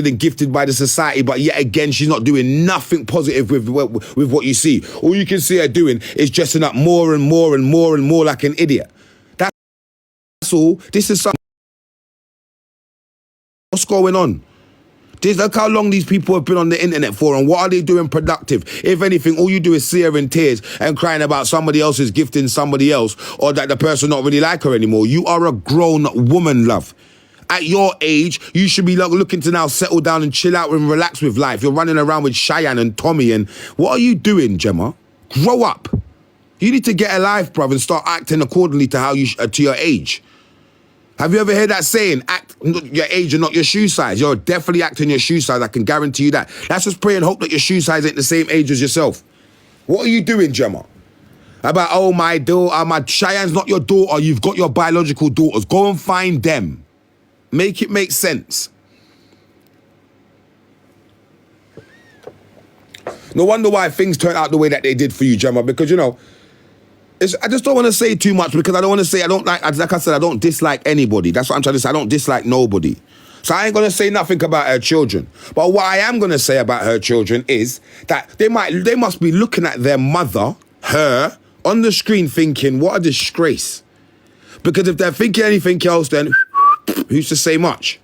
and gifted by the society, but yet again, she's not doing nothing positive with what you see. All you can see her doing is dressing up more and more and more and more like an idiot. That's all. This is something. What's going on? Look how long these people have been on the internet for, and what are they doing productive? If anything, all you do is see her in tears and crying about somebody else's gifting somebody else, or that the person not really like her anymore. You are a grown woman, love. At your age, you should be looking to now settle down and chill out and relax with life. You're running around with Cheyenne and Tommy, and what are you doing, Gemma? Grow up. You need to get a life, bruv, and start acting accordingly to how you to your age. Have you ever heard that saying, act your age and not your shoe size? You're definitely acting your shoe size, I can guarantee you that. Let's just pray and hope that your shoe size ain't the same age as yourself. What are you doing, Gemma? About, oh, my daughter, my Cheyenne's not your daughter, you've got your biological daughters. Go and find them. Make it make sense. No wonder why things turned out the way that they did for you, Gemma, because, you know, I just don't want to say too much, because I don't want to say, like I said, I don't dislike anybody. That's what I'm trying to say. I don't dislike nobody. So I ain't going to say nothing about her children. But what I am going to say about her children is that they must be looking at their mother, her, on the screen thinking, what a disgrace. Because if they're thinking anything else, then who's to say much?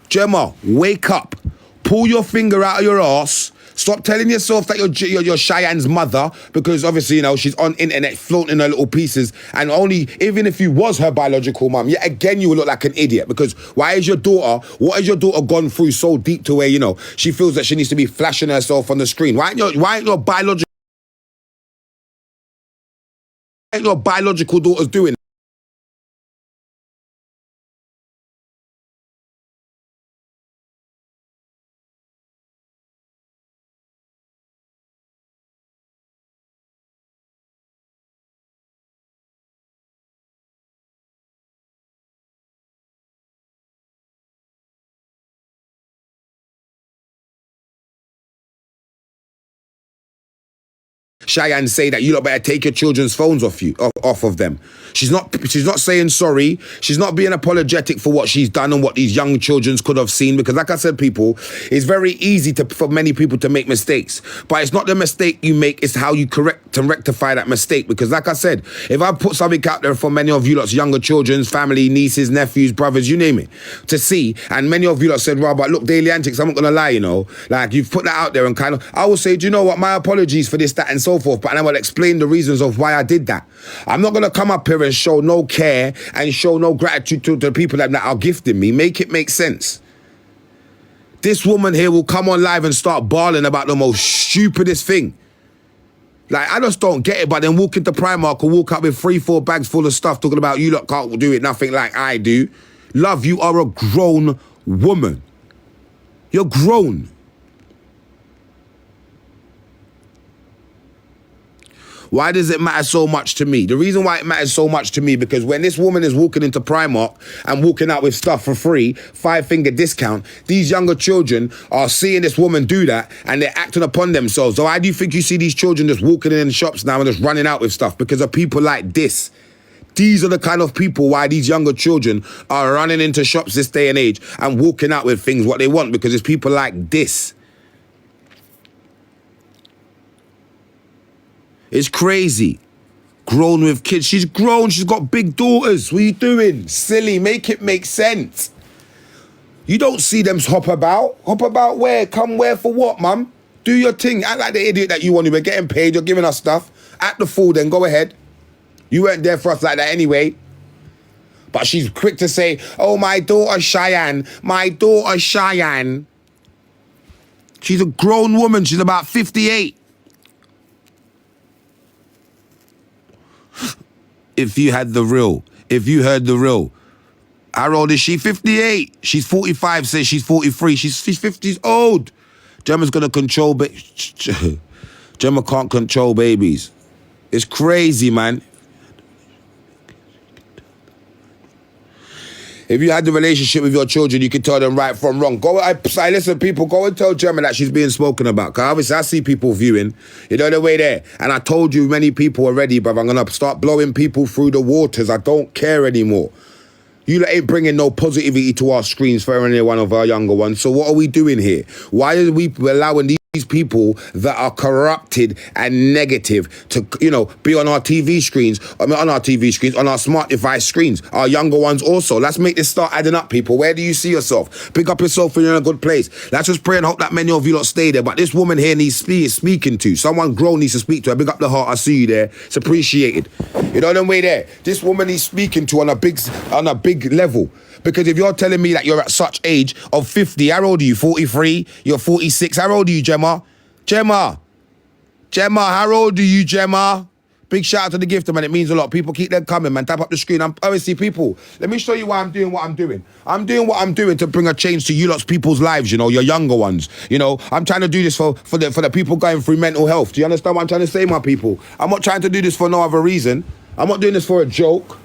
Gemma, wake up. Pull your finger out of your ass. Stop telling yourself that you're Cheyenne's mother, because obviously, you know, she's on internet flaunting her little pieces, and even if you was her biological mum, yet again, you would look like an idiot, because what has your daughter gone through so deep to where, you know, she feels that she needs to be flashing herself on the screen? Why ain't your biological daughters doing that? Cheyenne say that you lot better take your children's phones off of them. She's not saying sorry. She's not being apologetic for what she's done and what these young children could have seen, because like I said, people, it's very easy for many people to make mistakes, but it's not the mistake you make, it's how you correct and rectify that mistake. Because like I said, if I put something out there for many of you lot's younger children's family, nieces, nephews, brothers, you name it, to see, and many of you lot said, well, but look, daily antics, I'm not gonna lie, you know, like you've put that out there, and kind of, I will say, do you know what, my apologies for this, that, and so forth, but I will explain the reasons of why I did that. I'm not gonna come up here and show no care and show no gratitude to the people that are gifting me. Make it make sense. This woman here will come on live and start bawling about the most stupidest thing. Like, I just don't get it, but then walk into Primark or walk up with 3-4 bags full of stuff talking about you lot can't do it, nothing like I do. Love, you are a grown woman. You're grown. Why does it matter so much to me? The reason why it matters so much to me, because when this woman is walking into Primark and walking out with stuff for free, 5-finger discount, these younger children are seeing this woman do that and they're acting upon themselves. So why do you think you see these children just walking in shops now and just running out with stuff? Because of people like this. These are the kind of people why these younger children are running into shops this day and age and walking out with things what they want, because it's people like this. It's crazy. Grown with kids. She's grown. She's got big daughters. What are you doing? Silly. Make it make sense. You don't see them hop about. Hop about where? Come where for what, mum? Do your thing. Act like the idiot that you want. We're getting paid. You're giving us stuff. Act the fool then. Go ahead. You weren't there for us like that anyway. But she's quick to say, oh, my daughter Cheyenne. My daughter Cheyenne. She's a grown woman. She's about 58. If you had the real, if you heard the real, how old is she? 58. She's 45, says she's 43. She's 50's old. Gemma's gonna control, Gemma can't control babies. It's crazy, man. If you had the relationship with your children, you can tell them right from wrong. Listen, people, go and tell Gemma that she's being spoken about. Because obviously I see people viewing, you know, the way there. And I told you many people already, but I'm going to start blowing people through the waters. I don't care anymore. You lot ain't bringing no positivity to our screens for any one of our younger ones. So what are we doing here? Why are we allowing these people that are corrupted and negative to, be on our TV screens, on our smart device screens, our younger ones also? Let's make this start adding up, people. Where do you see yourself? Pick up yourself when you're in a good place. Let's just pray and hope that many of you lot stay there. But this woman here needs speaking to. Someone grown needs to speak to her. Big up the heart. I see you there. It's appreciated. You know the way there. This woman needs speaking to on a big level. Because if you're telling me that you're at such age of 50, how old are you? 43? You're 46. How old are you, Gemma? Gemma, how old are you, Gemma? Big shout out to the gifter, man. It means a lot. People keep them coming, man. Tap up the screen. Obviously, people, let me show you why I'm doing what I'm doing. I'm doing what I'm doing to bring a change to you lot's people's lives, your younger ones. I'm trying to do this for the people going through mental health. Do you understand what I'm trying to say, my people? I'm not trying to do this for no other reason. I'm not doing this for a joke.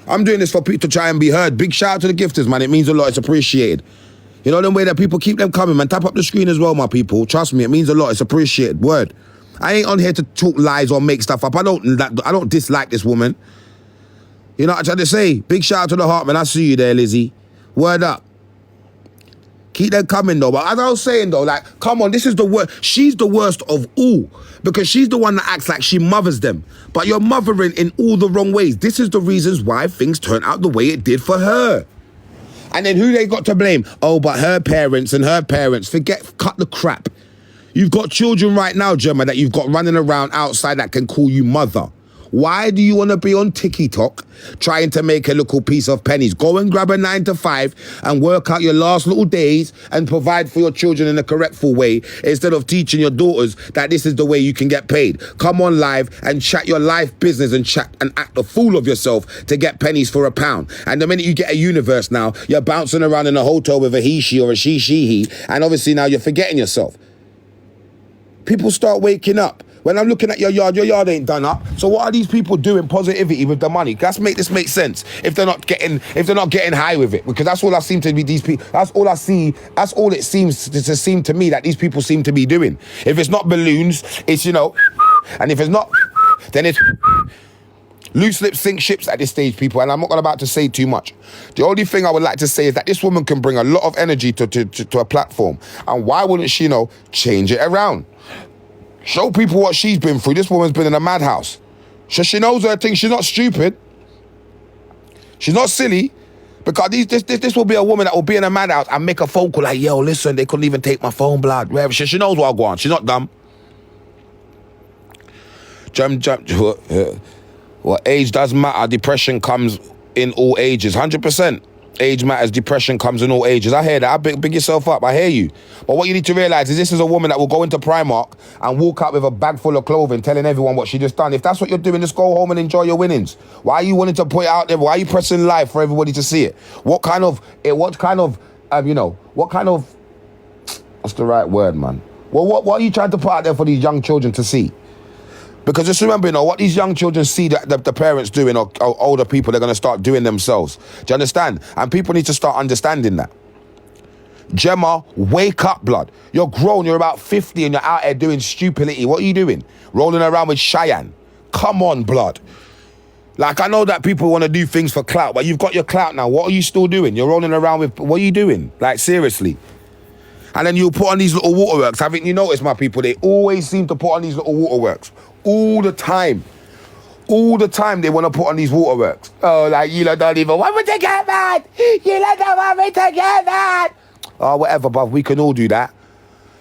I'm doing this for people to try and be heard. Big shout out to the gifters, man. It means a lot. It's appreciated. You know the way that people keep them coming, man. Tap up the screen as well, my people. Trust me, it means a lot. It's appreciated. Word. I ain't on here to talk lies or make stuff up. I don't dislike this woman. You know what I'm trying to say? Big shout out to the heart, man. I see you there, Lizzie. Word up. Keep them coming, though. But as I was saying, though, come on, this is the worst. She's the worst of all because she's the one that acts like she mothers them. But you're mothering in all the wrong ways. This is the reasons why things turn out the way it did for her. And then who they got to blame? Oh, but her parents and her parents. Cut the crap. You've got children right now, Gemma, that you've got running around outside that can call you mother. Why do you want to be on TikTok trying to make a little piece of pennies? Go and grab a 9 to 5 and work out your last little days and provide for your children in a correctful way instead of teaching your daughters that this is the way you can get paid. Come on live and chat your life business and chat and act a fool of yourself to get pennies for £1. And the minute you get a universe now, you're bouncing around in a hotel with a he, she or a she, he. And obviously now you're forgetting yourself. People start waking up. When I'm looking at your yard ain't done up. So what are these people doing positivity with the money? Let's make this make sense. If they're not getting high with it, because that's all I seem to be these people. That's all I see. That's all it seems to seem to me that these people seem to be doing. If it's not balloons, it's and if it's not, then it's loose lips sink ships at this stage, people. And I'm not about to say too much. The only thing I would like to say is that this woman can bring a lot of energy to a platform, and why wouldn't she change it around? Show people what she's been through. This woman's been in a madhouse. So she knows her thing. She's not stupid. She's not silly. Because this will be a woman that will be in a madhouse and make a phone call like, yo, listen, they couldn't even take my phone, blood. Wherever. She knows what I go on. She's not dumb. Well, age does matter. Depression comes in all ages. 100%. Age matters, depression comes in all ages. I hear that. Big yourself up. I hear you. But what you need to realize is this is a woman that will go into Primark and walk out with a bag full of clothing telling everyone what she just done. If that's what you're doing, just go home and enjoy your winnings. Why are you wanting to put it out there? Why are you pressing live for everybody to see it? What's the right word, man? Well, what are you trying to put out there for these young children to see? Because just remember, what these young children see that the parents doing or older people, they're going to start doing themselves. Do you understand? And people need to start understanding that. Gemma, wake up, blood. You're grown, you're about 50 and you're out here doing stupidity. What are you doing? Rolling around with Cheyenne. Come on, blood. I know that people want to do things for clout, but you've got your clout now. What are you still doing? You're rolling around with, what are you doing? Seriously. And then you put on these little waterworks. Haven't you noticed, my people? They always seem to put on these little waterworks. All the time. All the time they want to put on these waterworks. Oh, you lot don't even want me to get mad. You lot don't want me to get mad. Oh, whatever, bruv. We can all do that.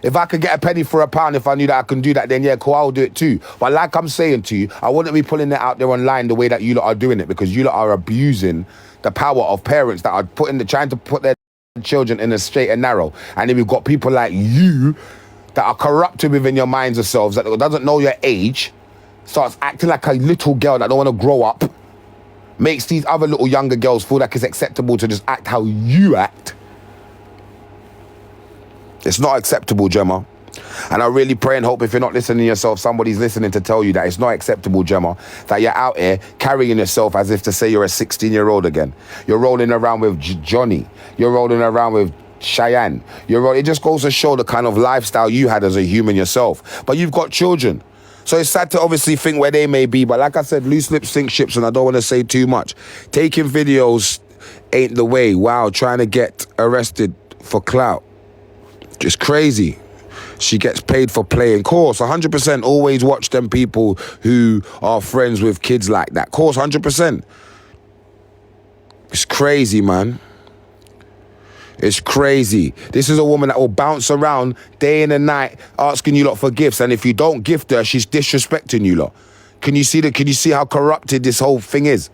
If I could get a penny for £1, if I knew that I can do that, then yeah, cool, I'll do it too. But like I'm saying to you, I wouldn't be pulling it out there online the way that you lot are doing it, because you lot are abusing the power of parents that are trying to put their children in a straight and narrow. And then we've got people like you that are corrupted within your minds yourselves, that doesn't know your age, starts acting like a little girl that don't want to grow up, makes these other little younger girls feel like it's acceptable to just act how you act. It's not acceptable, Gemma. And I really pray and hope if you're not listening to yourself, somebody's listening to tell you that it's not acceptable, Gemma, that you're out here carrying yourself as if to say you're a 16-year-old again. You're rolling around with Johnny. You're rolling around with Cheyenne. It just goes to show the kind of lifestyle you had as a human yourself. But you've got children. So it's sad to obviously think where they may be. But like I said, loose lips sink ships, and I don't want to say too much. Taking videos ain't the way. Wow, trying to get arrested for clout. Just crazy. She gets paid for playing. Course, 100%. Always watch them people who are friends with kids like that. Course, 100%. It's crazy, man. It's crazy. This is a woman that will bounce around day in and night asking you lot for gifts, and if you don't gift her, she's disrespecting you lot. Can you see how corrupted this whole thing is?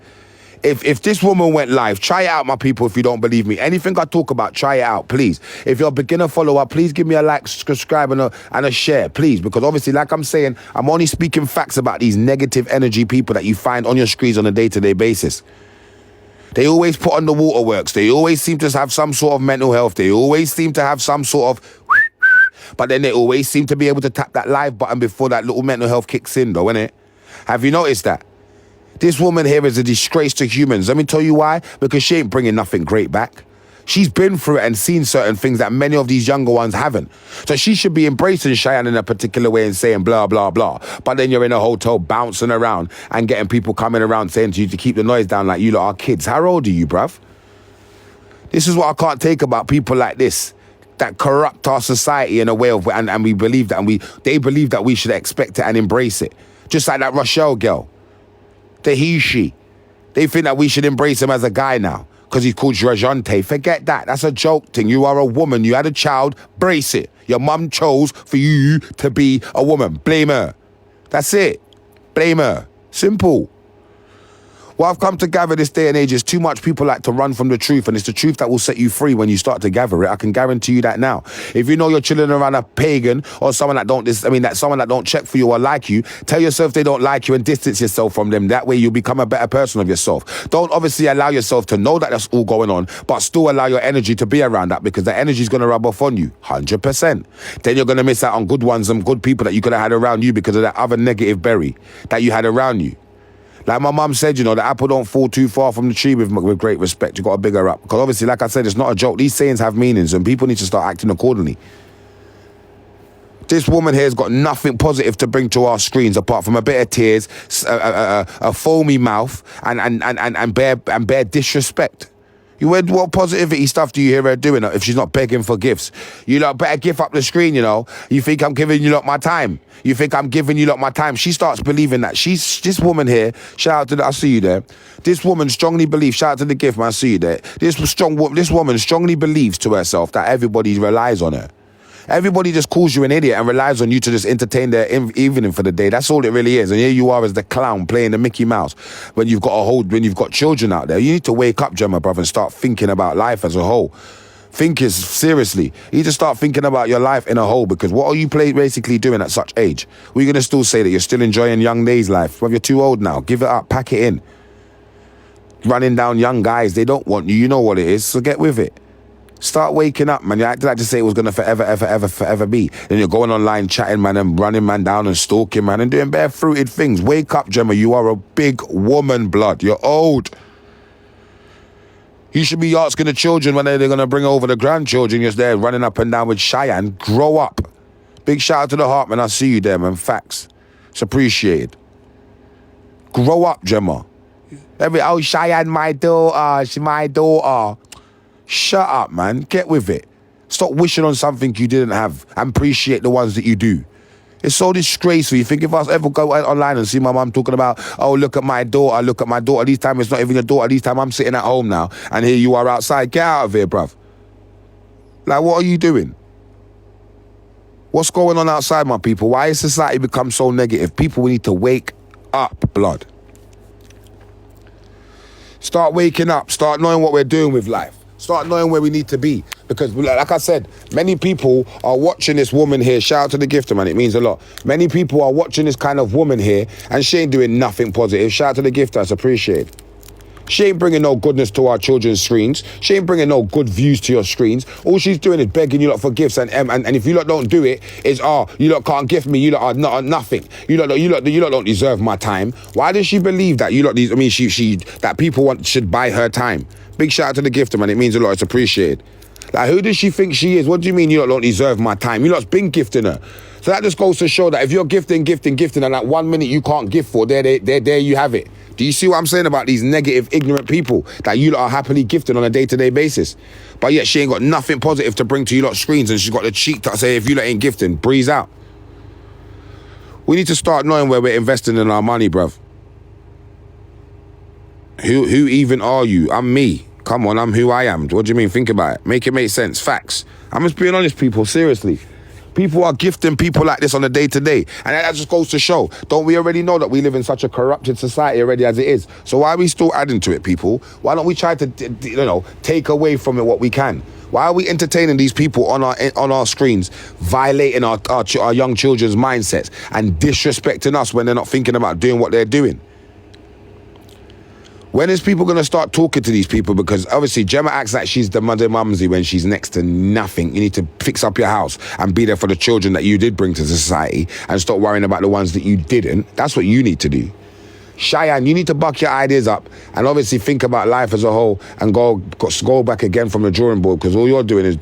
If this woman went live, try it out, my people, if you don't believe me. Anything I talk about, try it out, please. If you're a beginner follower, please give me a like, subscribe, and a share, please. Because obviously, like I'm saying, I'm only speaking facts about these negative energy people that you find on your screens on a day-to-day basis. They always put on the waterworks. They always seem to have some sort of mental health. They always seem to have some sort of... But then they always seem to be able to tap that live button before that little mental health kicks in, though, innit? Have you noticed that? This woman here is a disgrace to humans. Let me tell you why. Because she ain't bringing nothing great back. She's been through it and seen certain things that many of these younger ones haven't. So she should be embracing Cheyenne in a particular way and saying blah, blah, blah. But then you're in a hotel bouncing around and getting people coming around saying to you to keep the noise down like you lot are kids. How old are you, bruv? This is what I can't take about people like this that corrupt our society in a way of, and we believe that, they believe that we should expect it and embrace it. Just like that Rochelle girl. The he, she. They think that we should embrace him as a guy now because he's called Rajante. Forget that. That's a joke thing. You are a woman. You had a child. Brace it. Your mum chose for you to be a woman. Blame her. That's it. Blame her. Simple. What I've come to gather this day and age is too much people like to run from the truth, and it's the truth that will set you free when you start to gather it. I can guarantee you that now. If you know you're chilling around a pagan or someone that someone that don't check for you or like you, tell yourself they don't like you and distance yourself from them. That way you'll become a better person of yourself. Don't obviously allow yourself to know that that's all going on, but still allow your energy to be around that, because the energy is going to rub off on you 100%. Then you're going to miss out on good ones and good people that you could have had around you because of that other negative berry that you had around you. Like my mum said, you know, the apple don't fall too far from the tree with great respect. You got to big her up. Because obviously, like I said, it's not a joke. These sayings have meanings and people need to start acting accordingly. This woman here has got nothing positive to bring to our screens apart from a bit of tears, a foamy mouth, and bare disrespect. What positivity stuff do you hear her doing if she's not begging for gifts? You lot better gift up the screen, you know. You think I'm giving you lot my time? You think I'm giving you lot my time? She starts believing that. This woman here, shout out to I see you there. This woman strongly believes, shout out to the gift, man, I see you there. This woman strongly believes to herself that everybody relies on her. Everybody just calls you an idiot and relies on you to just entertain their evening for the day. That's all it really is. And here you are as the clown playing the Mickey Mouse when you've got children out there. You need to wake up, Gemma, brother, and start thinking about life as a whole. Seriously. You need to start thinking about your life in a whole, because what are you basically doing at such age? We're going to still say that you're still enjoying young days life. Well, you're too old now. Give it up. Pack it in. Running down young guys. They don't want you. You know what it is. So get with it. Start waking up, man. You acted like to say it was going to forever be. Then you're going online chatting, man, and running man down and stalking, man, and doing bare fruited things. Wake up, Gemma. You are a big woman, blood. You're old. You should be asking the children when they're going to bring over the grandchildren. You're there running up and down with Cheyenne. Grow up. Big shout out to the heart, man. I see you there, man. Facts. It's appreciated. Grow up, Gemma. Cheyenne, my daughter. She's my daughter. Shut up, man. Get with it. Stop wishing on something you didn't have and appreciate the ones that you do. It's so disgraceful. You think if I ever go online and see my mum talking about, oh, look at my daughter, look at my daughter. This time it's not even your daughter. This time I'm sitting at home now and here you are outside. Get out of here, bruv. Like, what are you doing? What's going on outside, my people? Why has society become so negative? People, we need to wake up, blood. Start waking up. Start knowing what we're doing with life. Start knowing where we need to be. Because, like I said, many people are watching this woman here. Shout out to the gifter, man. It means a lot. Many people are watching this kind of woman here, and she ain't doing nothing positive. Shout out to the gifter. It's appreciated. She ain't bringing no goodness to our children's screens. She ain't bringing no good views to your screens. All she's doing is begging you lot for gifts. And if you lot don't do it, it's, you lot can't gift me. You lot are not nothing. You lot don't deserve my time. Why does she believe that you lot? That people should buy her time? Big shout out to the gifter, man. It means a lot. It's appreciated. Like, who does she think she is? What do you mean you lot don't deserve my time? You lot's been gifting her. So that just goes to show that if you're gifting, and that 1 minute you can't gift for, there you have it. Do you see what I'm saying about these negative, ignorant people that you lot are happily gifting on a day-to-day basis? But yet she ain't got nothing positive to bring to you lot screens, and she's got the cheek to say, if you lot ain't gifting, breeze out. We need to start knowing where we're investing in our money, bruv. Who even are you? I'm me. Come on, I'm who I am. What do you mean? Think about it. Make it make sense. Facts. I'm just being honest, people. Seriously. People are gifting people like this on a day-to-day. And that just goes to show, don't we already know that we live in such a corrupted society already as it is? So why are we still adding to it, people? Why don't we try to, take away from it what we can? Why are we entertaining these people on our screens, violating our young children's mindsets and disrespecting us when they're not thinking about doing what they're doing? When is people going to start talking to these people? Because obviously Gemma acts like she's the mother mumsy when she's next to nothing. You need to fix up your house and be there for the children that you did bring to society and stop worrying about the ones that you didn't. That's what you need to do. Cheyenne, you need to buck your ideas up and obviously think about life as a whole and go back again from the drawing board, because all you're doing is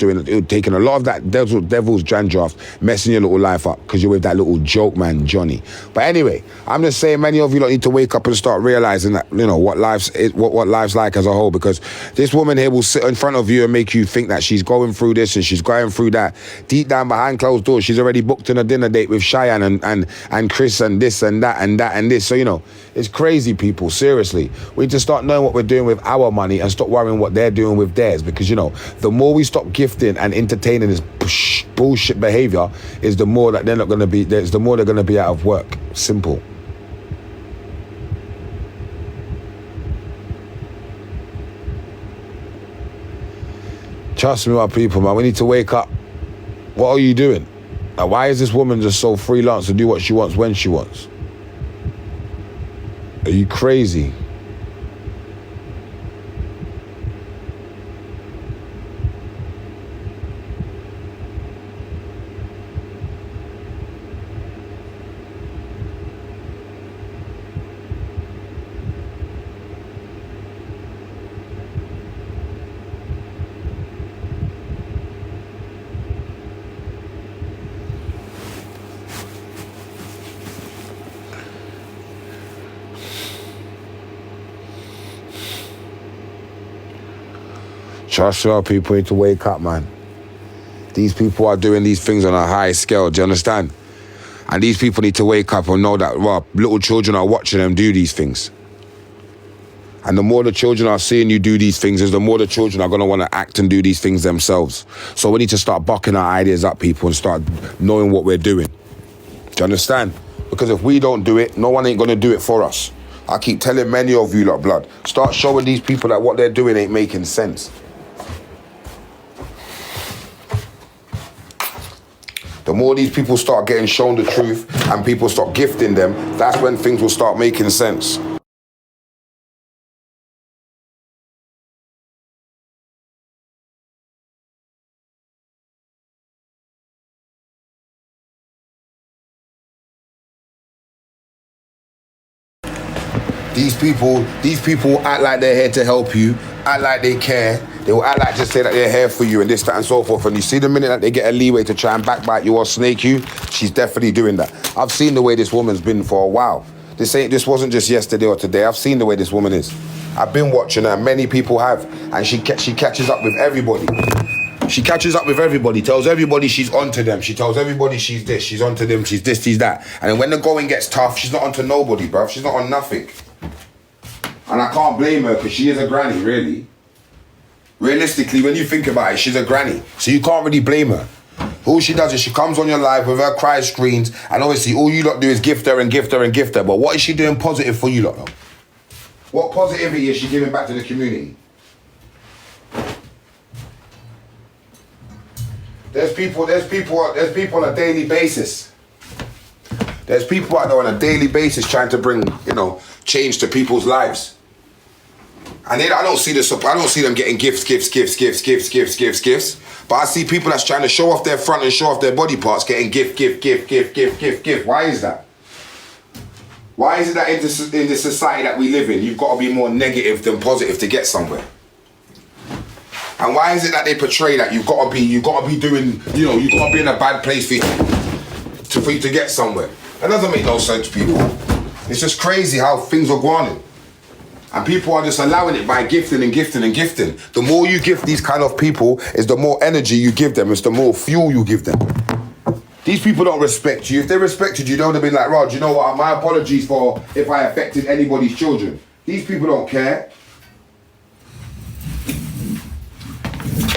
taking a lot of that devil's draft, messing your little life up because you're with that little joke man, Johnny. But anyway, I'm just saying many of you lot need to wake up and start realizing that, what life's like as a whole, because this woman here will sit in front of you and make you think that she's going through this and she's going through that. Deep down behind closed doors, she's already booked in a dinner date with Cheyenne and Chris and this and that and that and this. So, it's crazy, people. Seriously, we need to start knowing what we're doing with our money and stop worrying what they're doing with theirs, because the more we stop gifting and entertaining this bullshit behavior is the more that they're not going to be, the more they're going to be out of work. Simple. Trust me, my people, man, we need to wake up. What are you doing? Like, why is this woman just so freelance to do what she wants when she wants? Are you crazy? Trust your people need to wake up, man. These people are doing these things on a high scale, do you understand? And these people need to wake up and know that, little children are watching them do these things. And the more the children are seeing you do these things, is the more the children are going to want to act and do these things themselves. So we need to start bucking our ideas up, people, and start knowing what we're doing. Do you understand? Because if we don't do it, no one ain't going to do it for us. I keep telling many of you lot, blood, start showing these people that what they're doing ain't making sense. The more these people start getting shown the truth and people start gifting them, that's when things will start making sense. These people act like they're here to help you, act like they care. They will act like just say that they're here for you and this, that, and so forth. And you see the minute that they get a leeway to try and backbite you or snake you, she's definitely doing that. I've seen the way this woman's been for a while. This wasn't just yesterday or today. I've seen the way this woman is. I've been watching her, many people have, and she catches up with everybody. She catches up with everybody, tells everybody she's onto them. She tells everybody she's this, she's onto them, she's this, she's that. And then when the going gets tough, she's not onto nobody, bruv. She's not on nothing. And I can't blame her, because she is a granny, really. Realistically, when you think about it, she's a granny. So you can't really blame her. All she does is she comes on your live with her cry screens, and obviously all you lot do is gift her and gift her and gift her. But what is she doing positive for you lot, though? What positivity is she giving back to the community? There's people on a daily basis. There's people out there on a daily basis trying to bring, change to people's lives. And I don't see them getting gifts. But I see people that's trying to show off their front and show off their body parts getting gift. Why is that? Why is it that in this society that we live in, you've got to be more negative than positive to get somewhere? And why is it that they portray that you've got to be doing, you've got to be in a bad place for you to get somewhere? That doesn't make no sense, people. It's just crazy how things are going. And people are just allowing it by gifting and gifting and gifting. The more you gift these kind of people, is the more energy you give them, it's the more fuel you give them. These people don't respect you. If they respected you, they would have been like, Rod, you know what, my apologies for if I affected anybody's children. These people don't care.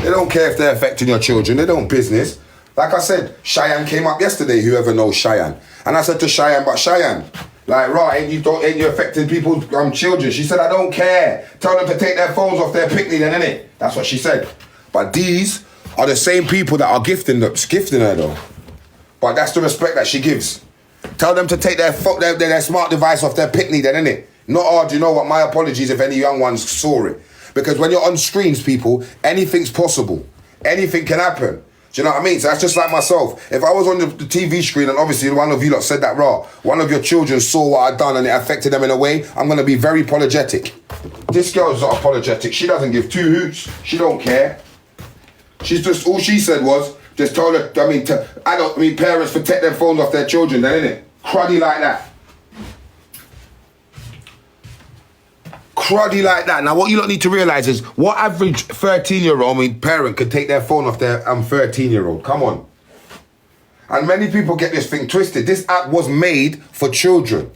They don't care if they're affecting your children. They don't business. Like I said, Cheyenne came up yesterday, whoever knows Cheyenne. And I said to Cheyenne, but Cheyenne, like, right, ain't you affecting people's children? She said, I don't care. Tell them to take their phones off their picnic then, innit? That's what she said. But these are the same people that are gifting her though. But that's the respect that she gives. Tell them to take their smart device off their picnic then, innit? Not hard, you know what, my apologies if any young ones saw it. Because when you're on screens, people, anything's possible. Anything can happen. Do you know what I mean? So that's just like myself. If I was on the TV screen and obviously one of you lot said that raw, one of your children saw what I'd done and it affected them in a way, I'm going to be very apologetic. This girl's not apologetic. She doesn't give two hoots. She don't care. She's just, all she said was, just told her, parents to take their phones off their children then, innit? Cruddy like that. Cruddy like that. Now, what you lot need to realise is, what average 13-year-old, parent could take their phone off their 13-year-old? Come on. And many people get this thing twisted. This app was made for children.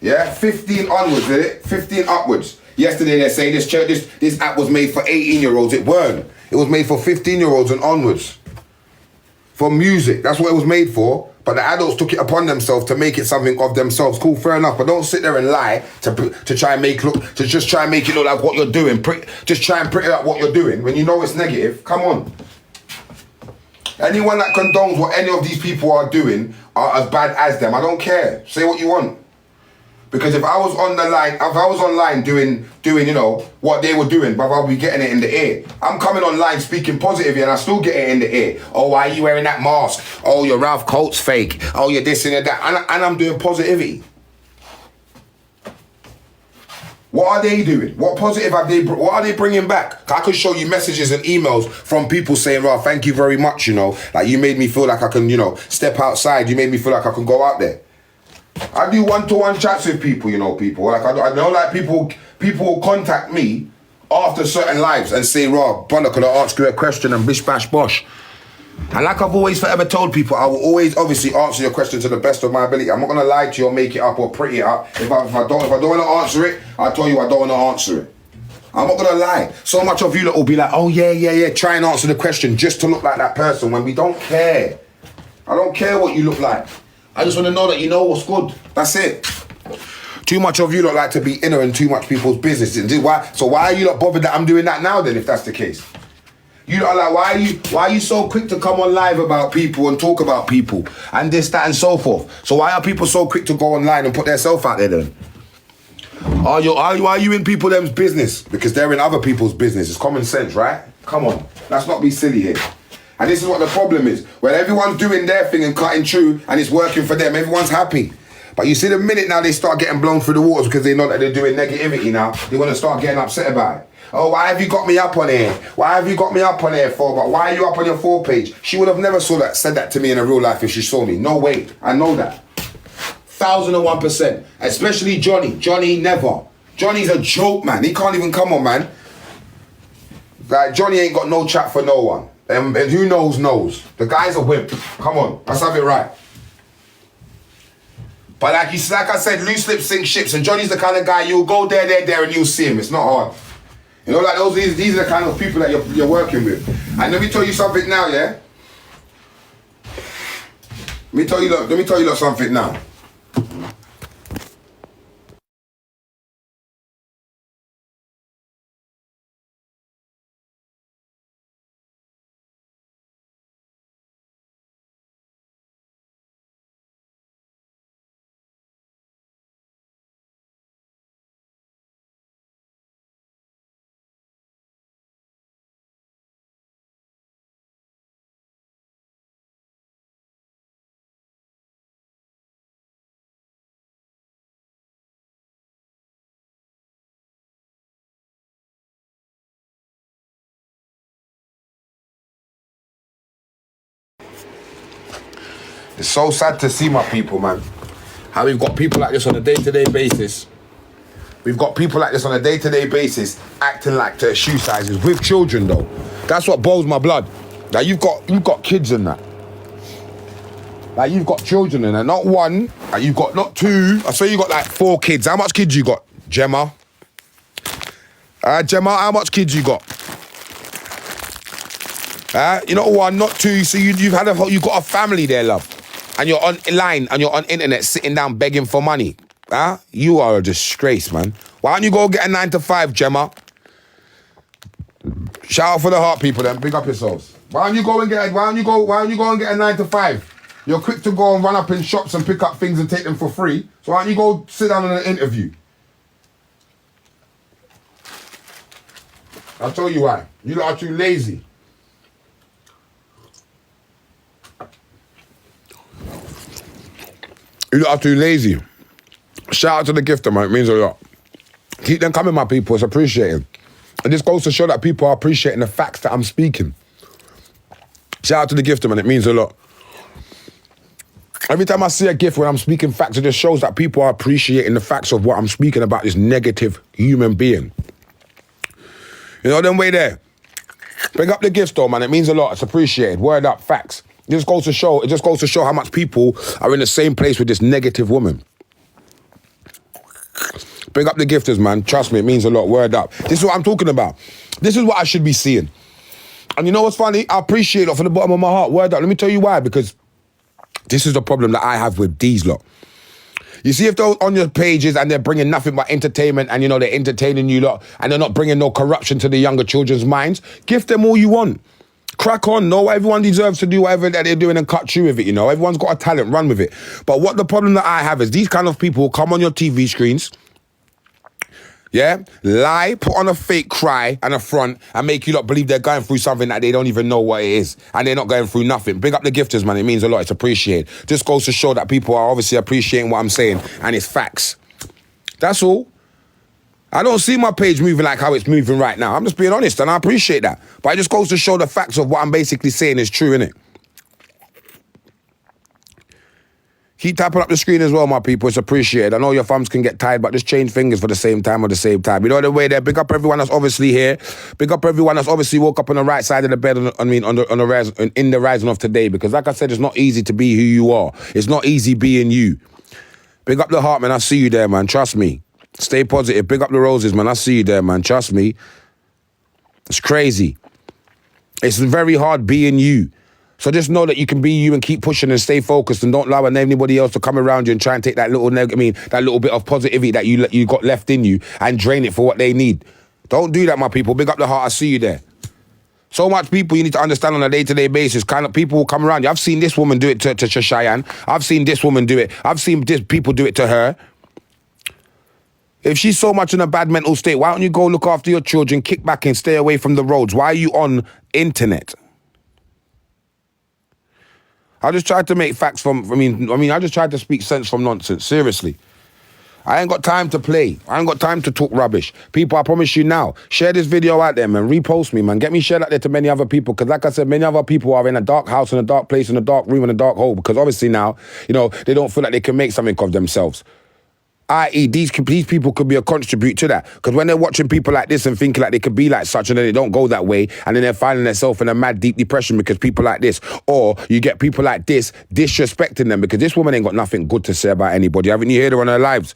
Yeah? 15 onwards, did it? 15 upwards. Yesterday they say this app was made for 18-year-olds. It weren't. It was made for 15-year-olds and onwards. For music. That's what it was made for. But the adults took it upon themselves to make it something of themselves. Cool, fair enough. But don't sit there and lie to try and make it look like what you're doing. Just try and pretty up what you're doing when you know it's negative. Come on. Anyone that condones what any of these people are doing are as bad as them. I don't care. Say what you want. Because if I was online doing, you know, what they were doing, but I'll be getting it in the ear. I'm coming online speaking positively and I still get it in the ear. Oh, why are you wearing that mask? Oh, your Ralph Coates fake. Oh, you're this and that. And I'm doing positivity. What are they doing? What what are they bringing back? I could show you messages and emails from people saying, Ralph, thank you very much, you know. Like, you made me feel like I can, you know, step outside. You made me feel like I can go out there. I do one-to-one chats with people, you know, people. Like, I know, like, people will contact me after certain lives and say, Rob, brother, could I ask you a question and bish, bash, bosh. And like I've always forever told people, I will always obviously answer your question to the best of my ability. I'm not going to lie to you or make it up or pretty it up. If I don't want to answer it, I'll tell you I don't want to answer it. I'm not going to lie. So much of you that will be like, oh, yeah, try and answer the question just to look like that person when we don't care. I don't care what you look like. I just want to know that you know what's good. That's it. Too much of you don't like to be inner in too much people's business. So why are you not bothered that I'm doing that now then, if that's the case? You don't like, why are you so quick to come on live about people and talk about people and this, that and so forth? So why are people so quick to go online and put themselves out there then? Are you in people's business? Because they're in other people's business. It's common sense, right? Come on. Let's not be silly here. And this is what the problem is. When everyone's doing their thing and cutting through and it's working for them, everyone's happy. But you see the minute now they start getting blown through the waters because they know that they're doing negativity now, they want to start getting upset about it. Oh, why have you got me up on here? Why have you got me up on here for? But why are you up on your 4 page? She would have never said that to me in a real life if she saw me. No way. I know that. 1001%. Especially Johnny. Johnny never. Johnny's a joke, man. He can't even come on, man. Like, Johnny ain't got no chat for no one. And who knows. The guy's a wimp. Come on, let's have it right. But like I said, loose lips sink ships. And Johnny's the kind of guy, you'll go there, and you'll see him. It's not hard. You know, like these are the kind of people that you're working with. And let me tell you something now, yeah? Let me tell you something now. It's so sad to see my people, man. How we've got people like this on a day-to-day basis We've got people like this on a day-to-day basis acting like their shoe sizes with children though. That's what boils my blood. Like you've got kids in that. Like you've got children in there, not one. Like you've got not two. I swear you got like 4 kids. How much kids you got, Gemma? Gemma, how much kids you got? You're not one, not two. So you've got a family there, love, and you're online and you're on internet sitting down begging for money. You are a disgrace, man. Why don't you go get a 9 to 5, Gemma? Shout out for the heart people, then. Big up yourselves. Why don't you go and get a 9 to 5? You're quick to go and run up in shops and pick up things and take them for free. So why don't you go sit down on an interview? I'll tell you why. You lot are too lazy. You lot are too lazy. Shout out to the gifter, man. It means a lot. Keep them coming, my people. It's appreciated. And this goes to show that people are appreciating the facts that I'm speaking. Shout out to the gifter, man. It means a lot. Every time I see a gift when I'm speaking facts, it just shows that people are appreciating the facts of what I'm speaking about, this negative human being. You know, them way there. Bring up the gifts though, man. It means a lot. It's appreciated. Word up, facts. It just goes to show how much people are in the same place with this negative woman. Bring up the gifters, man. Trust me, it means a lot. Word up. This is what I'm talking about. This is what I should be seeing. And you know what's funny? I appreciate it from the bottom of my heart. Word up. Let me tell you why. Because this is the problem that I have with these lot. You see, if they're on your pages and they're bringing nothing but entertainment and, you know, they're entertaining you lot and they're not bringing no corruption to the younger children's minds, gift them all you want. Crack on. No, everyone deserves to do whatever that they're doing and cut through with it, you know. Everyone's got a talent. Run with it. But what the problem that I have is these kind of people come on your TV screens, yeah, lie, put on a fake cry and a front and make you lot believe they're going through something that they don't even know what it is and they're not going through nothing. Big up the gifters, man. It means a lot. It's appreciated. Just goes to show that people are obviously appreciating what I'm saying and it's facts. That's all. I don't see my page moving like how it's moving right now. I'm just being honest and I appreciate that. But it just goes to show the facts of what I'm basically saying is true, innit? Keep tapping up the screen as well, my people. It's appreciated. I know your thumbs can get tired, but just change fingers for the same time or the same time. You know the way there. Big up everyone that's obviously here. Big up everyone that's obviously woke up on the right side of the bed. In the rising of today. Because like I said, it's not easy to be who you are. It's not easy being you. Big up the heart, man. I see you there, man. Trust me. Stay positive. Big up the roses, man. I see you there, man. Trust me. It's crazy. It's very hard being you. So just know that you can be you and keep pushing and stay focused and don't allow anybody else to come around you and try and take that little that little bit of positivity that you got left in you and drain it for what they need. Don't do that, my people. Big up the heart. I see you there. So much people you need to understand on a day-to-day basis. Kind of people will come around you. I've seen this woman do it to Cheyenne. I've seen this woman do it. I've seen people do it to her. If she's so much in a bad mental state, why don't you go look after your children, kick back and stay away from the roads? Why are you on internet? I just tried to make facts I just tried to speak sense from nonsense, seriously. I ain't got time to play. I ain't got time to talk rubbish. People, I promise you now, share this video out there, man. Repost me, man. Get me shared out there to many other people. Because like I said, many other people are in a dark house, in a dark place, in a dark room, in a dark hole. Because obviously now, you know, they don't feel like they can make something of themselves. I.e., these people could be a contribute to that. Because when they're watching people like this and thinking like they could be like such and then they don't go that way and then they're finding themselves in a mad deep depression because people like this, or you get people like this disrespecting them because this woman ain't got nothing good to say about anybody. Haven't you heard her on her lives?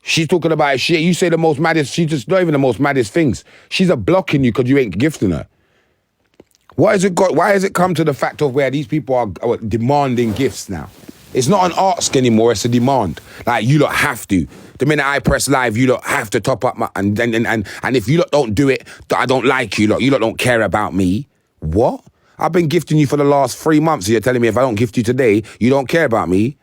She's talking about shit. You say the most maddest, she's just not even the most maddest things. She's a blocking you because you ain't gifting her. Why has it come to the fact of where these people are demanding gifts now? It's not an ask anymore, it's a demand. Like, you lot have to. The minute I press live, you lot have to top up and if you lot don't do it, I don't like you lot. You lot don't care about me. What? I've been gifting you for the last 3 months. You're telling me if I don't gift you today, you don't care about me?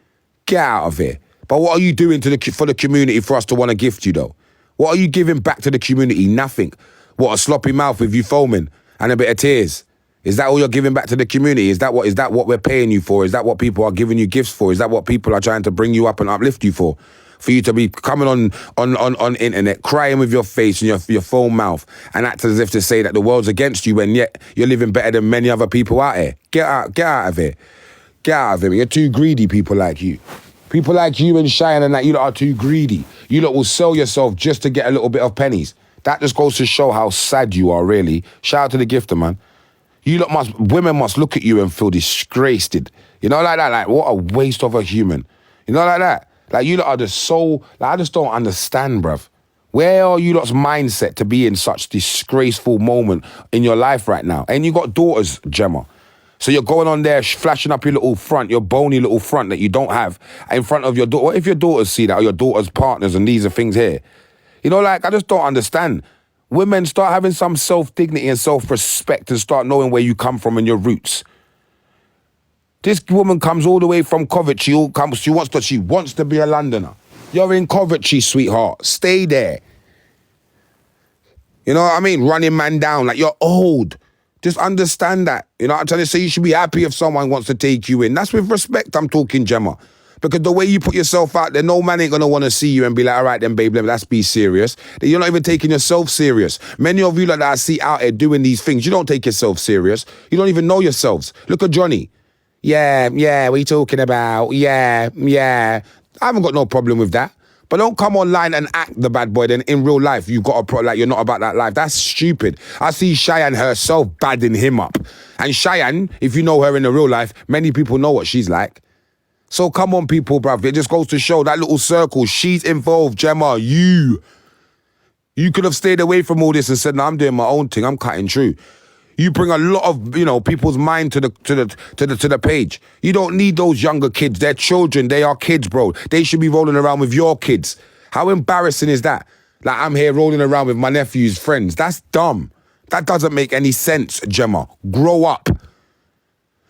Get out of here. But what are you doing for the community for us to want to gift you, though? What are you giving back to the community? Nothing. What, a sloppy mouth with you foaming and a bit of tears? Is that all you're giving back to the community? Is that what we're paying you for? Is that what people are giving you gifts for? Is that what people are trying to bring you up and uplift you for? For you to be coming on internet, crying with your face and your foam mouth and act as if to say that the world's against you when yet you're living better than many other people out here. Get out of here. Get out of here. You're too greedy, people like you. People like you and Cheyenne and that, you lot are too greedy. You lot will sell yourself just to get a little bit of pennies. That just goes to show how sad you are, really. Shout out to the gifter, man. Women must look at you and feel disgraced. You know, like that, like, what a waste of a human. You know, like that. Like, you lot are just so, like, I just don't understand, bruv. Where are you lot's mindset to be in such disgraceful moment in your life right now? And you got daughters, Gemma. So you're going on there flashing up your little front, your bony little front that you don't have in front of your daughter. What if your daughters see that, or your daughter's partners, and these are things here? You know, like, I just don't understand. Women, start having some self-dignity and self-respect and start knowing where you come from and your roots. This woman comes all the way from Coventry. She wants to be a Londoner. You're in Coventry, sweetheart. Stay there. You know what I mean? Running man down like you're old. Just understand that. You know what I'm trying to say? You should be happy if someone wants to take you in. That's with respect I'm talking, Gemma. Because the way you put yourself out there, no man ain't going to want to see you and be like, all right then, babe, let's be serious. You're not even taking yourself serious. Many of you like that I see out here doing these things, you don't take yourself serious. You don't even know yourselves. Look at Johnny. Yeah, what are you talking about? Yeah. I haven't got no problem with that. But don't come online and act the bad boy. Then in real life, you've got like you're not about that life. That's stupid. I see Cheyenne herself badding him up. And Cheyenne, if you know her in the real life, many people know what she's like. So come on, people, bruv. It just goes to show that little circle. She's involved, Gemma. You could have stayed away from all this and said, no, I'm doing my own thing. I'm cutting through. You bring a lot of, people's mind to the page. You don't need those younger kids. They're children. They are kids, bro. They should be rolling around with your kids. How embarrassing is that? Like, I'm here rolling around with my nephew's friends. That's dumb. That doesn't make any sense, Gemma. Grow up.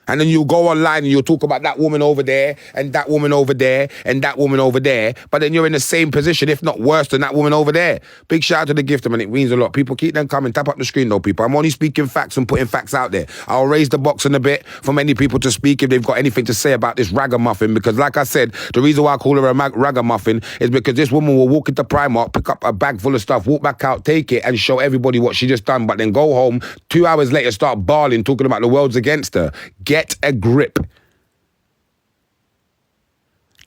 And then you'll go online and you'll talk about that woman over there and that woman over there and that woman over there. But then you're in the same position, if not worse than that woman over there. Big shout out to the gifter, man. It means a lot. People, keep them coming. Tap up the screen, though, people. I'm only speaking facts and putting facts out there. I'll raise the box in a bit for many people to speak if they've got anything to say about this ragamuffin. Because like I said, the reason why I call her a ragamuffin is because this woman will walk into Primark, pick up a bag full of stuff, walk back out, take it, and show everybody what she just done. But then go home, 2 hours later, start bawling, talking about the world's against her. Get a grip.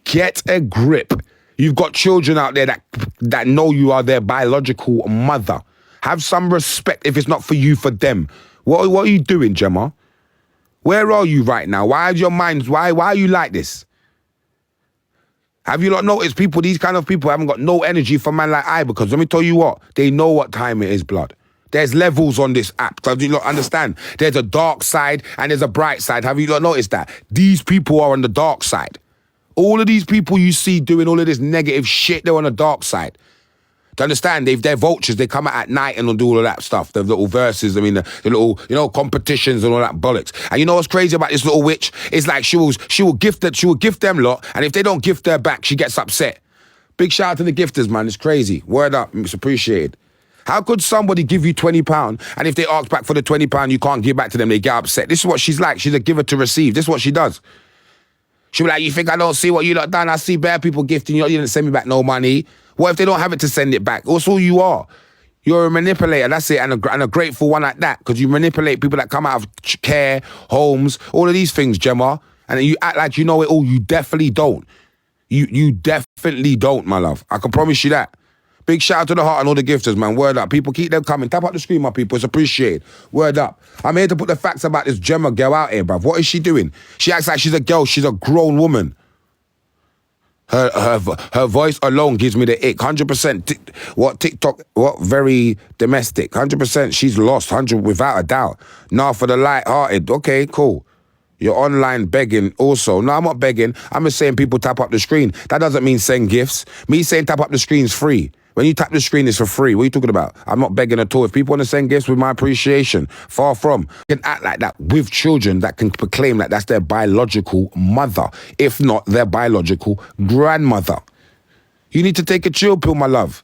Get a grip. You've got children out there that know you are their biological mother. Have some respect if it's not for you, for them. What are you doing, Gemma? Where are you right now? Why are you like this? Have you not noticed people, these kind of people haven't got no energy for man like I? Because let me tell you what, they know what time it is, blood. There's levels on this app. Do you not understand? There's a dark side and there's a bright side. Have you not noticed that? These people are on the dark side. All of these people you see doing all of this negative shit, they're on the dark side. Do you understand? They're vultures. They come out at night and do all of that stuff. The little verses, the little, competitions and all that bollocks. And you know what's crazy about this little witch? It's like she will gift them lot, and if they don't gift her back, she gets upset. Big shout out to the gifters, man. It's crazy. Word up. It's appreciated. How could somebody give you £20 and if they ask back for the £20, you can't give back to them, they get upset? This is what she's like. She's a giver to receive. This is what she does. She'll be like, you think I don't see what you lot done? I see bare people gifting you. You didn't send me back no money. What if they don't have it to send it back? That's all you are. You're a manipulator. That's it. And a grateful one at that, because you manipulate people that come out of care, homes, all of these things, Gemma. And you act like you know it all. You definitely don't. You definitely don't, my love. I can promise you that. Big shout out to the heart and all the gifters, man. Word up. People, keep them coming. Tap up the screen, my people. It's appreciated. Word up. I'm here to put the facts about this Gemma girl out here, bruv. What is she doing? She acts like she's a girl. She's a grown woman. Her voice alone gives me the ick. 100%. TikTok, very domestic. 100%. She's lost. 100 without a doubt. Now for the light-hearted. Okay, cool. You're online begging also. No, I'm not begging. I'm just saying people tap up the screen. That doesn't mean send gifts. Me saying tap up the screen is free. When you tap the screen, it's for free. What are you talking about? I'm not begging at all. If people want to send gifts with my appreciation, far from. You can act like that with children that can proclaim that that's their biological mother, if not their biological grandmother. You need to take a chill pill, my love.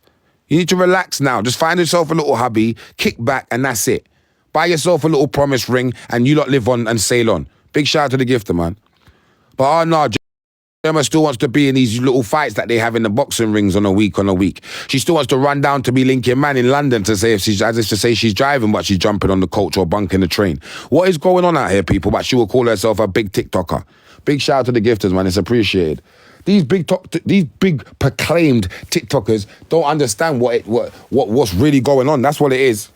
You need to relax now. Just find yourself a little hubby, kick back, and that's it. Buy yourself a little promise ring, and you lot live on and sail on. Big shout out to the gifter, man. But no, Gemma still wants to be in these little fights that they have in the boxing rings on a week. She still wants to run down to be linking man in London to say she's driving, but she's jumping on the coach or bunking the train. What is going on out here, people? But she will call herself a big TikToker. Big shout out to the gifters, man. It's appreciated. these big proclaimed TikTokers don't understand what's really going on. That's what it is.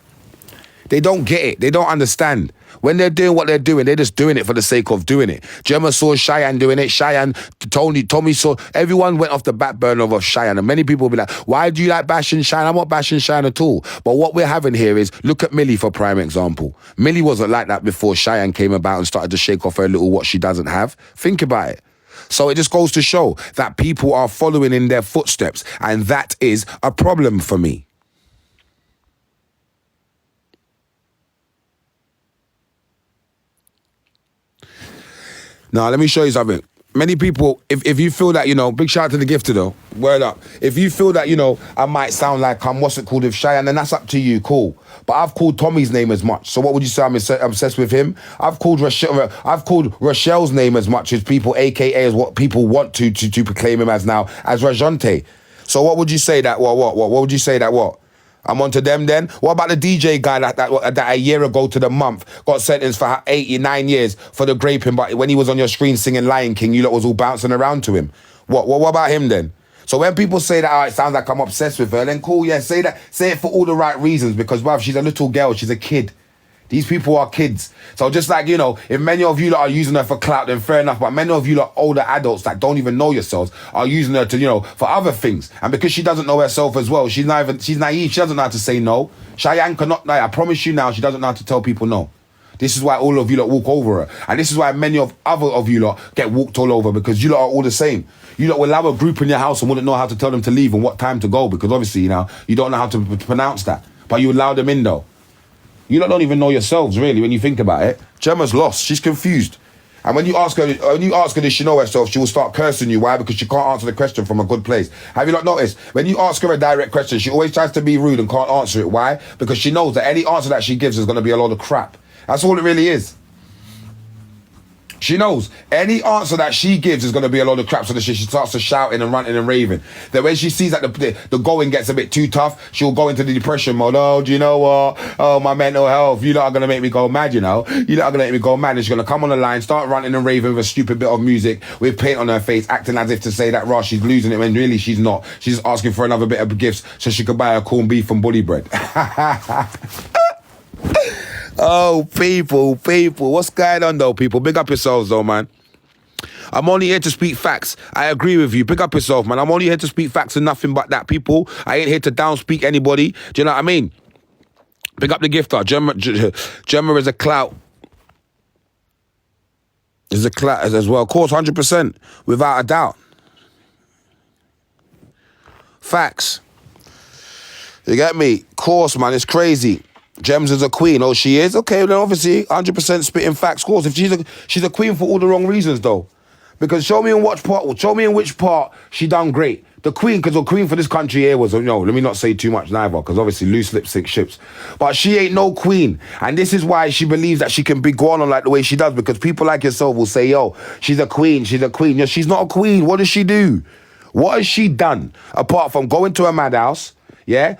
They don't get it. They don't understand. When they're doing what they're doing, they're just doing it for the sake of doing it. Gemma saw Cheyenne doing it. Cheyenne, Tommy saw... Everyone went off the back burner of Cheyenne. And many people will be like, why do you like bashing Cheyenne? I'm not bashing Cheyenne at all. But what we're having here is, look at Millie for prime example. Millie wasn't like that before Cheyenne came about and started to shake off her little what she doesn't have. Think about it. So it just goes to show that people are following in their footsteps. And that is a problem for me. Now, let me show you something. Many people, if you feel that, big shout out to the gifter though, word up. If you feel that, I might sound like I'm, what's it called, with Cheyenne, then that's up to you, cool. But I've called Tommy's name as much. So what would you say I'm obsessed with him? I've called Rochelle's name as much as people, AKA as what people want to proclaim him as now, as Rajante. So what would you say that, what would you say that, what? I'm onto them then. What about the DJ guy that a year ago to the month got sentenced for 9 years for the graping, but when he was on your screen singing Lion King, you lot was all bouncing around to him? What about him then? So when people say that, oh, it sounds like I'm obsessed with her, then cool, yeah, say that. Say it for all the right reasons, because, bruv, she's a little girl, she's a kid. These people are kids. So just like, if many of you lot are using her for clout, then fair enough. But many of you lot, older adults that don't even know yourselves, are using her to, for other things. And because she doesn't know herself as well, she's naive. She doesn't know how to say no. Cheyenne cannot, I promise you now, she doesn't know how to tell people no. This is why all of you lot walk over her. And this is why many of you lot get walked all over, because you lot are all the same. You lot will allow a group in your house and wouldn't know how to tell them to leave and what time to go, because obviously, you don't know how to pronounce that. But you allow them in though. You lot don't even know yourselves, really, when you think about it. Gemma's lost. She's confused. And when you ask her does she know herself, she will start cursing you. Why? Because she can't answer the question from a good place. Have you not noticed? When you ask her a direct question, she always tries to be rude and can't answer it. Why? Because she knows that any answer that she gives is going to be a lot of crap. That's all it really is. She knows any answer that she gives is going to be a lot of crap, so that she starts to shouting and ranting and raving. Then when she sees that the going gets a bit too tough, she'll go into the depression mode. Oh, do you know what? Oh, my mental health. You lot are going to make me go mad, You lot are going to make me go mad. And she's going to come on the line, start ranting and raving with a stupid bit of music with paint on her face, acting as if to say that, Ross, she's losing it, when really she's not. She's just asking for another bit of gifts so she could buy her corned beef and bully bread. Oh, people, what's going on though, people? Big up yourselves though, man. I'm only here to speak facts. I agree with you. Big up yourself, man. I'm only here to speak facts and nothing but that, people. I ain't here to downspeak anybody. Do you know what I mean? Big up the gifter. Gemma is a clout. Is a clout as well. Of course, 100%. Without a doubt. Facts. You get me? Of course, man. It's crazy. Gemz is a queen. Oh, she is? Okay, then obviously 100% spitting facts. Of course, if she's a queen for all the wrong reasons, though. Because show me in which part she done great. The queen, because the queen for this country here was, let me not say too much neither, because obviously loose lips sink ships. But she ain't no queen. And this is why she believes that she can be going on like the way she does, because people like yourself will say, yo, she's a queen. Yeah, she's not a queen. What does she do? What has she done? Apart from going to a madhouse, yeah,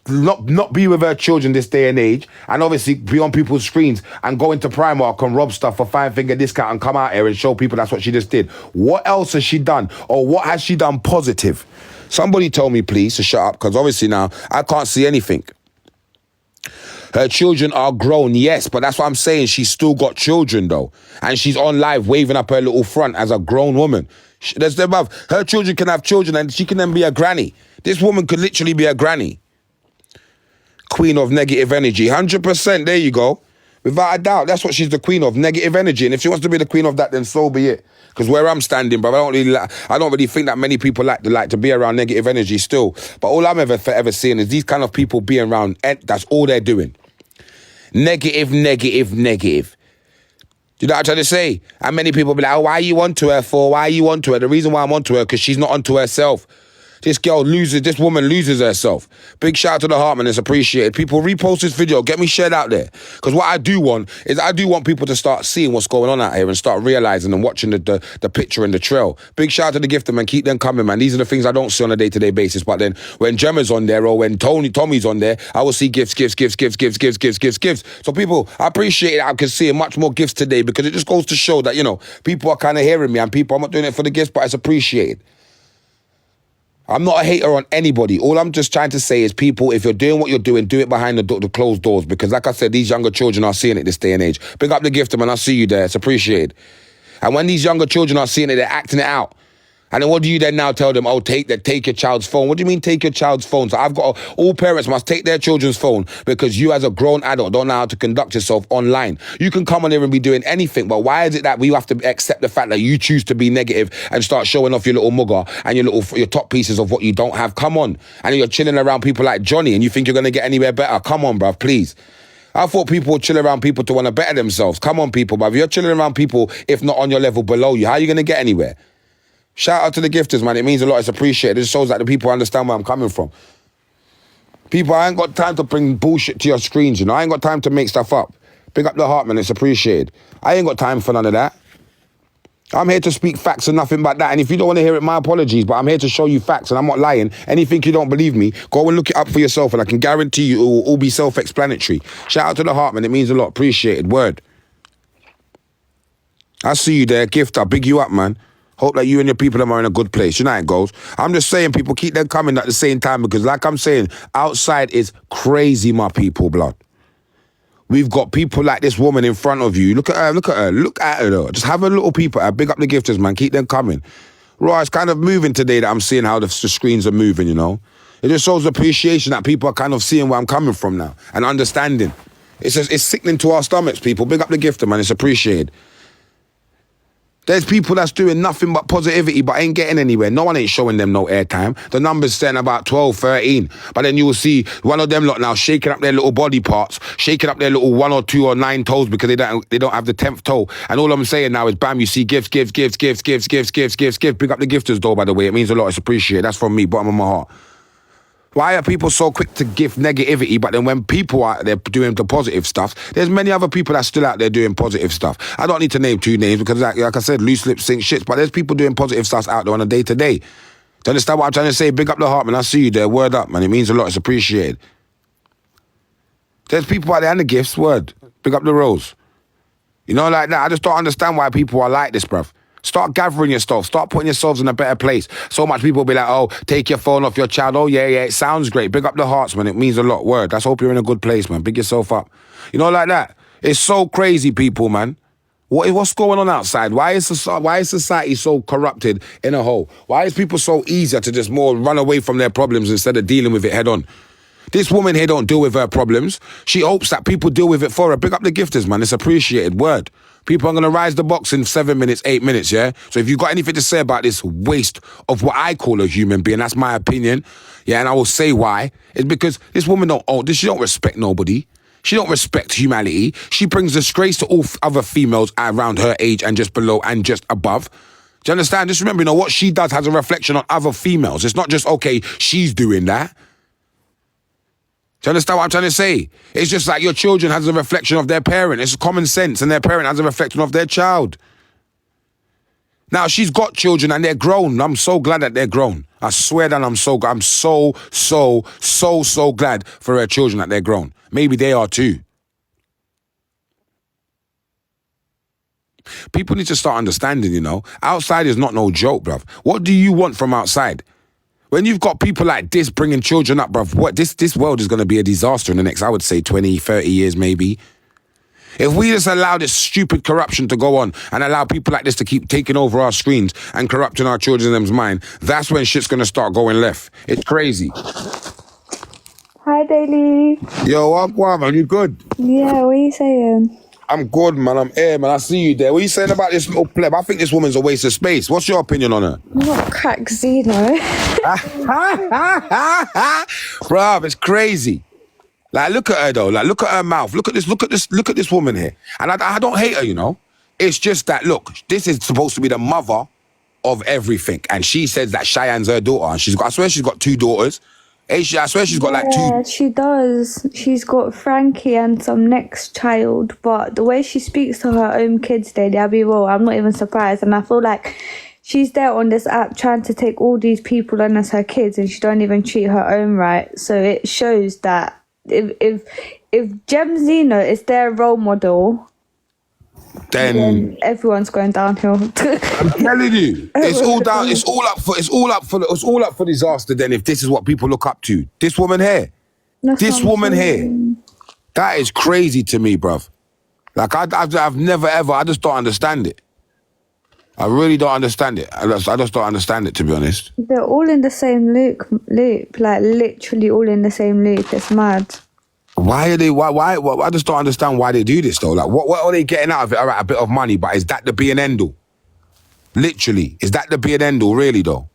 not be with her children this day and age, and obviously be on people's screens and go into Primark and rob stuff for 5-finger discount and come out here and show people that's what she just did. What else has she done, or what has she done positive? Somebody tell me, please, to shut up, because obviously now I can't see anything. Her children are grown, yes, but that's what I'm saying. She's still got children though, and she's on live waving up her little front as a grown woman. There's the above. Her children can have children, and she can then be a granny. This woman could literally be a granny. Queen of negative energy. 100%, there you go. Without a doubt, that's what she's the queen of, negative energy. And if she wants to be the queen of that, then so be it. Because where I'm standing, bro, I don't really think that many people like to be around negative energy still. But all I'm ever seeing is these kind of people being around, that's all they're doing. Negative. Do you know what I'm trying to say? And many people be like, oh, why are you onto her for? Why are you onto her? The reason why I'm onto her, because she's not onto herself. This woman loses herself. Big shout out to the Hartman, it's appreciated. People repost this video, get me shared out there. Because what I do want people to start seeing what's going on out here and start realizing and watching the picture and the trail. Big shout out to the gifter, man. Keep them coming, man. These are the things I don't see on a day-to-day basis. But then when Gemz on there or when Tommy's on there, I will see gifts. So people, I appreciate it. I can see much more gifts today because it just goes to show that, people are kind of hearing me and I'm not doing it for the gifts, but it's appreciated. I'm not a hater on anybody. All I'm just trying to say is, people, if you're doing what you're doing, do it behind the closed doors. Because like I said, these younger children are seeing it this day and age. Big up the gifter, man. I see you there. It's appreciated. And when these younger children are seeing it, they're acting it out. And then what do you then now tell them? Oh, take your child's phone. What do you mean take your child's phone? So all parents must take their children's phone because you as a grown adult don't know how to conduct yourself online. You can come on here and be doing anything, but why is it that we have to accept the fact that you choose to be negative and start showing off your little mugger and your top pieces of what you don't have? Come on. And you're chilling around people like Johnny and you think you're going to get anywhere better? Come on, bruv, please. I thought people would chill around people to want to better themselves. Come on, people, bruv. You're chilling around people, if not on your level, below you. How are you going to get anywhere? Shout out to the gifters, man. It means a lot. It's appreciated. It shows that the people understand where I'm coming from. People, I ain't got time to bring bullshit to your screens, I ain't got time to make stuff up. Big up the heart, man. It's appreciated. I ain't got time for none of that. I'm here to speak facts and nothing but that. And if you don't want to hear it, my apologies. But I'm here to show you facts and I'm not lying. Anything you don't believe me, go and look it up for yourself and I can guarantee you it will all be self-explanatory. Shout out to the heart, man. It means a lot. Appreciated. Word. I see you there. Gift, I big you up, man. Hope that you and your people are in a good place. You know how it goes. I'm just saying, people, keep them coming at the same time because like I'm saying, outside is crazy, my people, blood. We've got people like this woman in front of you. Look at her though. Just have a little people. Big up the gifters, man. Keep them coming. Right, it's kind of moving today that I'm seeing how the screens are moving, It just shows appreciation that people are kind of seeing where I'm coming from now and understanding. It's sickening to our stomachs, people. Big up the gifter, man. It's appreciated. There's people that's doing nothing but positivity but ain't getting anywhere. No one ain't showing them no airtime. The number's saying about 12, 13. But then you will see one of them lot now shaking up their little body parts, shaking up their little 1 or 2 or 9 toes because they don't have the 10th toe. And all I'm saying now is bam, you see gifts. Big up the gifters though, by the way. It means a lot. It's appreciated. That's from me, bottom of my heart. Why are people so quick to give negativity, but then when people are out there doing the positive stuff, there's many other people that's still out there doing positive stuff. I don't need to name 2 names because, like I said, loose lips sink shits, but there's people doing positive stuff out there on a day-to-day. Do you understand what I'm trying to say? Big up the heart, man. I see you there. Word up, man. It means a lot. It's appreciated. There's people out there and the gifts. Word. Big up the rose. Like that. I just don't understand why people are like this, bruv. Start gathering your stuff. Start putting yourselves in a better place. So much people be like, oh, take your phone off your child. Oh, yeah, it sounds great. Big up the hearts, man. It means a lot. Word. Let's hope you're in a good place, man. Big yourself up. Like that. It's so crazy, people, man. What's going on outside? Why is society so corrupted in a whole? Why is people so easier to just more run away from their problems instead of dealing with it head on? This woman here don't deal with her problems. She hopes that people deal with it for her. Big up the gifters, man. It's appreciated. Word. People are going to rise the box in 7 minutes, 8 minutes, yeah? So if you've got anything to say about this waste of what I call a human being, that's my opinion, yeah, and I will say why. It's because this woman she don't respect nobody. She don't respect humanity. She brings disgrace to all other females around her age and just below and just above. Do you understand? Just remember, what she does has a reflection on other females. It's not just, okay, she's doing that. Do you understand what I'm trying to say? It's just like your children has a reflection of their parent. It's common sense, and their parent has a reflection of their child. Now, she's got children and they're grown. I'm so glad that they're grown. I swear that I'm so glad for her children that they're grown. Maybe they are too. People need to start understanding, Outside is not no joke, bruv. What do you want from outside? When you've got people like this bringing children up, bruv, this world is going to be a disaster in the next, I would say, 20, 30 years maybe. If we just allow this stupid corruption to go on and allow people like this to keep taking over our screens and corrupting our children's mind, that's when shit's going to start going left. It's crazy. Hi, Daily. Yo, what, man? You good? Yeah, what are you saying? I'm good, man. I'm here, man. I see you there. What are you saying about this little pleb? I think this woman's a waste of space. What's your opinion on her? Not crack Zeno. Bruv, it's crazy. Like, look at her though. Like, look at her mouth. Look at this woman here. And I don't hate her, It's just that, look, this is supposed to be the mother of everything. And she says that Cheyenne's her daughter. And I swear she's got 2 daughters. I swear she's got like 2. Yeah, she does. She's got Frankie and some next child, but the way she speaks to her own kids daily, I'll be real, I'm not even surprised. And I feel like she's there on this app trying to take all these people in as her kids, and she don't even treat her own right. So it shows that if Gemz is their role model, then everyone's going downhill. I'm telling you, it's all up for disaster. Then if this is what people look up to, this woman here, that is crazy to me, bruv. Like I've never ever. I just don't understand it. I really don't understand it. I just don't understand it, to be honest. They're all in the same loop, like literally all in the same loop. It's mad. Why are they? Why? I just don't understand why they do this though. Like, what are they getting out of it? All right, a bit of money, but is that the be and end all? Literally, is that the be and end all? Really though?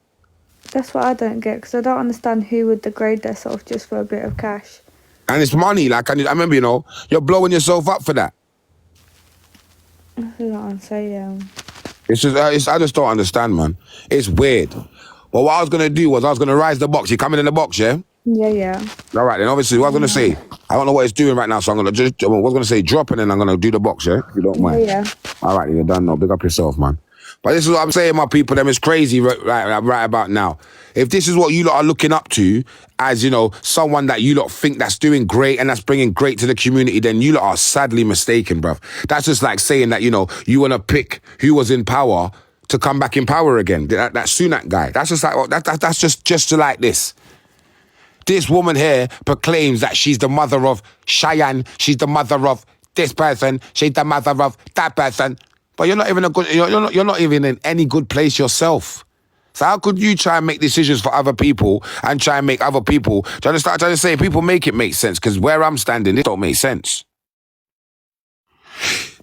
That's what I don't get, because I don't understand who would degrade themselves just for a bit of cash. And it's money. Like I remember, you're blowing yourself up for that. That's what I'm saying. It's just, I just don't understand, man. It's weird. But what I was gonna do was I was gonna rise the box. You coming in the box, yeah? Yeah. All right, then obviously what I was going to say, I don't know what it's doing right now, so I was going to say drop it and I'm going to do the box, yeah? If you don't mind. Yeah. All right, you're done now. Big up yourself, man. But this is what I'm saying, my people, them, it's crazy right about now. If this is what you lot are looking up to as, someone that you lot think that's doing great and that's bringing great to the community, then you lot are sadly mistaken, bruv. That's just like saying that, you want to pick who was in power to come back in power again. That Sunak guy. That's just like, that's just like this. This woman here proclaims that she's the mother of Cheyenne, she's the mother of this person, she's the mother of that person. But you're not even you're not even in any good place yourself. So how could you try and make decisions for other people and try and make other people? Trying to say people make it make sense, because where I'm standing, it don't make sense.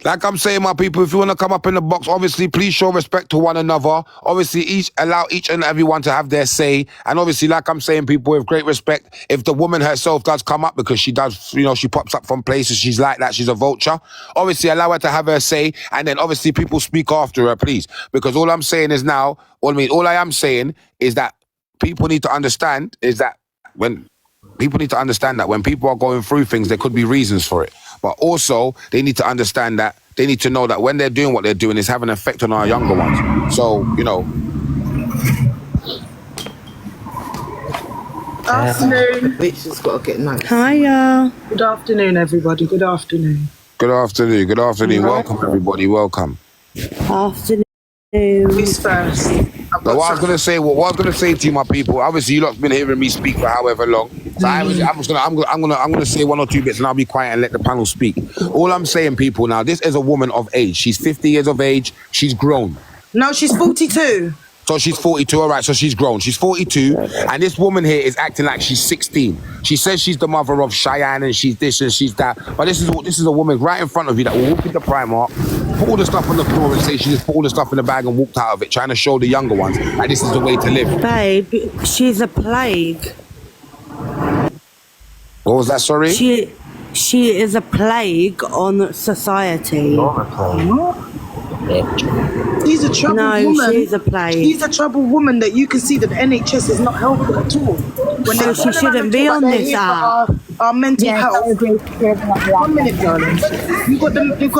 Like I'm saying, my people, if you want to come up in the box, obviously, please show respect to one another. Obviously, allow each and everyone to have their say. And obviously, like I'm saying, people, with great respect, if the woman herself does come up, because she does, she pops up from places, she's like that, she's a vulture. Obviously, allow her to have her say. And then obviously, people speak after her, please. Because all I'm saying is now, all I am saying is that people need to understand when people are going through things, there could be reasons for it. But also, they need to understand that they need to know that when they're doing what they're doing, it's having an effect on our younger ones. So, Afternoon. Bitch has got to get nice. Hiya. Good afternoon, everybody. Good afternoon. Good afternoon. Welcome, everybody. Welcome. Afternoon. Who's first? So what I was gonna say to you, my people. Obviously, you lot's been hearing me speak for however long. So I'm gonna say 1 or 2 bits, and I'll be quiet and let the panel speak. All I'm saying, people, now this is a woman of age. She's 50 years of age. She's grown. No, she's 42. So she's 42, all right, so she's grown. She's 42, and this woman here is acting like she's 16. She says she's the mother of Cheyenne, and she's this and she's that. But this is a woman right in front of you that will walk into Primark, put all the stuff on the floor and say she just put all the stuff in the bag and walked out of it, trying to show the younger ones that this is the way to live. Babe, she's a plague. What was that, sorry? She is a plague on society. She's a troubled woman. No, she's a plague. She's a troubled woman that you can see that the NHS is not helping at all. So she shouldn't be on this app. Our mental health. 1 minute, darling. You've got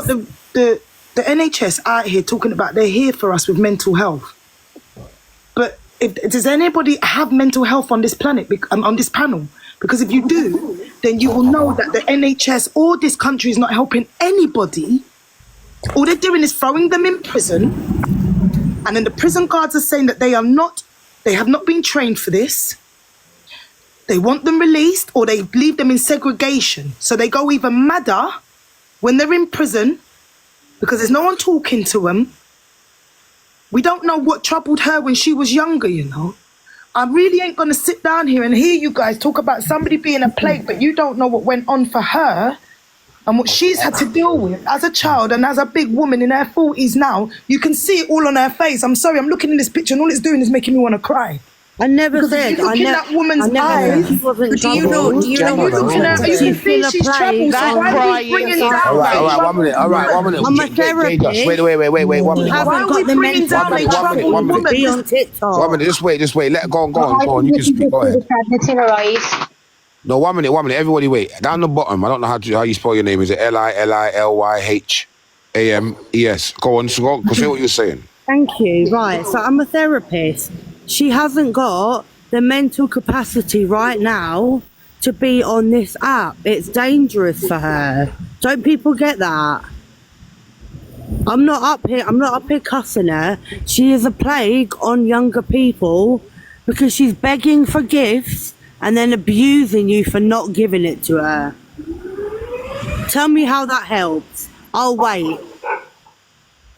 the NHS out here talking about they're here for us with mental health. But does anybody have mental health on this planet, on this panel? Because if you do, then you will know that the NHS or this country is not helping anybody. All they're doing is throwing them in prison, and then the prison guards are saying that they have not been trained for this. They want them released, or they leave them in segregation. So they go even madder when they're in prison because there's no one talking to them. We don't know what troubled her when she was younger, I really ain't gonna sit down here and hear you guys talk about somebody being a plague, but you don't know what went on for her and what she's had to deal with as a child and as a big woman in her 40s now. You can see it all on her face. I'm sorry, I'm looking in this picture and all it's doing is making me want to cry. I never Because if said. you look in that woman's eyes, she wasn't Do you know you can see she's troubled. So why are we bringing down? All right, 1 minute. All right, 1 minute. I'm a therapist. Josh, wait, 1 minute. Haven't got the bringing down a troubled woman? Be on TikTok. 1 minute, just wait. Let go on. You can speak. Go ahead. No, 1 minute. Everybody, wait. Down the bottom, I don't know how you spell your name. Is it Lilyhames? Go on. Go say what you're saying. Thank you. Right. So I'm a therapist. She hasn't got the mental capacity right now to be on this app. It's dangerous for her. Don't people get that? I'm not up here cussing her. She is a plague on younger people because she's begging for gifts and then abusing you for not giving it to her. Tell me how that helps. I'll wait.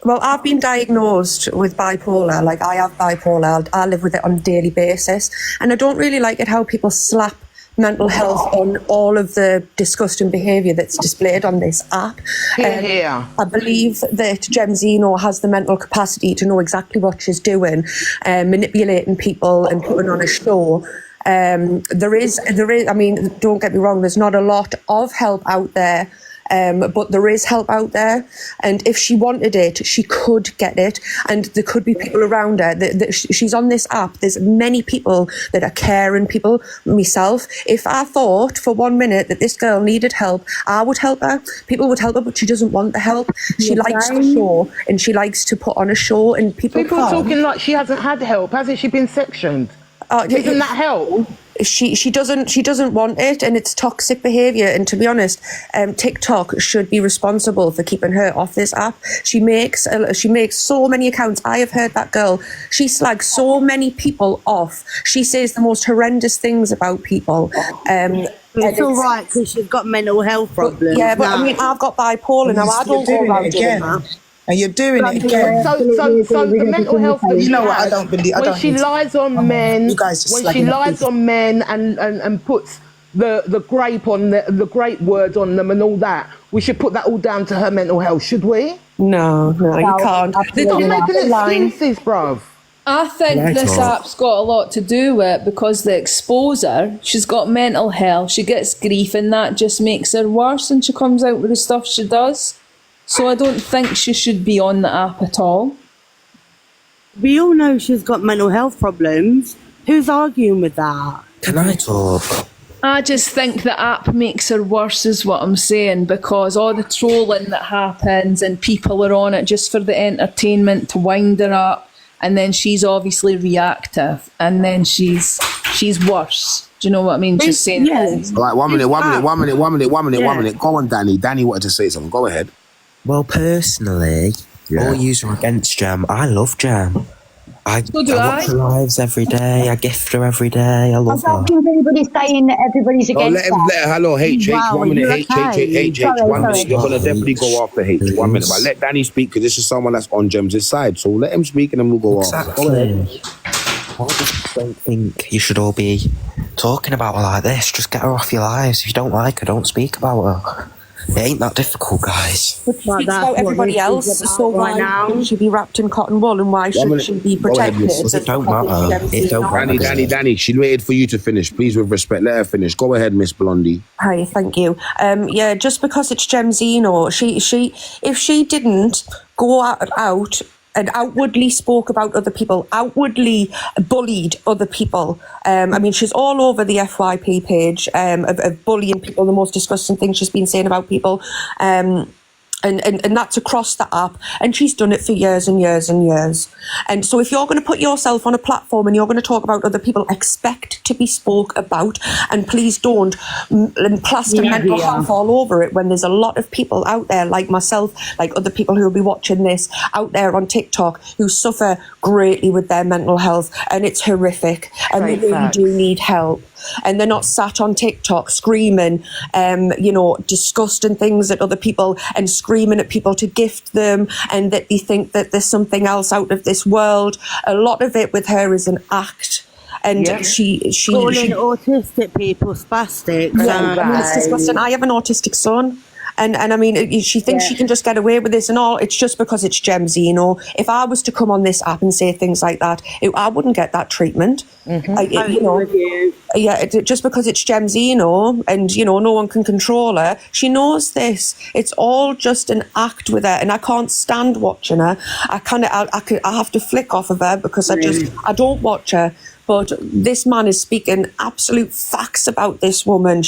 Well, I've been diagnosed with bipolar. Like, I have bipolar. I live with it on a daily basis. And I don't really like it how people slap mental health on all of the disgusting behaviour that's displayed on this app. I believe that Gemz has the mental capacity to know exactly what she's doing, manipulating people and putting on a show. There is, I mean, don't get me wrong, there's not a lot of help out there. But there is help out there, and if she wanted it, she could get it, and there could be people around her. She's on this app. There's many people that are caring people. Myself, if I thought for 1 minute that this girl needed help, I would help her. People would help her, but she doesn't want the help. She likes the show, and she likes to put on a show, and people are talking like she hasn't had help. Hasn't she been sectioned? Isn't that help? She doesn't want it, and it's toxic behaviour. And to be honest, TikTok should be responsible for keeping her off this app. She makes so many accounts. I have heard that girl. She slags so many people off. She says the most horrendous things about people. It's all right because she's got mental health problems. Yeah, but I mean, I've got bipolar now. I don't go around doing that. And you're doing it again. So the mental health that you know what? I has, don't believe. When she lies on men, and puts the grape on the grape word on them and all that, we should put that all down to her mental health, should we? No, you can't. Stop making excuses, bruv. I think this app's got a lot to do with it because they expose her. She's got mental health. She gets grief, and that just makes her worse. And she comes out with the stuff she does. So I don't think she should be on the app at all. We all know she's got mental health problems. Who's arguing with that? Can I talk? I just think the app makes her worse is what I'm saying, because all the trolling that happens and people are on it just for the entertainment to wind her up, and then she's obviously reactive, and then she's worse. Do you know what I mean? Just saying things. All right, 1 minute. Go on, Danny. Danny wanted to say something. Go ahead. Well, personally, all yous are against Gem. I love Gem. I watch her lives every day. I gift her every day. I love her. I don't think anybody's saying that everybody's against let hello, H. 1 minute. H. 1 minute. You're going to definitely go after H. 1 minute. But let Danny speak, because this is someone that's on Gem's side. So let him speak and then we'll go off. Go ahead. I just don't think you should all be talking about her like this. Just get her off your lives. If you don't like her, don't speak about her. It ain't that difficult, guys. It speaks about everybody else, so why should she be wrapped in cotton wool, and why should she be protected? It don't matter. It don't matter. Danny, she waited for you to finish. Please, with respect, let her finish. Go ahead, Miss Blondie. Hi, thank you. Yeah, just because it's Gemz, if she didn't go out and outwardly spoke about other people, outwardly bullied other people. I mean, she's all over the FYP page of bullying people, the most disgusting things she's been saying about people. And that's across the app, and she's done it for years and years and years. And so if you're going to put yourself on a platform and you're going to talk about other people, expect to be spoke about, and please don't plaster mental health all over it, when there's a lot of people out there like myself, like other people who will be watching this out there on TikTok, who suffer greatly with their mental health, and it's horrific, and they really do need help. And they're not sat on TikTok screaming, disgusting things at other people and screaming at people to gift them, and that they think that there's something else out of this world. A lot of it with her is an act. And she calling autistic people spastic. Yeah, I mean, it's disgusting. I have an autistic son. And I mean, she thinks she can just get away with this and all. It's just because it's Gemz, you know. If I was to come on this app and say things like that, I wouldn't get that treatment. Just because it's Gemz, you know, and, you know, no one can control her. She knows this. It's all just an act with her, and I can't stand watching her. I have to flick off of her because I don't watch her. But this man is speaking absolute facts about this woman.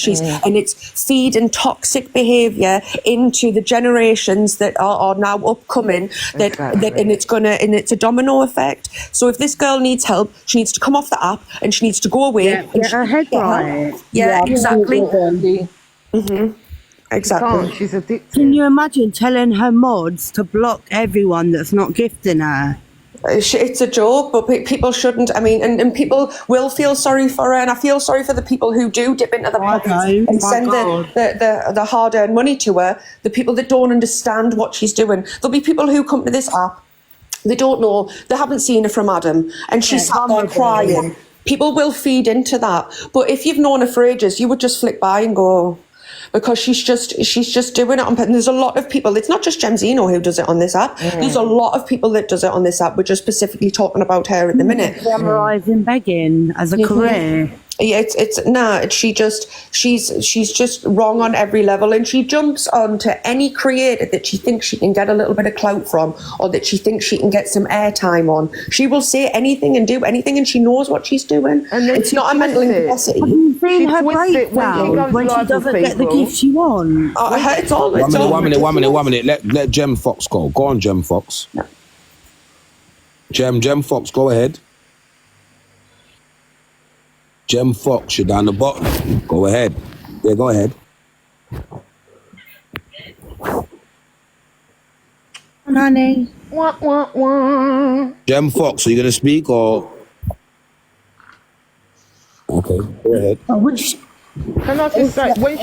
And it's feeding toxic behaviour into the generations that are now upcoming. And it's a domino effect. So if this girl needs help, she needs to come off the app and she needs to go away. Get her head right. Yeah, exactly. Exactly. She's addicted. Can you imagine telling her mods to block everyone that's not gifting her? It's a joke, but people shouldn't. I mean, and people will feel sorry for her, and I feel sorry for the people who do dip into the pockets and send the hard-earned money to her. The people that don't understand what she's doing. There'll be people who come to this app, they don't know, they haven't seen her from Adam, and she's sat there crying. People will feed into that, but if you've known her for ages, you would just flick by and go. Because she's just doing it on. And there's a lot of people. It's not just Gemzino who does it on this app. There's a lot of people that does it on this app. We're just specifically talking about her at the minute. Glamorising begging as a career. Yeah, she's just wrong on every level, and she jumps onto any creator that she thinks she can get a little bit of clout from, or that she thinks she can get some airtime on. She will say anything and do anything, and she knows what she's doing. And it's not a mental incapacity. Have you seen her breakdown when she doesn't get the gift she wants? It's all. One minute. Let Gem Fox go. Go on, Gem Fox. No. Gem Fox, go ahead. Gem Fox, you're down the bottom. Go ahead. Yeah, go ahead. Honey. Gem Fox, are you going to speak or? Okay, go ahead. Can I just say, when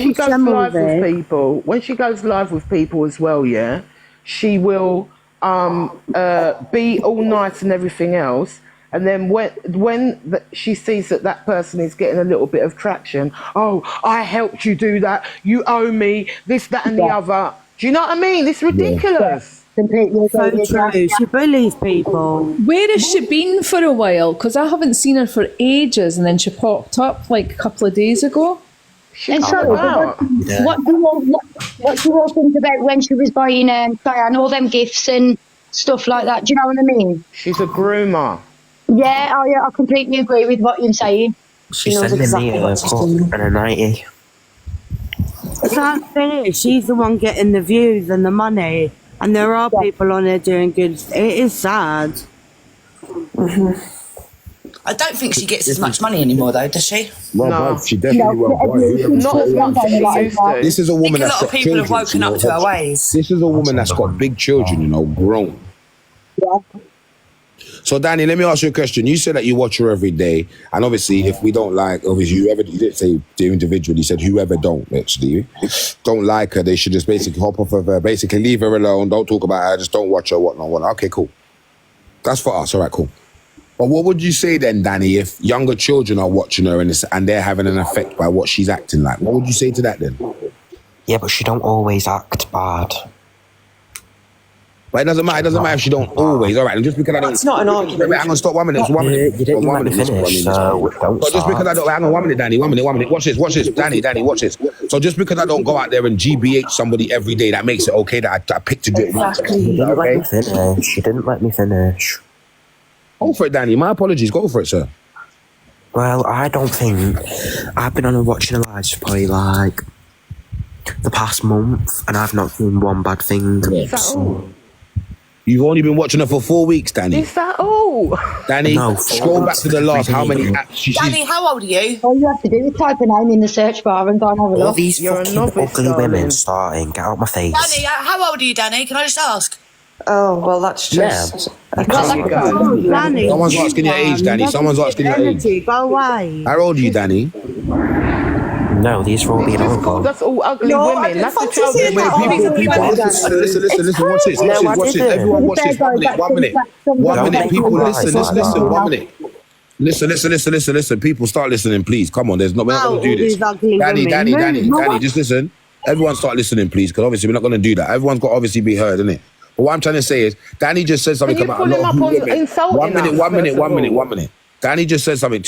she goes live with people as well, yeah, she will be all nice and everything else. And then when she sees that person is getting a little bit of traction, I helped you do that, you owe me this, that and the other. Do you know what I mean? It's ridiculous. Completely so true. She bullies people. Where has she been for a while? Because I haven't seen her for ages, and then she popped up like a couple of days ago. And so, what do you all think about when she was buying Diane all them gifts and stuff like that? Do you know what I mean? She's a groomer. Yeah, I completely agree with what you're saying. She's sending me a cup and a 90. Can't finish. She's the one getting the views and the money, and there are people on there doing good. It is sad. I don't think she gets as much money anymore, though, does she? Well, no. She definitely won't. This is a woman that's got children. A lot of people have woken up to her ways. This is a woman that's got big children, you know, grown. Yeah. So, Danny, let me ask you a question. You said that you watch her every day, and obviously, if we don't like, obviously, you didn't say the individual, you said whoever don't like her, they should just basically hop off of her, basically leave her alone, don't talk about her, just don't watch her, whatnot. Okay, cool. That's for us, all right, cool. But what would you say then, Danny, if younger children are watching her and they're having an effect by what she's acting like? What would you say to that then? Yeah, but she don't always act bad. But it doesn't matter. It doesn't matter if she don't always. All right, and just because I don't. It's not an argument. Wait, hang on, stop 1 minute. One minute. You didn't let me finish, so don't But just because I don't. Hang on, 1 minute, Danny. 1 minute. Watch this. Danny, watch this. So just because I don't go out there and GBH somebody every day, that makes it okay that I picked to do it once. You didn't let me finish. You didn't let me finish. Go for it, Danny. My apologies. Go for it, sir. Well, I don't think I've been on a watching her lives for probably like the past month, and I've not seen one bad thing. Is that all? You've only been watching her for 4 weeks, Danny. Is that all? Danny, scroll back to the last. How many apps? Danny, how old are you? All you have to do is type a name in the search bar and go and have a All look. these fucking ugly women starting. Get out my face. Danny, how old are you, Danny? Can I just ask? Oh, well, that's just... Danny, someone's asking your age, Danny. Someone's asking your age. Go away. How old are you, Danny? No, these are all being uncle. That's all ugly women. That's the child. Listen. Watch this. Everyone watch this. 1 minute. 1 minute. People, listen. 1 minute. Listen. People, start listening, please. Come on. We're not going to do this. Danny, just listen. everyone start listening, please, because obviously we're not going to do that. Everyone's got to obviously be heard, innit? But what I'm trying to say is, Danny just said something about a lot of women. One minute. Danny just said something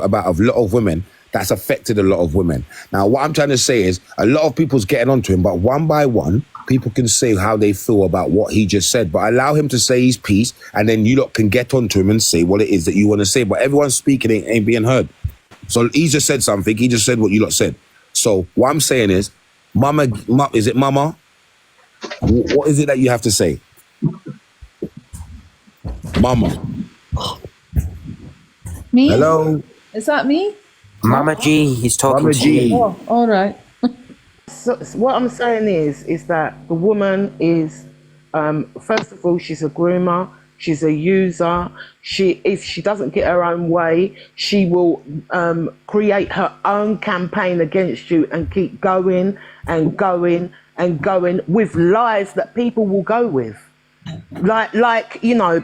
about a lot of women that's affected a lot of women. Now, what I'm trying to say is, a lot of people's getting onto him, but one by one, people can say how they feel about what he just said. But allow him to say his piece, and then you lot can get onto him and say what it is that you want to say. But everyone's speaking ain't being heard. So he just said something. He just said what you lot said. So what I'm saying is, is it Mama? What is it that you have to say? Mama. Me? Hello? Is that me? Mama G, he's talking Mama to G. you. Oh, all right. So what I'm saying is that the woman is, first of all, she's a groomer, she's a user. If she doesn't get her own way, she will create her own campaign against you and keep going and going and going with lies that people will go with. Like you know,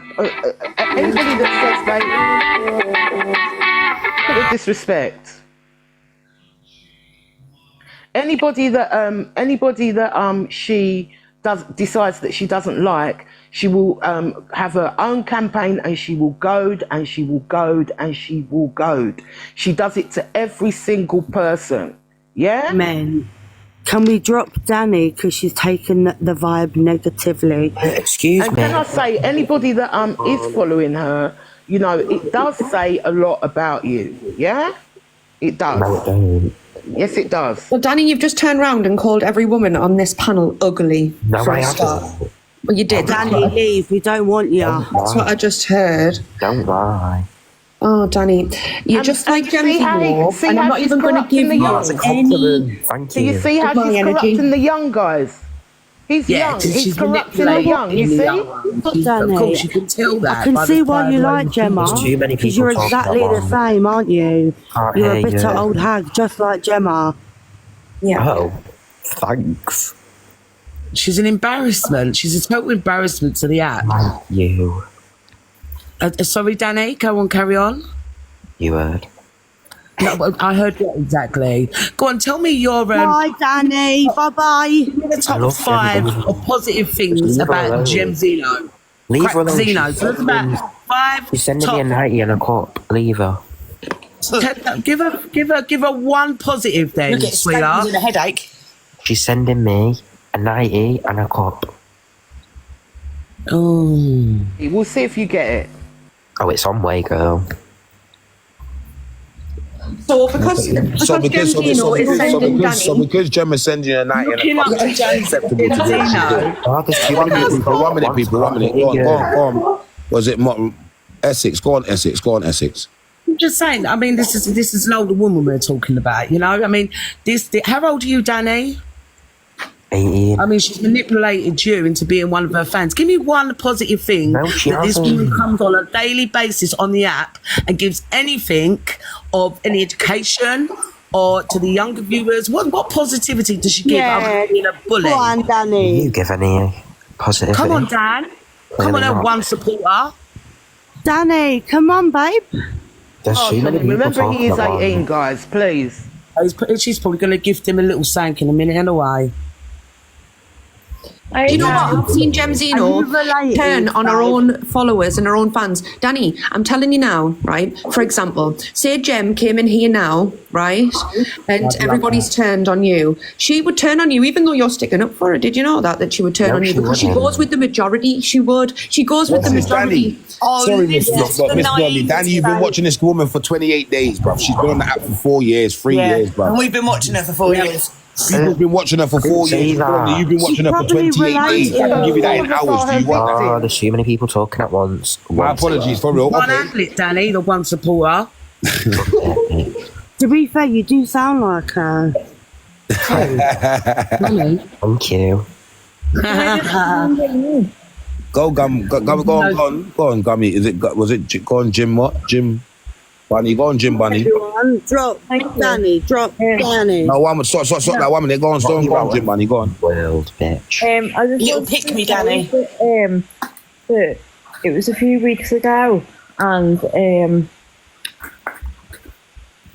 anybody that says they disrespect. Anybody that she decides that she doesn't like, she will have her own campaign, and she will goad and she will goad and she will goad. She does it to every single person. Yeah? Men, can we drop Danny because she's taken the vibe negatively? Excuse And me. can I say, anybody that is following her, you know, it does say a lot about you. Yeah? It does. No, it don't. Yes, it does. Well, Danny, you've just turned round and called every woman on this panel ugly. No, for I a start. haven't. Well, you did. Danny, leave. We don't want you. That's what I just heard. Don't lie. Oh, Danny, you're just like Gemz, and I'm not even going to give you any. Thank Do you you. see how Give my she's energy. corrupting the young guys? He's young. He's corrupting the young. You see? Danny, Of course, you can tell that. I can by see the why you way like Gemma, There's too many because people you're talking exactly about the same, aren't you? Can't You're a hear bitter you. old hag, just like Gemma. Yeah. Oh, thanks. She's an embarrassment. She's a total embarrassment to the app. Thank you. Sorry, Danny. Go on, carry on. You heard. No, but I heard what exactly. Go on, tell me your Bye, Danny. Bye-bye. the top love 5 Gemz. of positive things Leave her about alone. Gemzino. Leave her alone. Zeno. So it's about 5 She's sending me a top. 90 and a cup. Leave her. Give her one positive then, Look at sweetheart. a headache. She's sending me a 90 and a cup. Oh. We'll see if you get it. Oh, it's on way, girl. So because Gemzino is sending Danny. because Gemma's sending you a night Looking up to acceptable to do what she did. Gemzino. Oh, there's too many people. One minute, people. Go on. Was it Essex? Go on, Essex. I'm just saying. I mean, this is an older woman we're talking about. You know. I mean, how old are you, Danny? 18. I mean, she's manipulated you into being one of her fans. Give me one positive thing No, she that this hasn't. woman comes on a daily basis on the app and gives anything of any education or to the younger viewers. What positivity does she give other than being a bully? Go on, Danny. You give any positivity? Come on, Dan. Come on, Really not. one supporter. Danny, come on, babe. There's too many people Remember, talking he is about 18, me. guys. Please. She's probably going to gift him a little sank in a minute anyway. Do you know what? I've seen Gemzino turn on her own followers and her own fans. Danny, I'm telling you now, right? For example, say Gem came in here now, right? And everybody's turned on you. She would turn on you even though you're sticking up for her. Did you know that she would turn No, on you? she Because she wouldn't. goes with the majority. She would. She goes with the This is majority. Danny. Sorry, Miss Dolly. Danny, you've been watching this woman for 28 days, bruv. She's been on the app for 4 years, 3 years, And bruv. we've been watching her for 4 years. You've been watching her for 4 Say years. that. You've been watching her for probably 28 days. I can give you that in hours. Do you want that? Oh, there's too many people talking at once. My apologies, for real. One Okay. handle it, Danny, the one supporter. To be fair, you do sound like her. Thank you. Go on, Gummy. Was it go on, Jim? What? Jim Bunny? Go on, Jim Bunny. Everyone, drop Danny. Drop Danny. No, one minute. Stop that 1 minute. Go on, Jim Bunny. Go on. World, bitch. I just Little wanted pick to me, say Danny. that it was a few weeks ago, and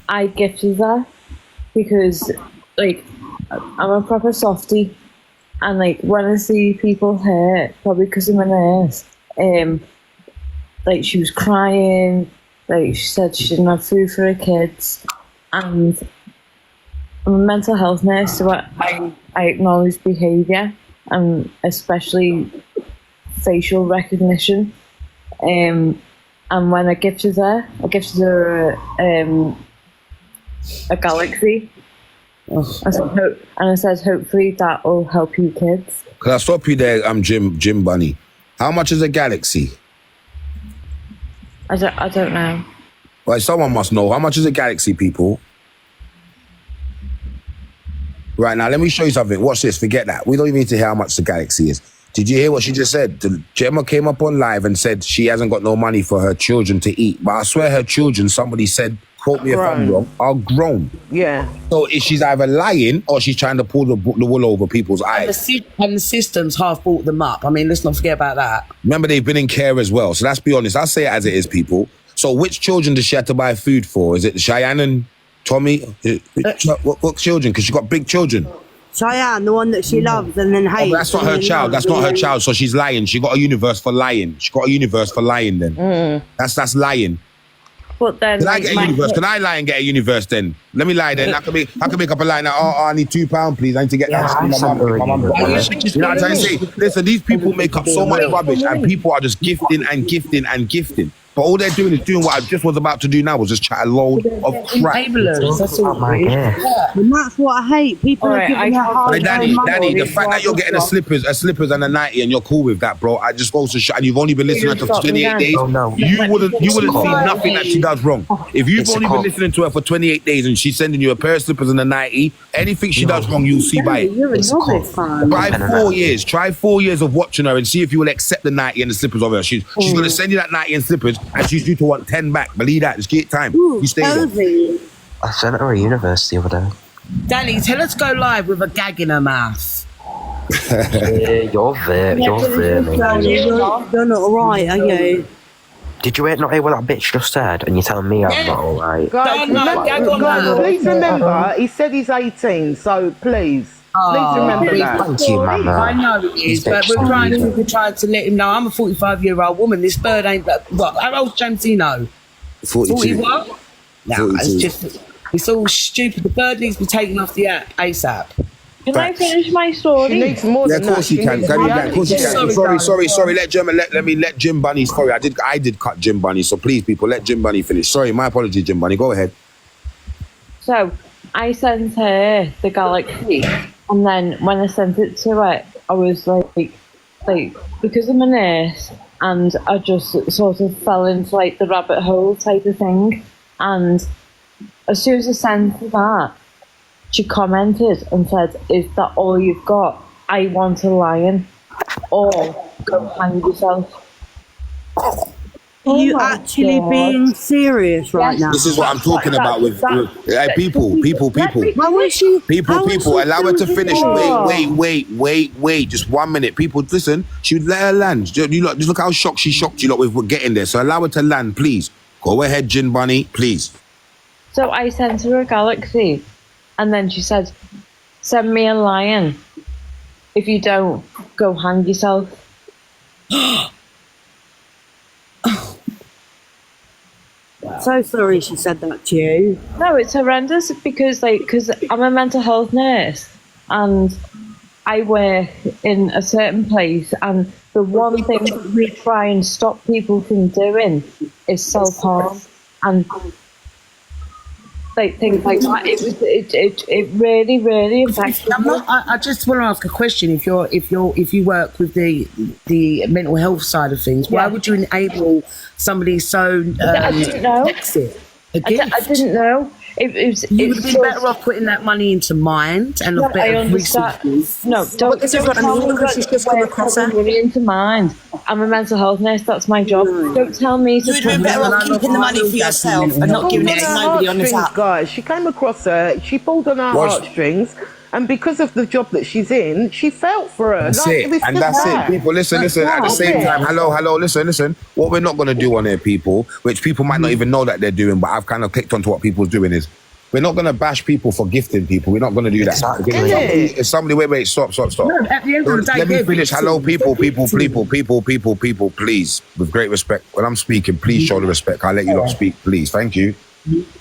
I gifted her because, like, I'm a proper softie, and like when I see people hurt, probably because I'm a nurse, like she was crying, like she said she didn't have food for her kids, and I'm a mental health nurse, so I acknowledge behaviour, and especially facial recognition. And when I gifted her a galaxy. I said, hopefully that will help you kids. Can I stop you there, Jim Bunny? How much is a galaxy? I don't know. Well, someone must know. How much is a galaxy, people? Right, now, let me show you something. Watch this. Forget that. We don't even need to hear how much the galaxy is. Did you hear what she just said? Gemma came up on live and said she hasn't got no money for her children to eat. But I swear her children, somebody said, quote me if I'm wrong, are grown. Yeah. So she's either lying or she's trying to pull the wool over people's eyes. And the system's half brought them up. I mean, let's not forget about that. Remember, they've been in care as well. So let's be honest. I'll say it as it is, people. So which children does she have to buy food for? Is it Cheyenne and Tommy? What children? Because she got big children. Cheyenne, the one that she loves and then hates. Oh, that's not her child. That's not her child. So she's lying. She got a universe for lying. She got a universe for lying then. That's lying. But then, can I get a universe? Can I lie and get a universe then? Let me lie then. I can make up a lie now. Oh, I need £2, please. I need to get that. My mum. You know what I'm trying to say? Listen, these people make up so much rubbish and people are just gifting and gifting and gifting. But all they're doing is doing what I just was about to do now, was just chat a load of crap. That's all it is. And that's what I hate. People are giving her hard Danny, the fact that you're getting a slippers and a 90 and you're cool with that, bro, I just goes to show. And you've only been listening to her for 28 days. You wouldn't see nothing that she does wrong. If you've only been listening to her for 28 days and she's sending you a pair of slippers and a 90, anything she does wrong, you'll see by it. Try 4 years of watching her and see if you will accept the 90 and the slippers of her. She's going to send you that 90 and slippers and she's due to want 10 back. Believe that. Just get time. You stay there. I sent her a universe the other day. Danny, tell her to go live with a gag in her mouth. You're there, mate. You're not alright, are you? Did you not hear what that bitch just said? And you're telling me I'm not alright? Guys, please remember, he said he's 18, so please. Please remember that. Thank you, Mama. I know it is, but we're trying to let him know. I'm a 45-year-old woman. This bird ain't... What? How old's Jamesino? 42. 41? No, it's all stupid. The bird needs to be taken off the app ASAP. Can I finish my story? She needs more than of course you can. Of course you can. Sorry. Let Jim Bunny. Sorry, I did cut Jim Bunny. So please, people, let Jim Bunny finish. Sorry, my apologies, Jim Bunny. Go ahead. So I sent her the galaxy, and then when I sent it to her, I was like because I'm a nurse, and I just sort of fell into like the rabbit hole type of thing. And as soon as I sent her that, she commented and said, "Is that all you've got? I want a lion, or go hang yourself." Are you actually being serious right now? This is what I'm talking about with people. How was she? People, allow her to finish. Wait. Just 1 minute. People, listen. She would let her land. Just look how shocked she shocked you lot with getting there. So allow her to land, please. Go ahead, Gin Bunny, please. So I sent her a galaxy, and then she said, "Send me a lion. If you don't, go hang yourself." So sorry she said that to you. No, it's horrendous because I'm a mental health nurse and I work in a certain place, and the one thing that we try and stop people from doing is self-harm and things like that. It really affects me. I just want to ask a question. If you work with the mental health side of things, why would you enable somebody so I didn't know. I didn't know. You would be better off putting that money into mind and of better resources. No, don't. This is what I mean, because she's just come across money into mind. I'm a mental health nurse. That's my job. Don't tell me. You would be better off keeping the money for yourself and not giving it to nobody on this app. Guys, she came across her. She pulled on her heartstrings. And because of the job that she's in, she felt for her. That's it. People, listen. At the same time, hello, listen. What we're not going to do on here, people, which people might not even know that they're doing, but I've kind of clicked onto what people's doing is, we're not going to bash people for gifting people. We're not going to do that. Exactly. Because if somebody, wait, stop. No, at the end of the day, Let me yeah, finish. Hello, people, please, with great respect. When I'm speaking, please show the respect. I'll let you lot speak, please. Thank you.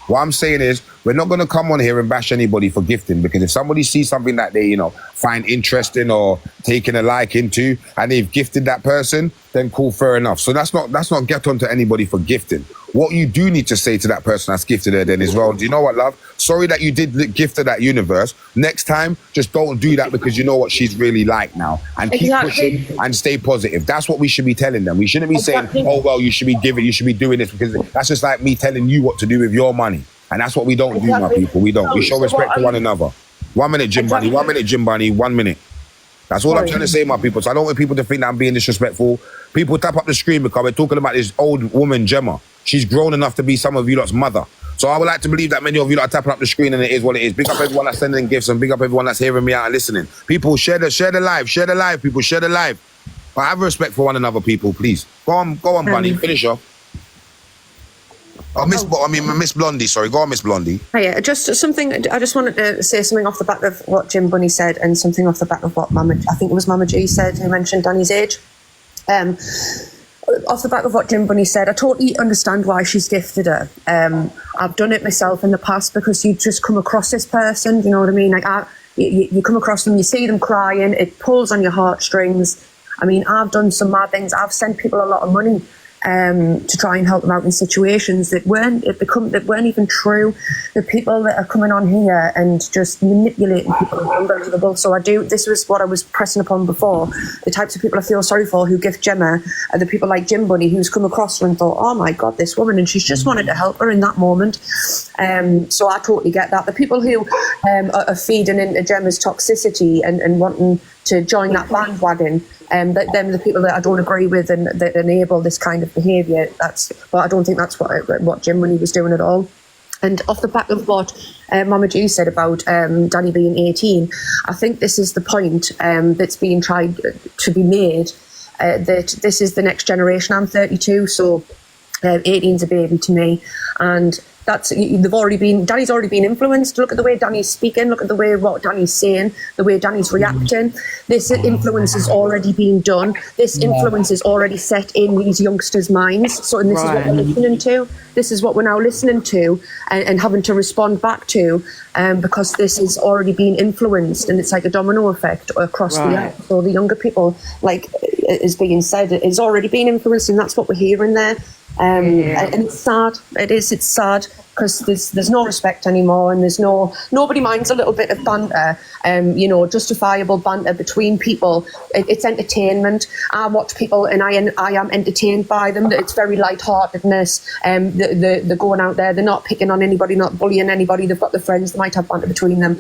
What I'm saying is, we're not going to come on here and bash anybody for gifting, because if somebody sees something that they, find interesting or taking a liking to, and they've gifted that person, then cool, fair enough. So that's not get onto anybody for gifting. What you do need to say to that person that's gifted her then is, well, do you know what, love? Sorry that you did gift her that universe. Next time, just don't do that, because you know what she's really like now. And keep pushing and stay positive. That's what we should be telling them. We shouldn't be saying, oh, well, you should be giving, you should be doing this, because that's just like me telling you what to do with your money. And that's what we don't do, my people. We don't. We show respect to one another. 1 minute, Jim Bunny. 1 minute, Jim Bunny. 1 minute. That's all I'm trying to say, my people. So I don't want people to think that I'm being disrespectful. People tap up the screen because we're talking about this old woman, Gemma. She's grown enough to be some of you lot's mother. So I would like to believe that many of you lot are tapping up the screen, and it is what it is. Big up everyone that's sending gifts, and big up everyone that's hearing me out and listening. People, share the live, people, share the live. But have respect for one another, people, please. Go on, Bunny, finish off. Miss Blondie, sorry. Go on, Miss Blondie. Oh, yeah, just something. I just wanted to say something off the back of what Jim Bunny said, and something off the back of what Mama G said, who mentioned Danny's age. Off the back of what Jim Bunny said, I totally understand why she's gifted her. I've done it myself in the past, because you just come across this person, you know what I mean? Like, you come across them, you see them crying, it pulls on your heartstrings. I mean, I've done some mad things. I've sent people a lot of money to try and help them out in situations that weren't even true. The people that are coming on here and just manipulating people are unbelievable. So this was what I was pressing upon before. The types of people I feel sorry for who gift Gemma are the people like Jim Bunny, who's come across her and thought, oh my God, this woman, and she's just wanted to help her in that moment. So I totally get that. The people who are feeding into Gemma's toxicity and wanting to join that bandwagon, them the people that I don't agree with and that enable this kind of behaviour. But I don't think that's what Jim Bunny was doing at all. And off the back of what Mama G said about Danny being 18, I think this is the point that's being tried to be made, that this is the next generation. I'm 32, so 18's a baby to me, and Danny's already been influenced. Look at the way Danny's speaking, look at the way what Danny's saying, the way Danny's reacting. This influence is already being done. This influence is already set in these youngsters' minds. So, and this is what we're listening to. This is what we're now listening to and having to respond back to, because this is already being influenced, and it's like a domino effect across the app. So the younger people, like is being said, it's already been influenced, and that's what we're hearing there. And it's sad. It's sad, because there's no respect anymore, and nobody minds a little bit of banter, justifiable banter between people. It's entertainment. I watch people and I am entertained by them. It's very lightheartedness. They're going out there. They're not picking on anybody, not bullying anybody. They've got their friends. They might have banter between them.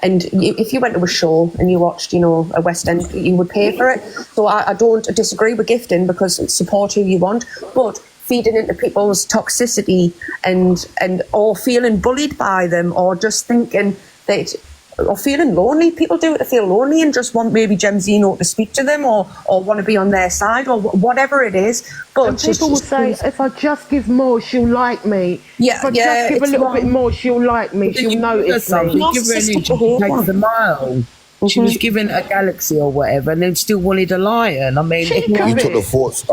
And if you went to a show and you watched, a West End, you would pay for it. So I don't disagree with gifting, because support who you want, but feeding into people's toxicity and or feeling bullied by them, or just thinking that, or feeling lonely. People do it to feel lonely and just want maybe Gemzino to speak to them, or want to be on their side, or whatever it is. But and people will say, if I just give more, she'll like me. If I just give a little bit more, she'll like me. She'll notice me. Give her an inch, she takes a mile. She was given a galaxy or whatever, and then still wanted a lion. I mean, you took the thoughts.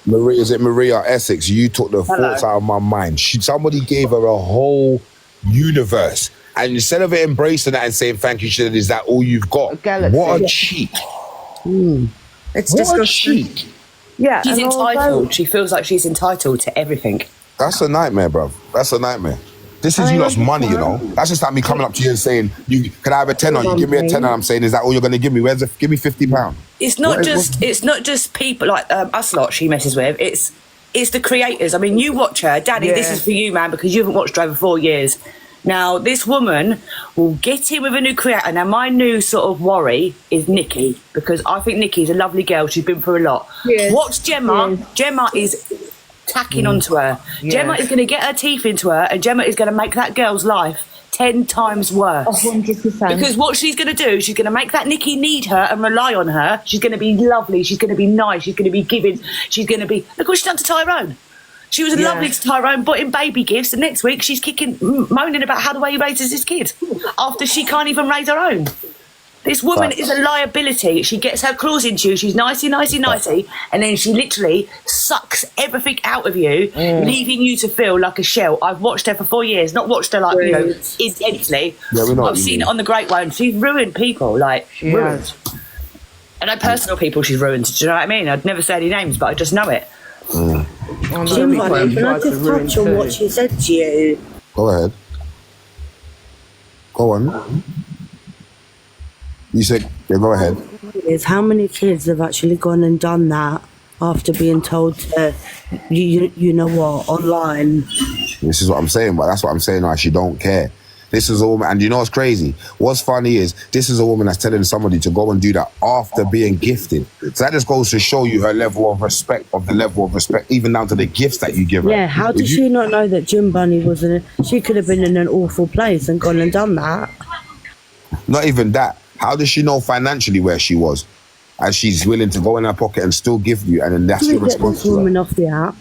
Maria Essex, you took the thoughts out of my mind. Somebody gave her a whole universe, and instead of embracing that and saying thank you, is that all you've got? What a cheat! It's what a cheat! Yeah, she's entitled. She feels like she's entitled to everything. That's a nightmare, bruv. That's a nightmare. This is you lot's money, That's just like me coming up to you and saying, "Can I have a tenner?" You give me a tenner. I'm saying, "Is that all you're going to give me? Give me £50." It's not just people like us lot she messes with. It's the creators. I mean, you watch her, Daddy. This is for you, man, because you haven't watched her over 4 years. Now, this woman will get in with a new creator. Now, my new sort of worry is Nikki, because I think Nikki's a lovely girl. She's been through a lot. Yes. Watch Gemma. Yes. Gemma is tacking onto her. Yeah. Gemma is going to get her teeth into her, and Gemma is going to make that girl's life 10 times worse. 100%. Because what she's going to do, she's going to make that Nikki need her and rely on her. She's going to be lovely. She's going to be nice. She's going to be giving. She's going to be... Look what she's done to Tyrone. She was lovely to Tyrone, bought him baby gifts, and next week she's moaning about how the way he raises his kid after she can't even raise her own. This woman is a liability. She gets her claws into you. She's nicey, and then she literally sucks everything out of you, leaving you to feel like a shell. I've watched her for 4 years, not watched her like intensely. I've seen it on the Great One. She's ruined people, like ruined. I know personal people she's ruined. Do you know what I mean? I'd never say any names, but I just know it. Jim, can I just touch on what she said to you? Go ahead. Go on. You said, go ahead. Is how many kids have actually gone and done that after being told to, you know what, online? This is what I'm saying, but that's what I'm saying. Like, she don't care. This is a woman, and you know what's crazy? What's funny is this is a woman that's telling somebody to go and do that after being gifted. So that just goes to show you her level of respect, even down to the gifts that you give her. Yeah, how did she not know that Jim Bunny she could have been in an awful place and gone and done that? Not even that. How does she know financially where she was? And she's willing to go in her pocket and still give you, and then that's your responsibility. Woman off the app.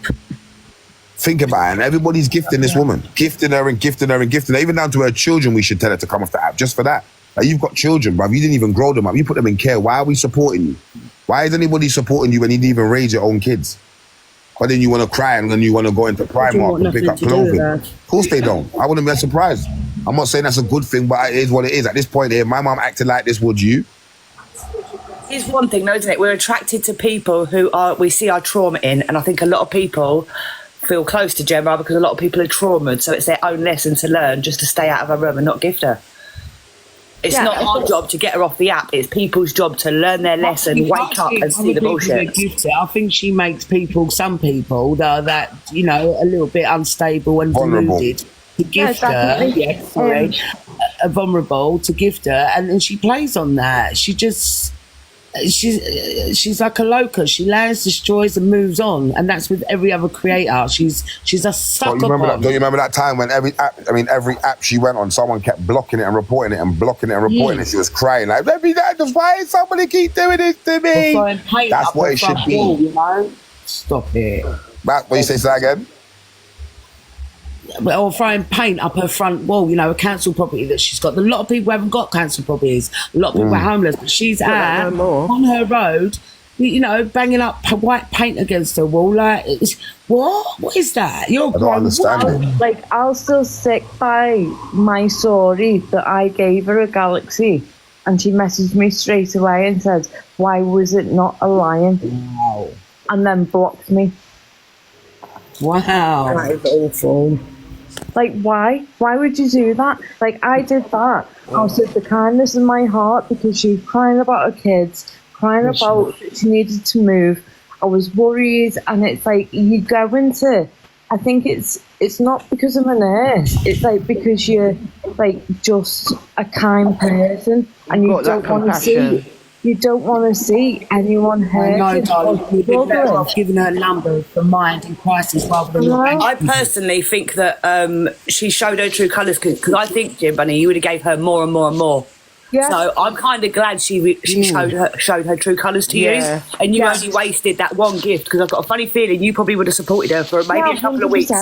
Think about it, and everybody's gifting this woman. Gifting her. Even down to her children, we should tell her to come off the app just for that. Like, you've got children, bruv. You didn't even grow them up. You put them in care. Why are we supporting you? Why is anybody supporting you when you didn't even raise your own kids? But then you want to cry and then you want to go into Primark and pick up clothing. Of course they don't. I wouldn't be surprised. I'm not saying that's a good thing, but it is what it is. At this point here, my mum acted like this, would you? Here's one thing though, isn't it? We're attracted to people who we see our trauma in, and I think a lot of people feel close to Gemma because a lot of people are traumatized, so it's their own lesson to learn just to stay out of her room and not gift her. It's not our job to get her off the app. It's people's job to learn their lesson, wake up and see the bullshit. I think she makes some people that are that, you know, a little bit unstable and deluded to gift her. Vulnerable to gift her, and then she plays on that. She's like a locust. She lands, destroys, and moves on, and that's with every other creator. She's a sucker. Don't you remember that time when every app she went on, someone kept blocking it and reporting it and blocking it and reporting it. She was crying like, why somebody keep doing this to me? That's what it should be. You know? Stop it. What you say that again? Or throwing paint up her front wall, you know, a council property that she's got. A lot of people haven't got council properties. A lot of people are homeless, but she's out on her road, you know, banging up white paint against her wall. Like, what is that? I don't understand it. Like, I'll still stick by my story that I gave her a galaxy, and she messaged me straight away and said, "Why was it not a lion?" Wow. And then blocked me. Wow. That is awful. Like, why? Why would you do that? Like, I did that out of the kindness in my heart because she was crying about her kids, crying about she needed to move. I was worried, and it's like you go into. I think it's not because I'm a nurse. It's like because you're like just a kind person, and you don't want to see. You don't want to see anyone hurt. No, darling, you'd be better off giving her numbers for mind in crisis rather than. I personally think that she showed her true colours because I think, Jim Bunny, you would have gave her more and more and more. Yeah. So I'm kind of glad she showed her true colours to you, and you only wasted that one gift because I've got a funny feeling you probably would have supported her for maybe a couple of weeks.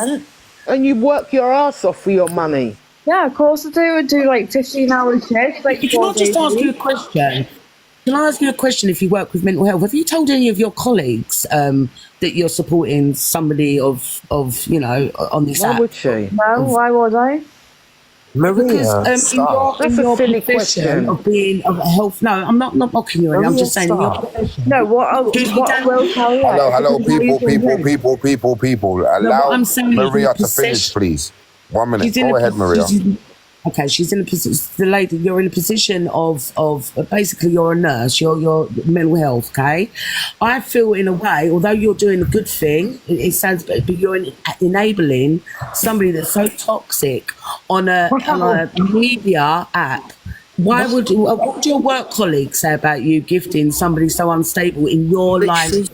And you work your ass off for your money. Yeah, of course I do. I do like 15-hour shifts. Like, can I just ask you a question? Can I ask you a question? If you work with mental health, have you told any of your colleagues that you're supporting somebody of you know on this app? Why would she? No, why would I? Because in your profession of being of health. No, I'm not mocking you. I'm just saying. No, what I will tell you. Hello, people. Allow Maria to finish, please. 1 minute. Go ahead, Maria. Okay, she's in a position. The lady, you're in a position of basically you're a nurse. You're mental health. Okay, I feel in a way, although you're doing a good thing, it sounds, but you're enabling somebody that's so toxic on a media app. What would your work colleagues say about you gifting somebody so unstable in your life?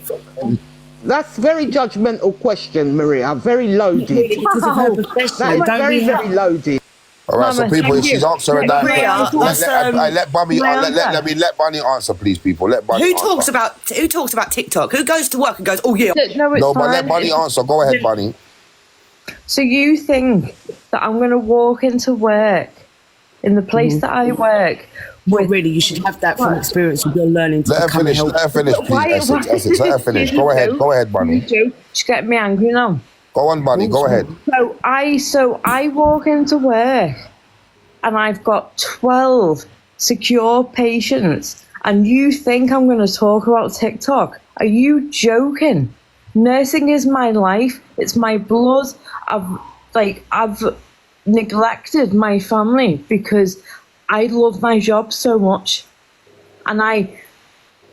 That's a very judgmental question, Maria. Very loaded. Because of her profession. That is very loaded. All right, so Mama, people, thank she's you. answering that. Let Bunny, let Bunny answer, please, people. Let Bunny Who answer. talks about TikTok? Who goes to work and goes, oh yeah. No, it's No, but fine. let Bunny answer. Go ahead, Bunny. So you think that I'm going to walk into work in the place that I work Well, really, you should have that from experience if you're learning to Let her become a finish. help. Let her finish, please. Essex, let her finish. Go ahead, Bunny. She's getting me angry now. Go on, Bunny. Go ahead. So I walk into work and I've got 12 secure patients, and you think I'm going to talk about TikTok? Are you joking? Nursing is my life. It's my blood. I've neglected my family because I love my job so much, and I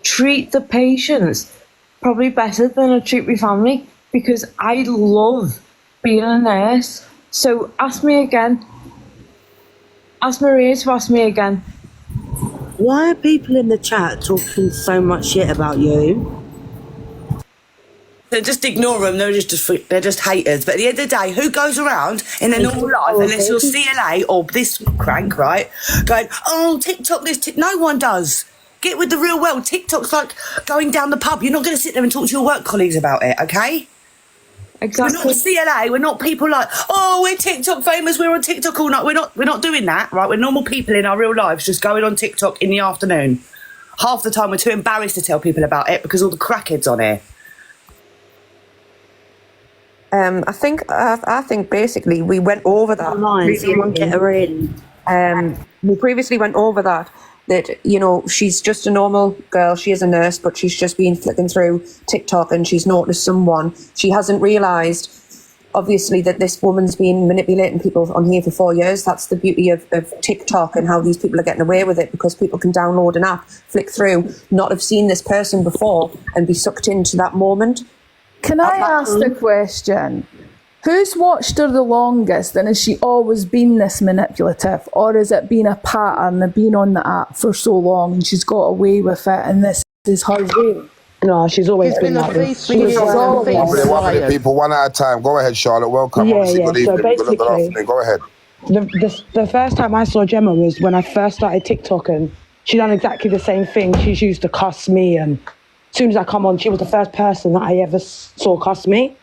treat the patients probably better than I treat my family because I love being a nurse. So ask me again. Ask Maria to ask me again. Why are people in the chat talking so much shit about you? So just ignore them. They're just haters. But at the end of the day, who goes around in their normal life, unless you're CLA or this crank, right? Going, oh, TikTok, no one does. Get with the real world. TikTok's like going down the pub. You're not going to sit there and talk to your work colleagues about it, okay? Exactly. We're not CLA. We're not people like, oh, we're TikTok famous. We're on TikTok all night. We're not doing that, right? We're normal people in our real lives, just going on TikTok in the afternoon. Half the time, we're too embarrassed to tell people about it because all the crackheads on here. I think basically we went over that. Someone get her in. We previously went over that, you know, she's just a normal girl. She is a nurse, but she's just been flicking through TikTok and she's noticed someone. She hasn't realised, obviously, that this woman's been manipulating people on here for 4 years. That's the beauty of TikTok and how these people are getting away with it, because people can download an app, flick through, not have seen this person before and be sucked into that moment. Can I ask the question? Who's watched her the longest, and has she always been this manipulative, or has it been a pattern of being on the app for so long and she's got away with it and this is her way? No, she's always been like this. People, one at a time. Go ahead, Charlotte. Welcome. Yeah, Obviously, yeah. good So evening. Good basically, afternoon. Go ahead. The first time I saw Gemma was when I first started TikTok, and she done exactly the same thing. She's used to cuss me, and as soon as I come on, she was the first person that I ever saw cuss me.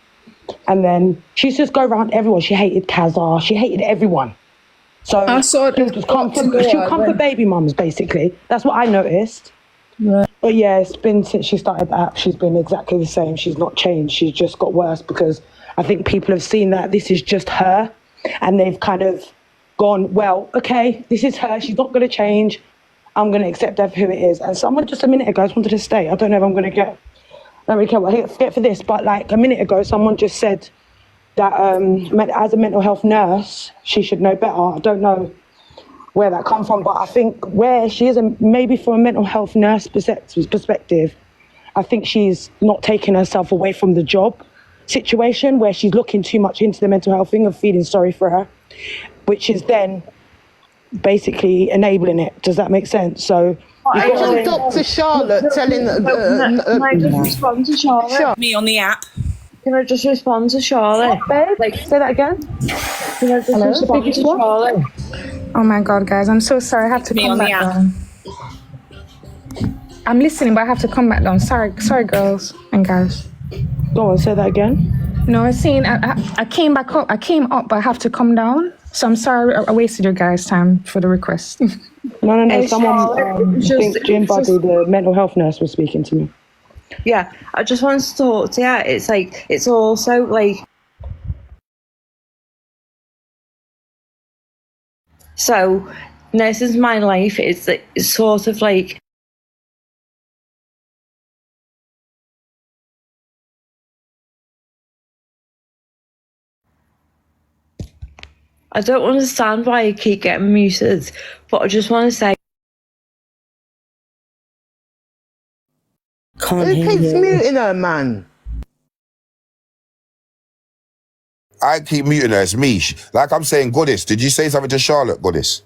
And then she used to just go around everyone. She hated Kazar. She hated everyone. So she'll come for baby mums, basically. That's what I noticed. Right. But yeah, it's been since she started the app, she's been exactly the same. She's not changed. She's just got worse, because I think people have seen that this is just her, and they've kind of gone, well, okay, this is her. She's not going to change. I'm going to accept her for who it is. And someone just a minute ago just wanted to stay. I don't know if I'm going to get... I don't really care what I get for this, but like a minute ago, someone just said that as a mental health nurse, she should know better. I don't know where that come from, but I think where she is, maybe from a mental health nurse perspective, I think she's not taking herself away from the job situation, where she's looking too much into the mental health thing and feeling sorry for her, which is then basically enabling it. Does that make sense? So... Dr. Charlotte telling... Can I just respond to Charlotte? Me on the app. Can I just respond to Charlotte? Like, say that again? Can I just respond to Charlotte? Oh my god, guys, I'm so sorry. I have to come back down. I'm listening, but I have to come back down. Sorry, girls and guys. Go on, say that again. No, I was saying I came back up. I came up, but I have to come down. So I'm sorry I wasted your guys' time for the request. No. Someone, I think Jim Buddy, the mental health nurse, was speaking to me. Yeah, I just wanted to talk to you. It's like, it's also like... So, this is my life. It's sort of like... I don't understand why I keep getting muted, but I just want to say... Who keeps muting her, man? I keep muting her. It's me. Like I'm saying, Goddess. Did you say something to Charlotte, Goddess?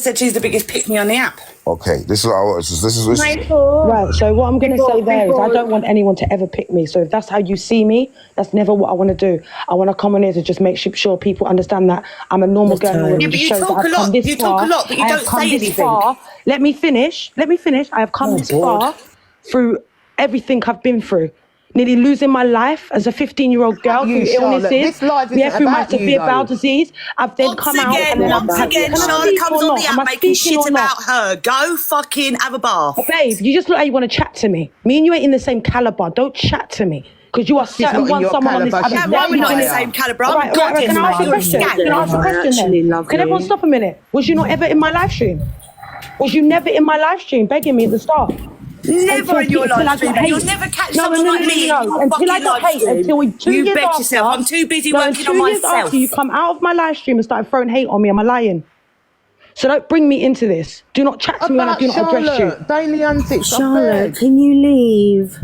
said she's the biggest pick me on the app. Okay, this is Michael. Right, so what I'm going to Before- say there is I before- don't want anyone to ever pick me. So if that's how you see me, that's never what I want to do. I want to come on here to just make sure people understand that I'm a normal girl. Yeah, but you talk a lot. You talk a lot, but you don't say anything. Let me finish. I have come this far through everything I've been through. Nearly losing my life as a 15-year-old girl through illnesses. This life isn't through my about you, severe though. bowel disease. I've then come out and then once again, Charlotte comes on the app making shit about her. Go fucking have a bath. Babe, you just look like you want to chat to me. Me and you ain't in the same caliber. Don't chat to me. Because you are certain not in one your someone on this caliber. app. She's Why we're not in the same calibre? I'm Right, goddess, can I ask you a you're a question? scam. Can I ask a question then? Can everyone stop a minute? Was you not ever in my live stream? Was you never in my live stream begging me at the start? Never in your live stream. You'll never catch someone like me in your until I fucking got live hate. stream. Until 2 You years bet after. yourself. I'm too busy No, working on 2 years myself. after you come out of my live stream and started throwing hate on me, am I lying? So don't bring me into this. Do not chat to me when I do not address you. Daily antics. Charlotte, can you leave?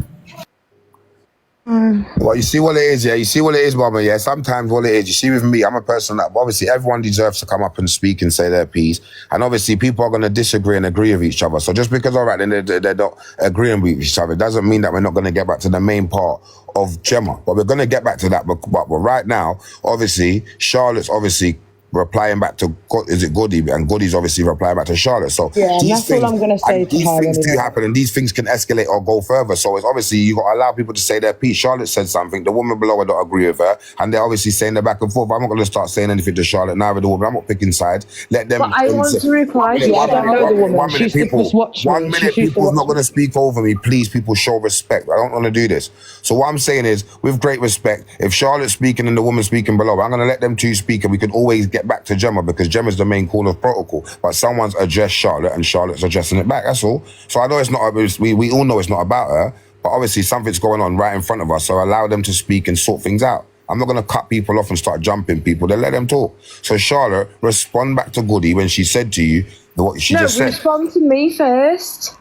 Well, you see what it is, yeah? You see what it is, Mama, yeah? Sometimes what it is, you see with me, I'm a person that, obviously, everyone deserves to come up and speak and say their piece. And obviously, people are going to disagree and agree with each other. So just because, all right, then they're not agreeing with each other, doesn't mean that we're not going to get back to the main part of Gemma. But we're going to get back to that. But right now, obviously, Charlotte's obviously replying back to, is it Goody? And Goody's obviously replying back to Charlotte. So Yeah, and that's all I'm going to say to these her. things do anyway. happen, and these things can escalate or go further. So it's obviously you got to allow people to say their piece. Charlotte said something. The woman below her don't agree with her, and they're obviously saying they're back and forth. I'm not going to start saying anything to Charlotte. Neither the woman. I'm not picking sides. Let them. But I want to reply. Yeah, I don't know the woman. 1 She minute, used to people. just watch me. 1 minute, She used to people's not watch going to speak over me. Please, people, show respect. I don't want to do this. So what I'm saying is, with great respect, if Charlotte's speaking and the woman speaking below, I'm going to let them two speak, and we can always get back to Gemma because Gemma's the main call of protocol. But someone's addressed Charlotte, and Charlotte's addressing it back. That's all. So I know it's not. We all know it's not about her, but obviously something's going on right in front of us. So allow them to speak and sort things out. I'm not going to cut people off and start jumping people. Then let them talk. So Charlotte, respond back to Goody when she said to you what she just said. Respond to me first.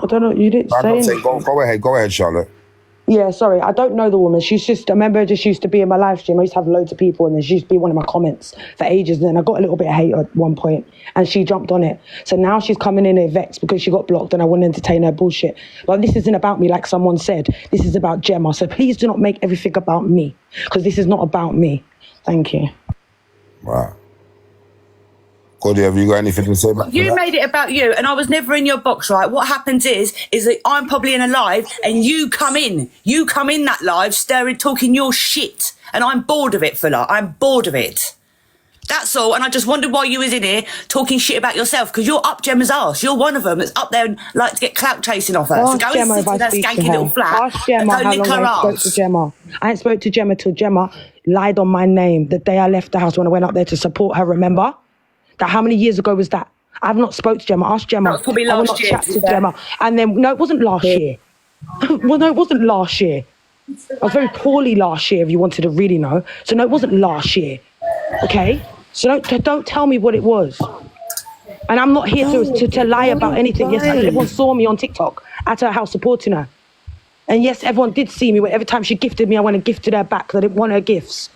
I don't know. You didn't say anything. Go ahead, Charlotte. Yeah, sorry, I don't know the woman. She's just, I remember just used to be in my live stream. I used to have loads of people and then she used to be one of my comments for ages. And then I got a little bit of hate at one point and she jumped on it. So now she's coming in here vexed because she got blocked and I wouldn't entertain her bullshit. But this isn't about me, like someone said. This is about Gemma. So please do not make everything about me because this is not about me. Thank you. Wow. Cody, have you got anything to say about You that? made it about you, and I was never in your box, right? What happens is that I'm probably in a live, and you come in that live, talking your shit, and I'm bored of it, Fuller. I'm bored of it. That's all, and I just wondered why you was in here talking shit about yourself, because you're up Gemma's arse. You're one of them that's up there and like to get clout chasing off her. Ask So go Gemma and if sit in I that speak to skanky her. little flat Ask Gemma and go how lick long her I spoke arse. to Gemma. I ain't spoke to Gemma till Gemma lied on my name the day I left the house when I went up there to support her, remember? That how many years ago was that? I've not spoke to Gemma. Ask Gemma. That was probably I will last not year, chat to be to fair. Gemma. And then, no, it wasn't last year. Well, no, it wasn't last year. I was very poorly last year, if you wanted to really know. So no, it wasn't last year. Okay? So don't tell me what it was. And I'm not here to lie about anything. Yes, everyone saw me on TikTok at her house supporting her. And yes, everyone did see me. Every time she gifted me, I went and gifted her back because I didn't want her gifts.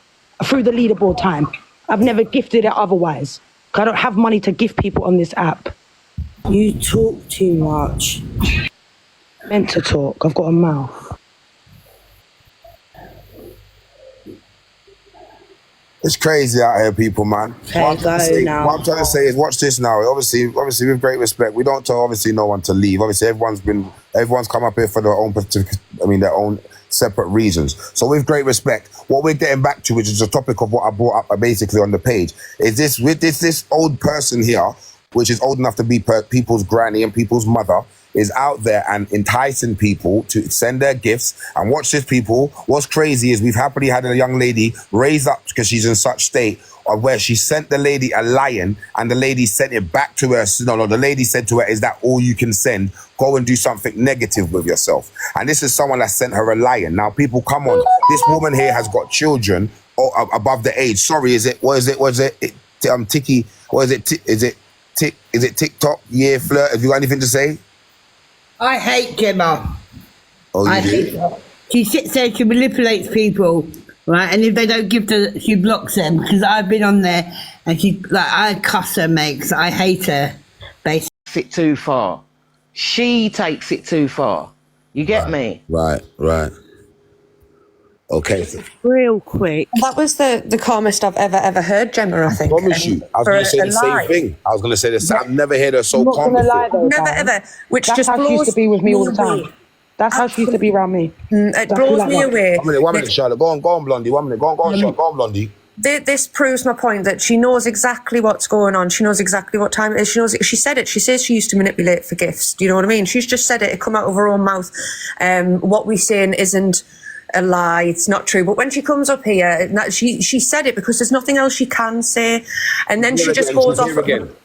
Through the leaderboard time. I've never gifted it otherwise. I don't have money to gift people on this app. You talk too much. Meant to talk. I've got a mouth. It's crazy out here, people, man. Okay, What I'm trying to say is, watch this now. Obviously, with great respect, we don't tell obviously no one to leave. Obviously, everyone's come up here for their own their own separate reasons. So with great respect, what we're getting back to, which is the topic of what I brought up basically on the page, is this old person here, which is old enough to be people's granny and people's mother, is out there and enticing people to send their gifts. And watch this, people. What's crazy is we've happily had a young lady raise up because she's in such state of where she sent the lady a lion and the lady sent it back to her. No, the lady said to her, is that all you can send? Go and do something negative with yourself. And this is someone that sent her a lion. Now, people, come on. This woman here has got children above the age. Sorry, is it Tiki? What is it? Is it TikTok? Yeah, Flirt. Have you got anything to say? I hate Gemma. Oh, I hate her. She sits there, she manipulates people. right? And if they don't give she blocks them, because I've been on there and I cuss her, mate, 'cause I hate her, basically. It too far. She takes it too far. You get me? Right. Okay. Real quick. That was the calmest I've ever heard, Gemma, I think. I promise you. I was going to say the same thing. I was going to say this. I've never heard her so calm before. Never, ever. Which That's just how she used to be with me all the time. away. That's how she used to be around me. It blows me away. 1 minute, Charlotte. Go on, Blondie. 1 minute. Go on, Charlotte. Go on, Blondie. This proves my point that she knows exactly what's going on. She knows exactly what time it is. She said it. She says she used to manipulate for gifts. Do you know what I mean? She's just said it. It come out of her own mouth. What we're saying isn't a lie. It's not true. But when she comes up here, she said it because there's nothing else she can say. And then she just goes off.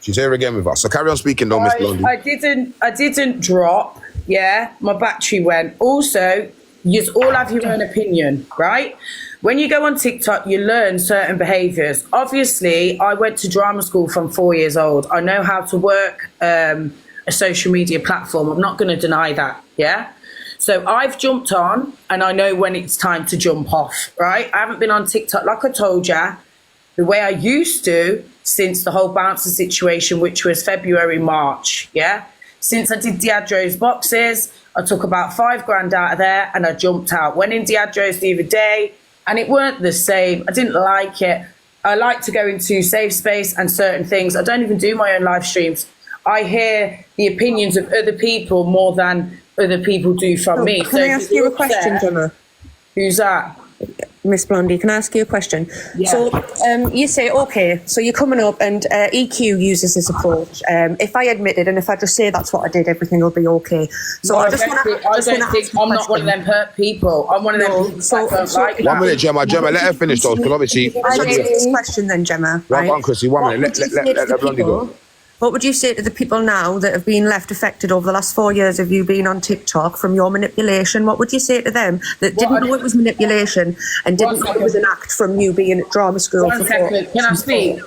She's here again with us. So carry on speaking, though, Miss Blondie. I didn't drop. Yeah, my battery went. Also, you all have your own opinion, right? When you go on TikTok, you learn certain behaviours. Obviously, I went to drama school from 4 years old. I know how to work a social media platform. I'm not going to deny that, yeah? So I've jumped on and I know when it's time to jump off, right? I haven't been on TikTok, like I told ya, the way I used to since the whole bouncer situation, which was February, March, yeah? Since I did Diagro's boxes, I took about $5,000 out of there and I jumped out. Went in Diagro's the other day and it weren't the same. I didn't like it. I like to go into safe space and certain things. I don't even do my own live streams. I hear the opinions of other people more than other people do from me. Can I ask you a question, Gemma? Who's that? Miss Blondie, can I ask you a question? Yeah. So you say, okay, so you're coming up and EQ uses this approach. If I admit it and if I just say that's what I did, everything will be okay. So no, I'm not one of them hurt people. I'm one of them people that don't like 1 minute, Gemma, let her finish though, because obviously... I ask this question then, Gemma. Right on, Chrissy, 1 minute. Let Blondie go. What would you say to the people now that have been left affected over the last 4 years of you being on TikTok from your manipulation? What would you say to them that didn't know it was manipulation and didn't know it was an act from you being at drama school? One second, can I speak?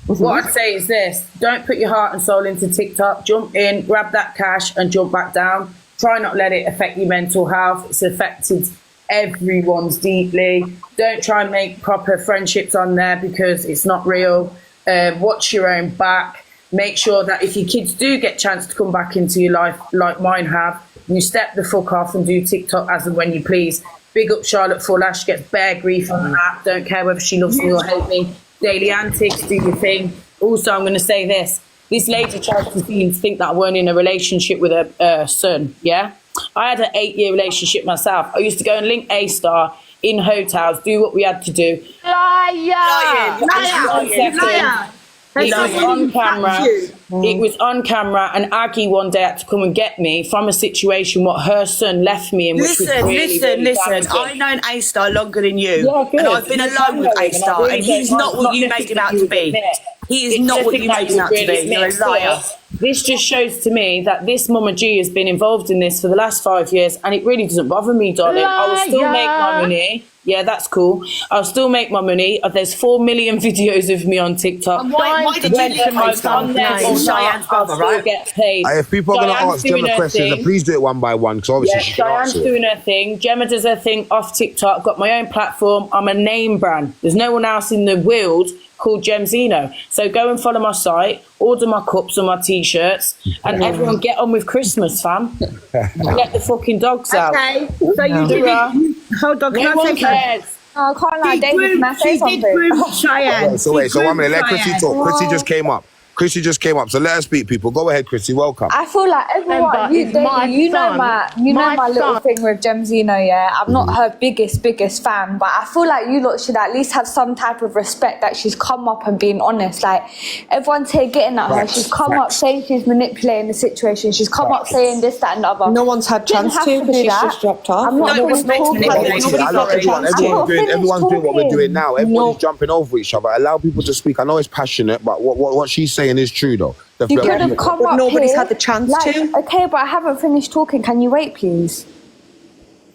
What I'd say is this: don't put your heart and soul into TikTok. Jump in, grab that cash and jump back down. Try not let it affect your mental health. It's affected everyone's deeply. Don't try and make proper friendships on there because it's not real. Watch your own back. Make sure that if your kids do get a chance to come back into your life like mine have, you step the fuck off and do TikTok as and when you please. Big up Charlotte Fuller. She gets bare grief on that. Don't care whether she loves me or hates me. Daily antics, do your thing. Also, I'm going to say this. This lady tries to think that I weren't in a relationship with her son, yeah? I had an 8-year relationship myself. I used to go and link A-Star in hotels, do what we had to do. Liar! Liar! It was on camera. It was on camera, and Aggie one day had to come and get me from a situation what her son left me in. Which was really Listen. I've known A-Star longer than you, and I've been alone with A-Star, and he's not what you made him out to be. He is not what you made him out to be. You're a liar. This just shows to me that this Mama G has been involved in this for the last 5 years, and it really doesn't bother me, darling. I will still make my money. Yeah, that's cool. I'll still make my money. There's 4 million videos of me on TikTok. And why did you leave on there? Cheyenne's brother, right? Get paid. If people are going to ask Gemma questions, then please do it one by one, because obviously she can Diane's doing her thing. Gemma does her thing off TikTok. Got my own platform. I'm a name brand. There's no one else in the world called Gemzino. So go and follow my site, order my cups and my t-shirts, and everyone get on with Christmas, fam. Let the fucking dogs out. Okay, so you did it. Hold on, can I say Oh, can't lie, David, can I say something? Cheyenne. So 1 minute, let Chrissy talk. Chrissy just came up. So let her speak, people. Go ahead, Chrissy. Welcome. I feel like everyone, you know my little thing with Gemzino, yeah? I'm not her biggest fan, but I feel like you lot should at least have some type of respect that she's come up and being honest. Like, everyone's here getting at her. She's come up saying she's manipulating the situation. She's come up saying this, that, and the other. No one's had chance to because she's just dropped off. I'm not Everyone's doing what we're doing now. Everyone's jumping over each other. Allow people to speak. I know it's passionate, but what she's saying is true, though. You could have come up nobody's here, had the chance to. Okay, but I haven't finished talking. Can you wait, please?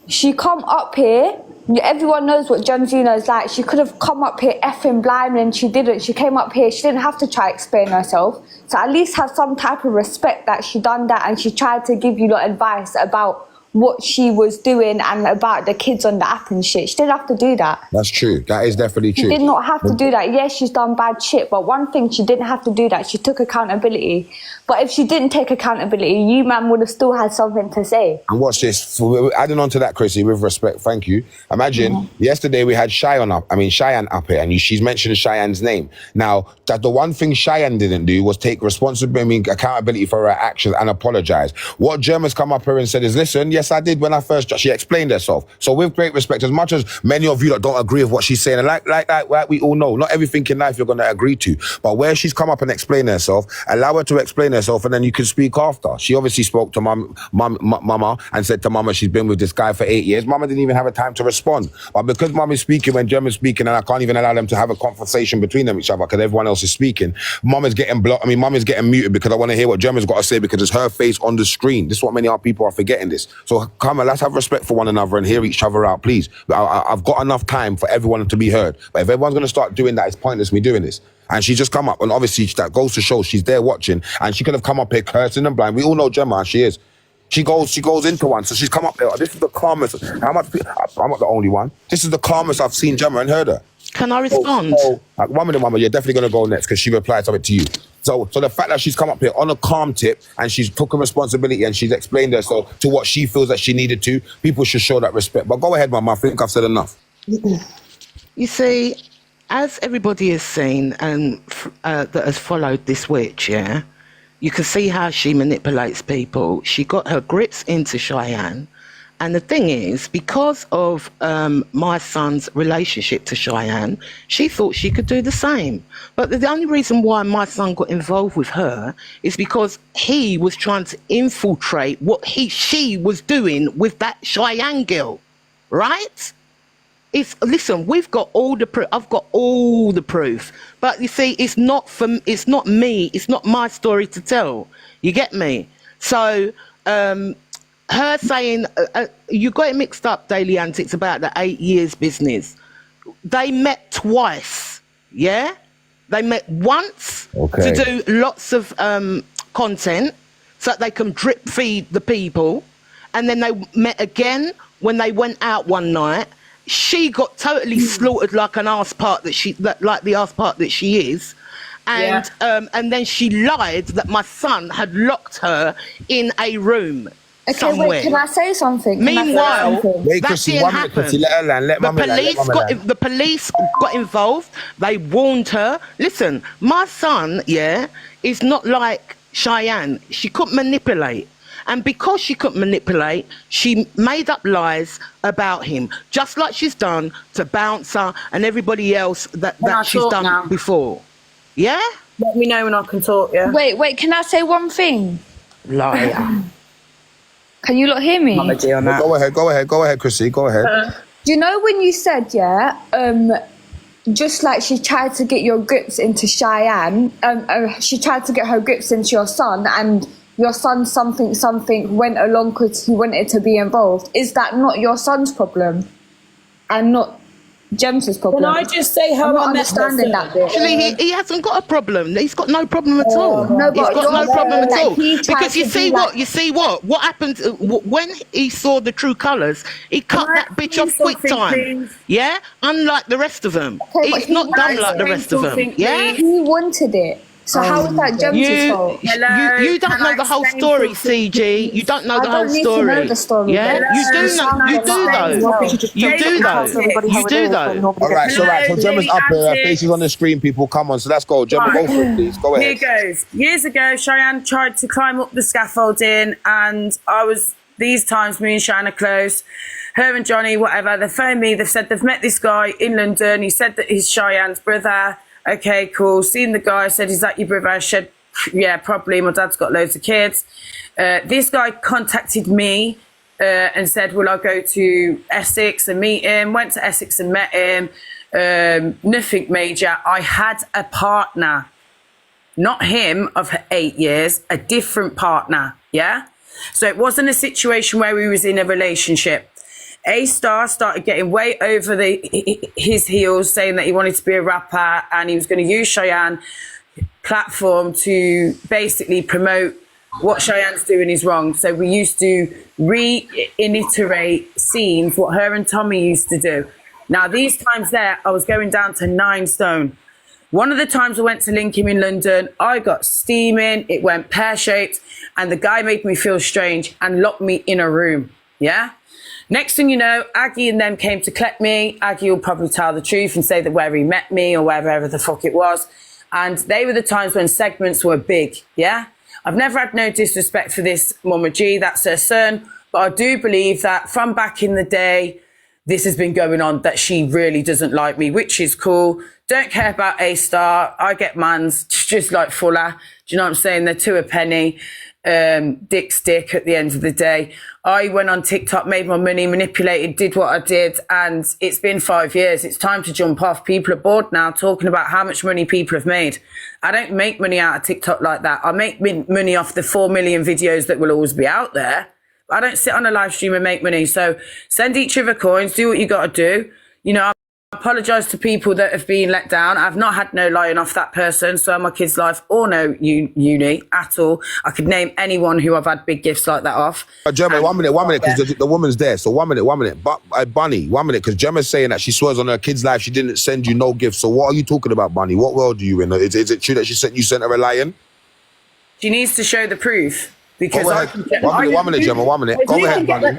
She come up here. Everyone knows what Gemzino is like. She could have come up here effing blind, and she didn't. She came up here. She didn't have to try explain herself. So at least have some type of respect that she done that, and she tried to give you advice about what she was doing and about the kids on the app and shit. She didn't have to do that. That's true. That is definitely She true. did not have to do that. Yes, she's done bad shit, but one thing, she didn't have to do that. She took accountability. But if she didn't take accountability, you man would have still had something to say. And watch this. Adding on to that, Chrissy, with respect, thank you. Imagine yesterday we had Cheyenne up here, and she's mentioned Cheyenne's name. Now, that the one thing Cheyenne didn't do was take responsibility, accountability for her actions and apologize. What Gemz has come up here and said is, listen, yes, I did when I first, she explained herself. So with great respect, as much as many of you that don't agree with what she's saying, and like we all know, not everything in life you're going to agree to, but where she's come up and explained herself, allow her to explain herself, and then you can speak after. She obviously spoke to mama and said to mama she's been with this guy for 8 years. Mama didn't even have a time to respond. But because mom is speaking when Gemz is speaking, and I can't even allow them to have a conversation between them each other because everyone else is speaking, mom is getting blocked. Mom is getting muted because I want to hear what Gemz has got to say because it's her face on the screen. This is what many of our people are forgetting this. So come on, let's have respect for one another and hear each other out, please. I've got enough time for everyone to be heard. But if everyone's going to start doing that, it's pointless me doing this. And she just come up, and obviously that goes to show she's there watching, and she could have come up here cursing and blind. We all know Gemma, she is. She goes into one, so she's come up there. This is the calmest. I'm not the only one. This is the calmest I've seen Gemma and heard her. Can I respond? One minute, mama, you're definitely going to go next because she replied something to you. So the fact that she's come up here on a calm tip and she's took a responsibility and she's explained herself to what she feels that she needed to, people should show that respect. But go ahead, mama, I think I've said enough. You see, as everybody has seen and that has followed this witch, yeah, you can see how she manipulates people. She got her grips into Cheyenne. And the thing is, because of my son's relationship to Cheyenne, she thought she could do the same. But the only reason why my son got involved with her is because he was trying to infiltrate what she was doing with that Cheyenne girl, right? Listen, we've got all the proof. I've got all the proof. But you see, it's not me. It's not my story to tell. You get me? So, her saying, you got it mixed up, Daily Antics, about the 8 years business. They met twice, yeah? They met once to do lots of content so that they can drip feed the people. And then they met again when they went out one night. She got totally slaughtered like an ass part like the ass part that she is. And then she lied that my son had locked her in a room. Okay, somewhere. wait, can I say something? Meanwhile, Wait, that Chrissy, didn't 1 minute, happen. Chrissy, let her land. Let mama land. The police got involved. They warned her. Listen, my son, is not like Cheyenne. She couldn't manipulate. And because she couldn't manipulate, she made up lies about him, just like she's done to Bouncer and everybody else that she's done before. Yeah? Let me know when I can talk, yeah? Wait, can I say one thing? Liar. Can you lot hear me? Go ahead, Chrissy, go ahead. Do you know when you said, just like she tried to get your grips into Cheyenne, she tried to get her grips into your son, and your son something went along because he wanted to be involved. Is that not your son's problem and not Gemz's problem? Can I just say how I'm not I understanding that bit? Actually, he hasn't got a problem. He's got no problem at all. No, He's but got no you're problem saying at all. that he tried Because you to see do what? like- You see what? What happened when he saw the true colours? He cut that bitch off quick time. Please? Yeah, unlike the rest of them. Okay, but He's not done like the rest of them. Yeah. He wanted it. So how is that Gemz's fault? You don't know the whole story, CG. You don't know the whole story. I don't need to know the story. Yeah, you do know. You do though. All right, so Gemma's up here. Her face is on the screen, people. Come on, so let's go. Gemma, go for it, please. Go ahead. Here goes. Years ago, Cheyenne tried to climb up the scaffolding, and these times, me and Cheyenne are close. Her and Johnny, whatever, they phoned me. They've said they've met this guy in London. He said that he's Cheyenne's brother. Okay, cool. Seen the guy, said, is that your brother? I said, yeah, probably. My dad's got loads of kids. This guy contacted me and said, will I go to Essex and meet him? Went to Essex and met him. Nothing major. I had a partner, not him of 8 years, a different partner, yeah? So it wasn't a situation where we was in a relationship. A-Star started getting way over his heels, saying that he wanted to be a rapper and he was going to use Cheyenne platform to basically promote what Cheyenne's doing is wrong. So we used to reiterate scenes, what her and Tommy used to do. Now, these times there, I was going down to 9 stone. One of the times I went to Lincoln in London, I got steaming, it went pear-shaped, and the guy made me feel strange and locked me in a room, yeah? Next thing you know, Aggie and them came to collect me. Aggie will probably tell the truth and say that where he met me or wherever the fuck it was. And they were the times when segments were big, yeah? I've never had no disrespect for this Mama G, that's her son, but I do believe that from back in the day, this has been going on, that she really doesn't like me, which is cool. Don't care about A-Star. I get mans, just like Fuller. Do you know what I'm saying? They're 2 a penny. Dick's dick at the end of the day. I went on TikTok, made my money, manipulated, did what I did, and it's been 5 years. It's time to jump off. People are bored now talking about how much money people have made. I don't make money out of TikTok like that. I make money off the 4 million videos that will always be out there. I don't sit on a live stream and make money. So send each other coins, do what you got to do. You know, I apologise to people that have been let down. I've not had no lying off that person, so my kid's life, or no uni at all. I could name anyone who I've had big gifts like that off. Gemma, 1 minute, because the woman's there. So 1 minute. But Bunny, 1 minute, because Gemma's saying that she swears on her kid's life she didn't send you no gifts. So what are you talking about, Bunny? What world are you in? Is it true that you sent her a lion? She needs to show the proof. Because go ahead. 1 minute, Gemma, 1 minute. Go ahead, Bunny. 1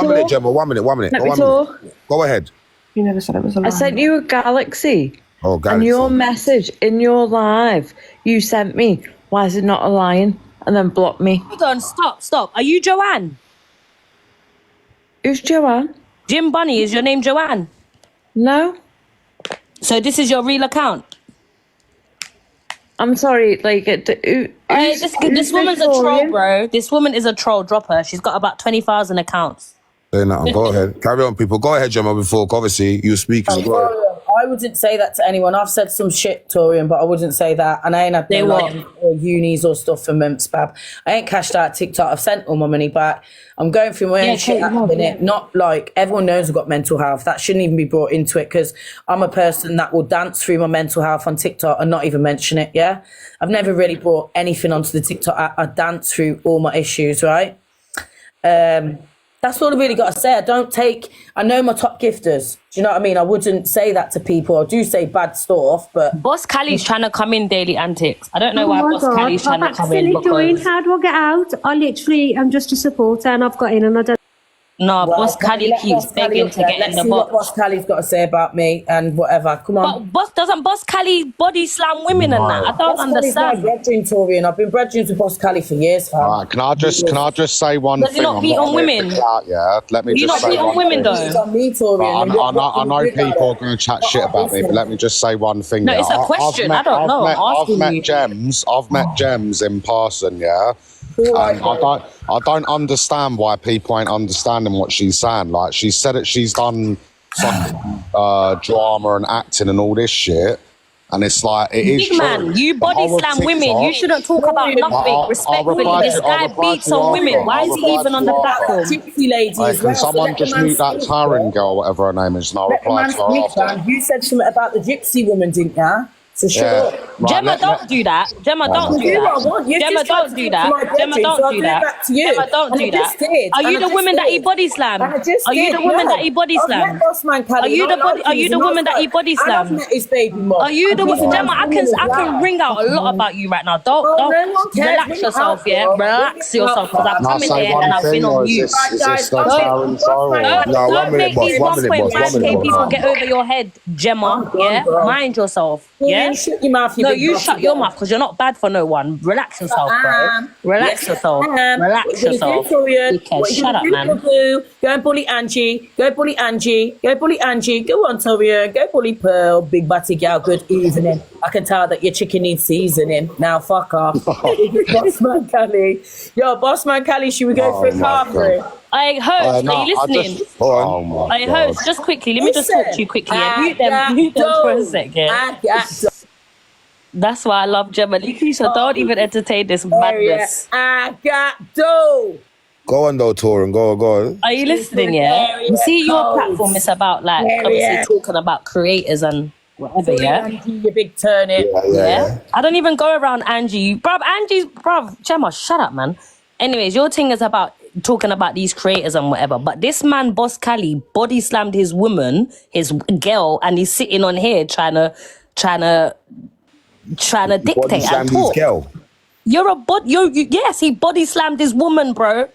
minute, Gemma, 1 minute. Go ahead. You never said it was a lie. I sent you a galaxy. Oh, galaxy. And your message in your live, you sent me, why is it not a lion? And then blocked me. Hold on, stop. Are you Joanne? Who's Joanne? Jim Bunny, is your name Joanne? No. So this is your real account? I'm sorry, like... this woman's a troll, bro. This woman is a troll. Drop her. She's got about 20,000 accounts. Say nothing. Go ahead. Carry on, people. Go ahead, Gemma, before, obviously, you speak. I wouldn't say that to anyone. I've said some shit, Torian, but I wouldn't say that. And I ain't had no or unis or stuff for Spab. I ain't cashed out TikTok. I've sent all my money back. I'm going through my own shit at the minute. Not like everyone knows I've got mental health. That shouldn't even be brought into it because I'm a person that will dance through my mental health on TikTok and not even mention it, yeah? I've never really brought anything onto the TikTok. I dance through all my issues, right? That's all I really got to say. I know my top gifters. Do you know what I mean? I wouldn't say that to people. I do say bad stuff, but... Boss Callie's trying to come in daily antics. I don't know why Boss Callie's trying to come in. Joined. How do I get out? I'm just a supporter and I've got in and I don't... No, Boss Callie keeps begging to get in the box. What Boss Callie's got to say about me and whatever. Come on. But doesn't Boss Callie body slam women and that? I don't understand. Torian. I've been brethren with Boss Callie for years, fam. Right, can I just say one Does thing? he not beat on women? Let me you just not say beat on women though. I know people are going to chat shit about me, but let me just say one thing. No, it's a question. I don't know. I've met Gemz. I've met Gemz in person. Yeah. And I don't understand why people ain't understanding what she's saying. Like, she said that she's done fucking drama and acting and all this shit. And it's like, it is Big man, you body slam women. You shouldn't talk about nothing. Respectfully, this guy beats on women. Why is he even on the platform? Gypsy lady as well. Can someone just mute that Taran girl, whatever her name is, and I'll reply to her after. You said something about the gypsy woman, didn't you? So shut up. Right, Gemma, don't do that. Gemma, don't do that. Gemma, don't do that. Gemma, don't do that. Gemma, don't do that. Are you the woman that he body slam? Are you the woman that he body slam? Are you the woman that he body slam? Are you the woman? Gemma, I can ring out a lot about you right now. Don't relax yourself, yeah. Relax yourself, because I've come in here and I've been on you. Don't make these 1.5k people get over your head, Gemma. Yeah, mind yourself. Yeah. Shut your mouth, no, you shut your mouth because you're not bad for no one. Relax yourself, bro. Relax yourself. Relax yourself. Shut up, man. Go and bully Angie. Go bully Angie. Go bully Angie. Go on, Torian. Go bully Pearl. Big batty gal. Good evening. I can tell that your chicken needs seasoning. Now, fuck off. Bossman Callie. Yo, Bossman Callie, should we go for a car through? I host, are you listening? I host, just quickly, let me just talk to you quickly. Mute them for a second. That's why I love Gemma. So don't even entertain this madness. I got dough. Go on though, Torin. Go on. Are you listening, yeah? You see, your platform is about, like, obviously talking about creators and whatever, yeah? Angie, you big turnip. Yeah. I don't even go around Angie. Bruv, Gemma, shut up, man. Anyways, your thing is about talking about these creators and whatever, but this man, Boss Cali, body slammed his woman, his girl, and he's sitting on here trying to dictate Body slammed and his talk. girl. Yes, he body slammed his woman, bro.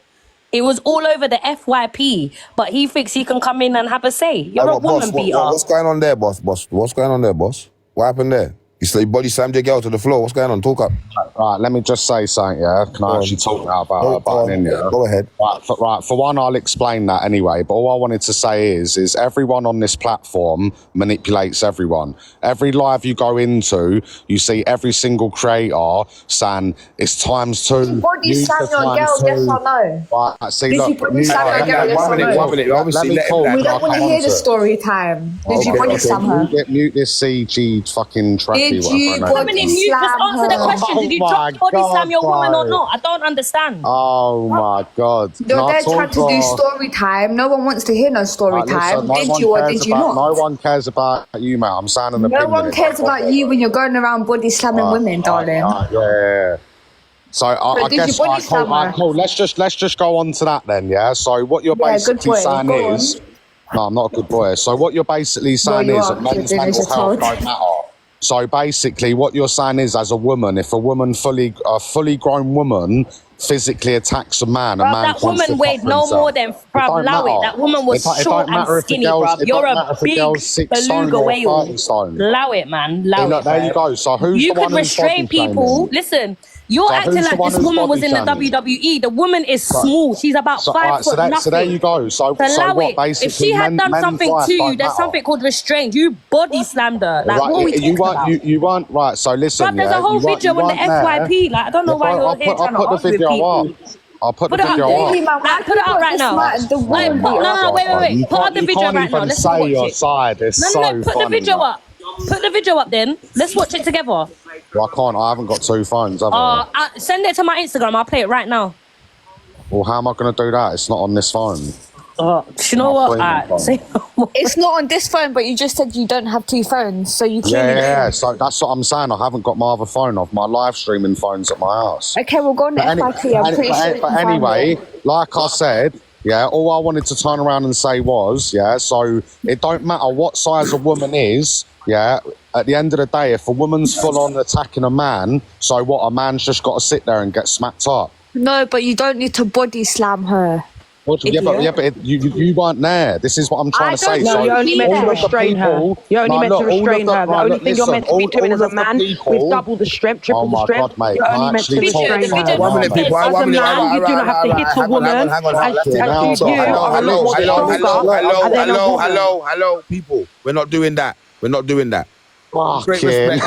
It was all over the FYP, but he thinks he can come in and have a say. You're a woman beater. What's going on there, boss? What's going on there, boss? What happened there? You say body slammed your girl to the floor. What's going on? Talk up. Right, let me just say something, yeah? Can I actually talk now about butting in, yeah? Go ahead. Right, for one, I'll explain that anyway, but all I wanted to say is everyone on this platform manipulates everyone. Every live you go into, you see every single creator saying, it's times two. Did you body slam your girl, yes or no? Right, see, Did look, you body slam your girl, yes or no? One minute. Obviously, We don't want to hear the story time. Did you body slam her? Mute this CG fucking tracky. Did you body slam Just answer the question. Did you body slam your woman or not? I don't understand. Oh my God. You're there trying to do story time. No one wants to hear no story time. Did you or did you not? No one cares about you, mate. I'm saying an opinion. No one cares about you when you're going around body slamming women, darling. Yeah. So I guess cool. Let's just go on to that then, yeah. So what you're basically saying is, no, I'm not a good boy. So what you're basically saying is that men's mental health don't matter. So basically, what you're saying is, as a woman, if a fully grown woman physically attacks a man, that woman weighed no more than, bruv, allow it. That woman was short and skinny, bruv. You're a big beluga whale. Allow it, man. Allow it. There you go. So who's you the one could restrain people. Listen. You're acting like this woman was in the WWE. The woman is small. She's about 5 foot nothing. So there you go. So allow what, it. basically, if she had done something to you, there's something called restraint. You body slammed her. Like, what are we talking about? You weren't right. So listen, but there's a whole video on the FYP. Like, I don't know why you're here trying to argue with people. I'll put the video up. Like, put it up right now. No, wait. Put up the video right now. Let's watch it. No, put the video up. Put the video up then. Let's watch it together. Well, I can't. I haven't got 2 phones, have I? Send it to my Instagram. I'll play it right now. Well, how am I going to do that? It's not on this phone. You know what? It's not on this phone, but you just said you don't have 2 phones, so you clearly Yeah, so that's what I'm saying. I haven't got my other phone off. My live streaming phone's at my house. Okay, we'll go on the FIP. I'm pretty sure. But anyway, like I said, yeah, all I wanted to turn around and say was, yeah, so it don't matter what size a woman is, yeah, at the end of the day, if a woman's full on attacking a man, so what, a man's just got to sit there and get smacked up? No, but you don't need to body slam her. But you weren't there. This is what I'm trying to say. No, you're only meant to restrain her. You're only meant to restrain her. The only thing you're meant to be doing as a man with double the strength, triple the strength, you're only meant to restrain her. As a man, you do not have to hit a woman. Hello, people. We're not doing that. Great respect.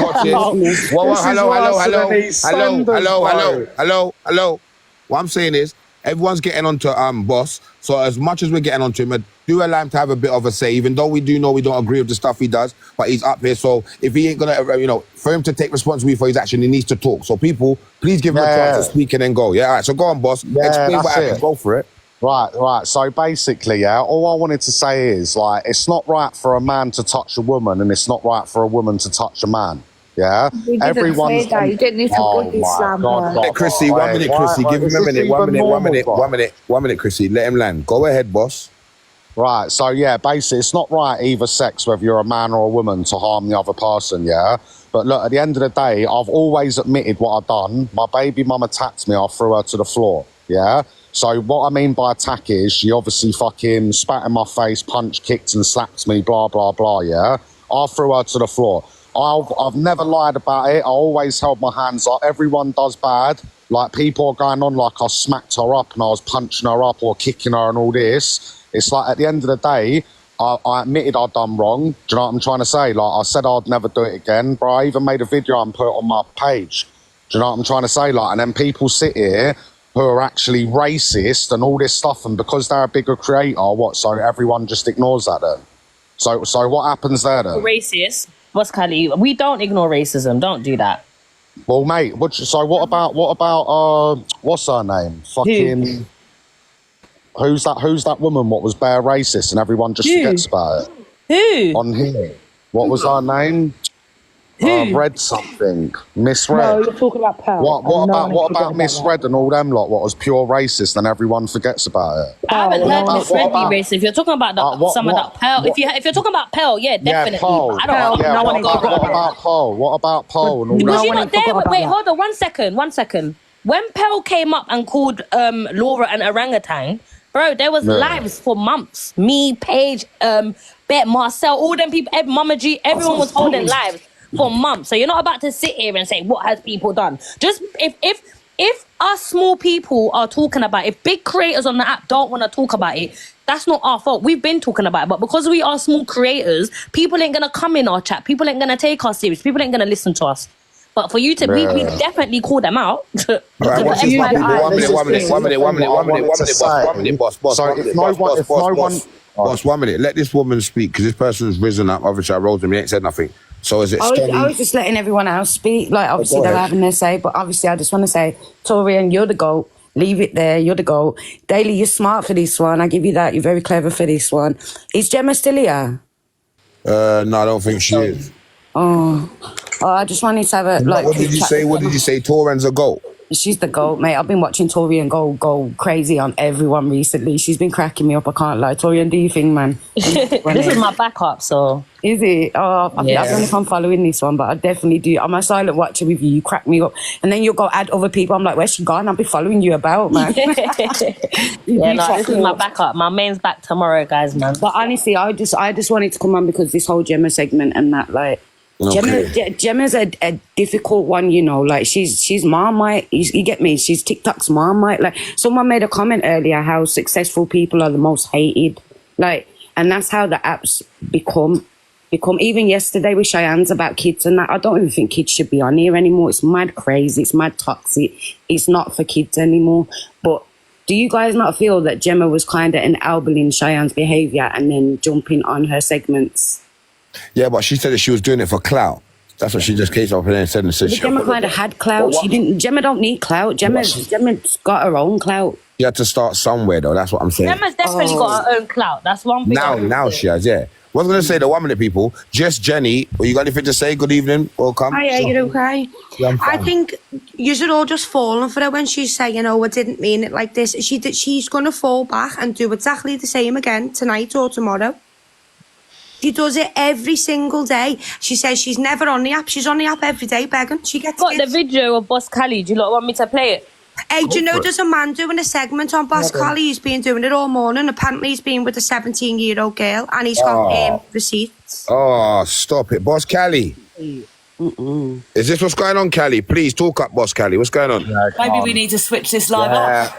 Hello. What I'm saying is, everyone's getting onto Boss. So as much as we're getting onto him, do allow him to have a bit of a say, even though we do know we don't agree with the stuff he does, but he's up here. So if he ain't gonna, for him to take responsibility for his action, he needs to talk. So people, please give him a chance to speak and then go. Yeah, all right. So go on, Boss. Explain what happened. Go for it. Right. So basically, yeah, all I wanted to say is, like, it's not right for a man to touch a woman, and it's not right for a woman to touch a man. Yeah, you didn't say that. You didn't need to body slam her. Chrissy, 1 minute, Chrissy. Give him a minute. 1 minute, Chrissy. Let him land. Go ahead, Boss. Right. So yeah, basically, it's not right either sex, whether you're a man or a woman, to harm the other person. Yeah. But look, at the end of the day, I've always admitted what I've done. My baby mum attacked me. I threw her to the floor. Yeah. So what I mean by attack is she obviously fucking spat in my face, punched, kicked and slapped me, blah, blah, blah, yeah? I threw her to the floor. I've never lied about it. I always held my hands up. Everyone does bad. Like, people are going on like I smacked her up and I was punching her up or kicking her and all this. It's like, at the end of the day, I admitted I'd done wrong. Do you know what I'm trying to say? Like, I said I'd never do it again, but I even made a video and put it on my page. Do you know what I'm trying to say? Like, and then people sit here who are actually racist and all this stuff, and because they're a bigger creator, so everyone just ignores that then? So what happens there then? Racist? What's Kali? We don't ignore racism. Don't do that. Well, mate, what about what's her name? Fucking who's that woman what was bare racist and everyone just forgets about it? Who? On here. What was her name? Red something. Misread. No, you're talking about Pearl. What about Misread and all them lot? What was pure racist and everyone forgets about it? I haven't heard Misread be racist. If you're talking about some of that Pearl, if you're talking about Pearl, yeah, definitely. Yeah, Pearl. I don't know. What about Pearl? What about Pearl and all Was that? you not there? Wait, hold on, one second. When Pearl came up and called Laura an orangutan, bro, there was lives for months. Me, Paige, Bet, Marcel, all them people, Mama G, everyone was holding lives for months. So you're not about to sit here and say, what has people done? Just if us small people are talking about it, if big creators on the app don't want to talk about it, that's not our fault. We've been talking about it, but because we are small creators, people ain't gonna come in our chat. People ain't gonna take us serious. People ain't gonna listen to us. But for you to, we definitely call them out. All right, one minute. Let this woman speak, because this person's risen up. Obviously, I rolled him. He ain't said nothing. So is it? I was just letting everyone else speak. Like, obviously, they're having their say, but obviously, I just want to say, Torian, you're the GOAT. Leave it there. You're the GOAT. Daily, you're smart for this one. I give you that. You're very clever for this one. Is Gemma still here? No, I don't think she is. Oh, I just wanted to have a What did you say? What did you say? Torian's a GOAT. She's the GOAT, mate. I've been watching Torian go crazy on everyone recently. She's been cracking me up. I can't lie. Torian, do you think, man? This is my backup, so. Is it? Oh, I don't know if I'm following this one, but I definitely do. I'm a silent watcher with you. You crack me up. And then you'll go add other people. I'm like, where's she gone? I'll be following you about, man. This is my backup. My main's back tomorrow, guys, man. But honestly, I just wanted to come on because this whole Gemma segment and that, like, Gemma's a difficult one, you know, like she's Marmite, you get me, she's TikTok's Marmite. Like, someone made a comment earlier how successful people are the most hated, like, and that's how the apps become even yesterday with Cheyenne's about kids and that. I don't even think kids should be on here anymore. It's mad crazy, it's mad toxic, it's not for kids anymore. But do you guys not feel that Gemma was kind of enabling Cheyenne's behaviour and then jumping on her segments? Yeah, but she said that she was doing it for clout. That's what she just came up and said. Gemma kind of had clout. She didn't. Gemma don't need clout. Gemma's got her own clout. She had to start somewhere, though. That's what I'm saying. Gemma's definitely got her own clout. That's one thing. Now she has, yeah. What I was going to say, the 1 minute people, just Jenny, you got anything to say? Good evening, welcome. Hiya, you're okay? Yeah, I think you should all just fallen for her when she's saying, oh, I didn't mean it like this. She's going to fall back and do exactly the same again tonight or tomorrow. She does it every single day. She says she's never on the app. She's on the app every day begging. She gets got the video of Boss Callie. Do you not want me to play it? Hey, do you know there's a man doing a segment on Boss Callie? He's been doing it all morning. Apparently he's been with a 17-year-old girl and he's got receipts. Oh, stop it. Boss Callie. Is this what's going on, Callie? Please talk up, Boss Callie. What's going on? Maybe we need to switch this live off.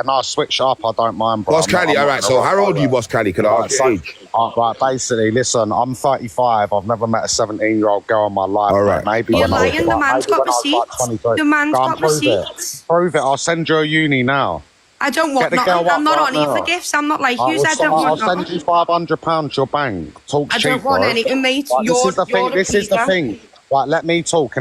No, switch up. I don't mind. Boss Callie, all right. So how old are you, Boss Callie? Could I ask your age? Right, basically, listen, I'm 35. I've never met a 17-year-old girl in my life. All right. Maybe you're lying. The man's got receipts. The man's got receipts. Prove it. I'll send you a uni now. I don't want nothing. I'm not on here for gifts. I'm not like you. I don't want nothing. I'll send you £500 your bank. Talk cheap, I don't want anything, mate. This is the thing. Right, let me talk,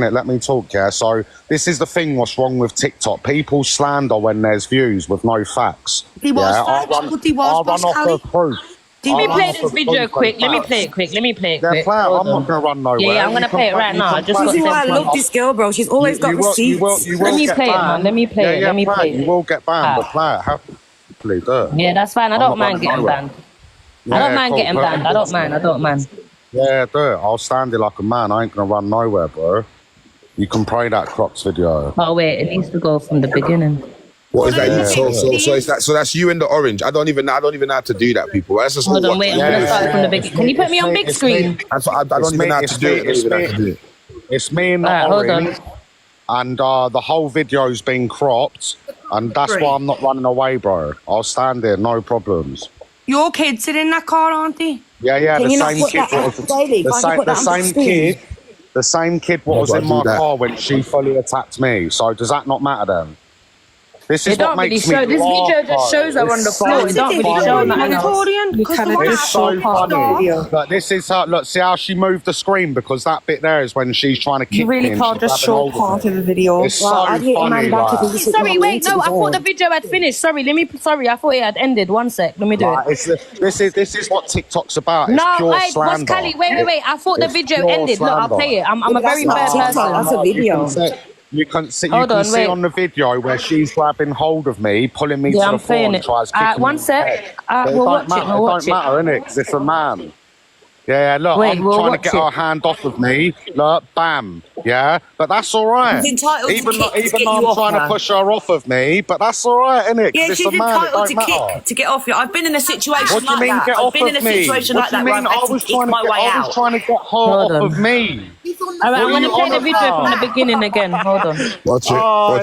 yeah? So, this is the thing, what's wrong with TikTok. People slander when there's views with no facts. He was facts, but he was Boss Callie. Let me play this video quick. Let me play it quick. I'm not going to run nowhere. Yeah, I'm going to play it right now. This is why I love this girl, bro. She's always got receipts. Let me play it, man. Let me play it. You will get banned, but play it. Happily do it. Yeah, that's fine. I don't mind getting banned. I don't mind getting banned. I don't mind. Yeah, do it. I'll stand it like a man. I ain't going to run nowhere, bro. You can play that Crocs video. Oh, wait. It needs to go from the beginning. What is that? Yeah. So that's you in the orange. I don't even know how to do that, people. That's just hold on, wait. I'm going to start from the beginning. Can you put me on big screen? I don't even know how to do it. It's me in the orange. And the whole video's been cropped. And that's why I'm not running away, bro. I'll stand there, no problems. Your kids are in that car, aren't they? Yeah, the same kid what was in my car when she fully attacked me. So does that not matter then? This is what makes me This video just shows her on the floor. It don't really show nothing else. It's so funny. Look, this is her. Look, see how she moved the screen, because that bit there is when she's trying to kick me. You really can't just show part of the video. It's so funny. Sorry, wait, no, I thought the video had finished. Sorry, I thought it had ended. 1 sec, let me do it. This is what TikTok's about. It's No, pure wait, slander. Boss Callie, wait. I thought the video ended. Look, I'll play it. I'm a very fair person. That's a video. You can see on the video where she's grabbing hold of me, pulling me to the floor and tries kicking me. 1 sec. We'll watch it. It don't matter, innit? Because it's a man. Yeah, look, I'm trying to get her hand off of me. Look, bam. Yeah, but that's all right. She's entitled even to kick even though I'm trying to push her off of me, but that's all right, innit? Yeah, she's entitled to matter. kick to get off you. I've been in a situation What do you mean, like get that. I've off been in a of me? situation What like do you that where mean? I've had to kick my way I out. was trying to get her off of me. All right, I'm going to play the video from the beginning again. Hold on. Watch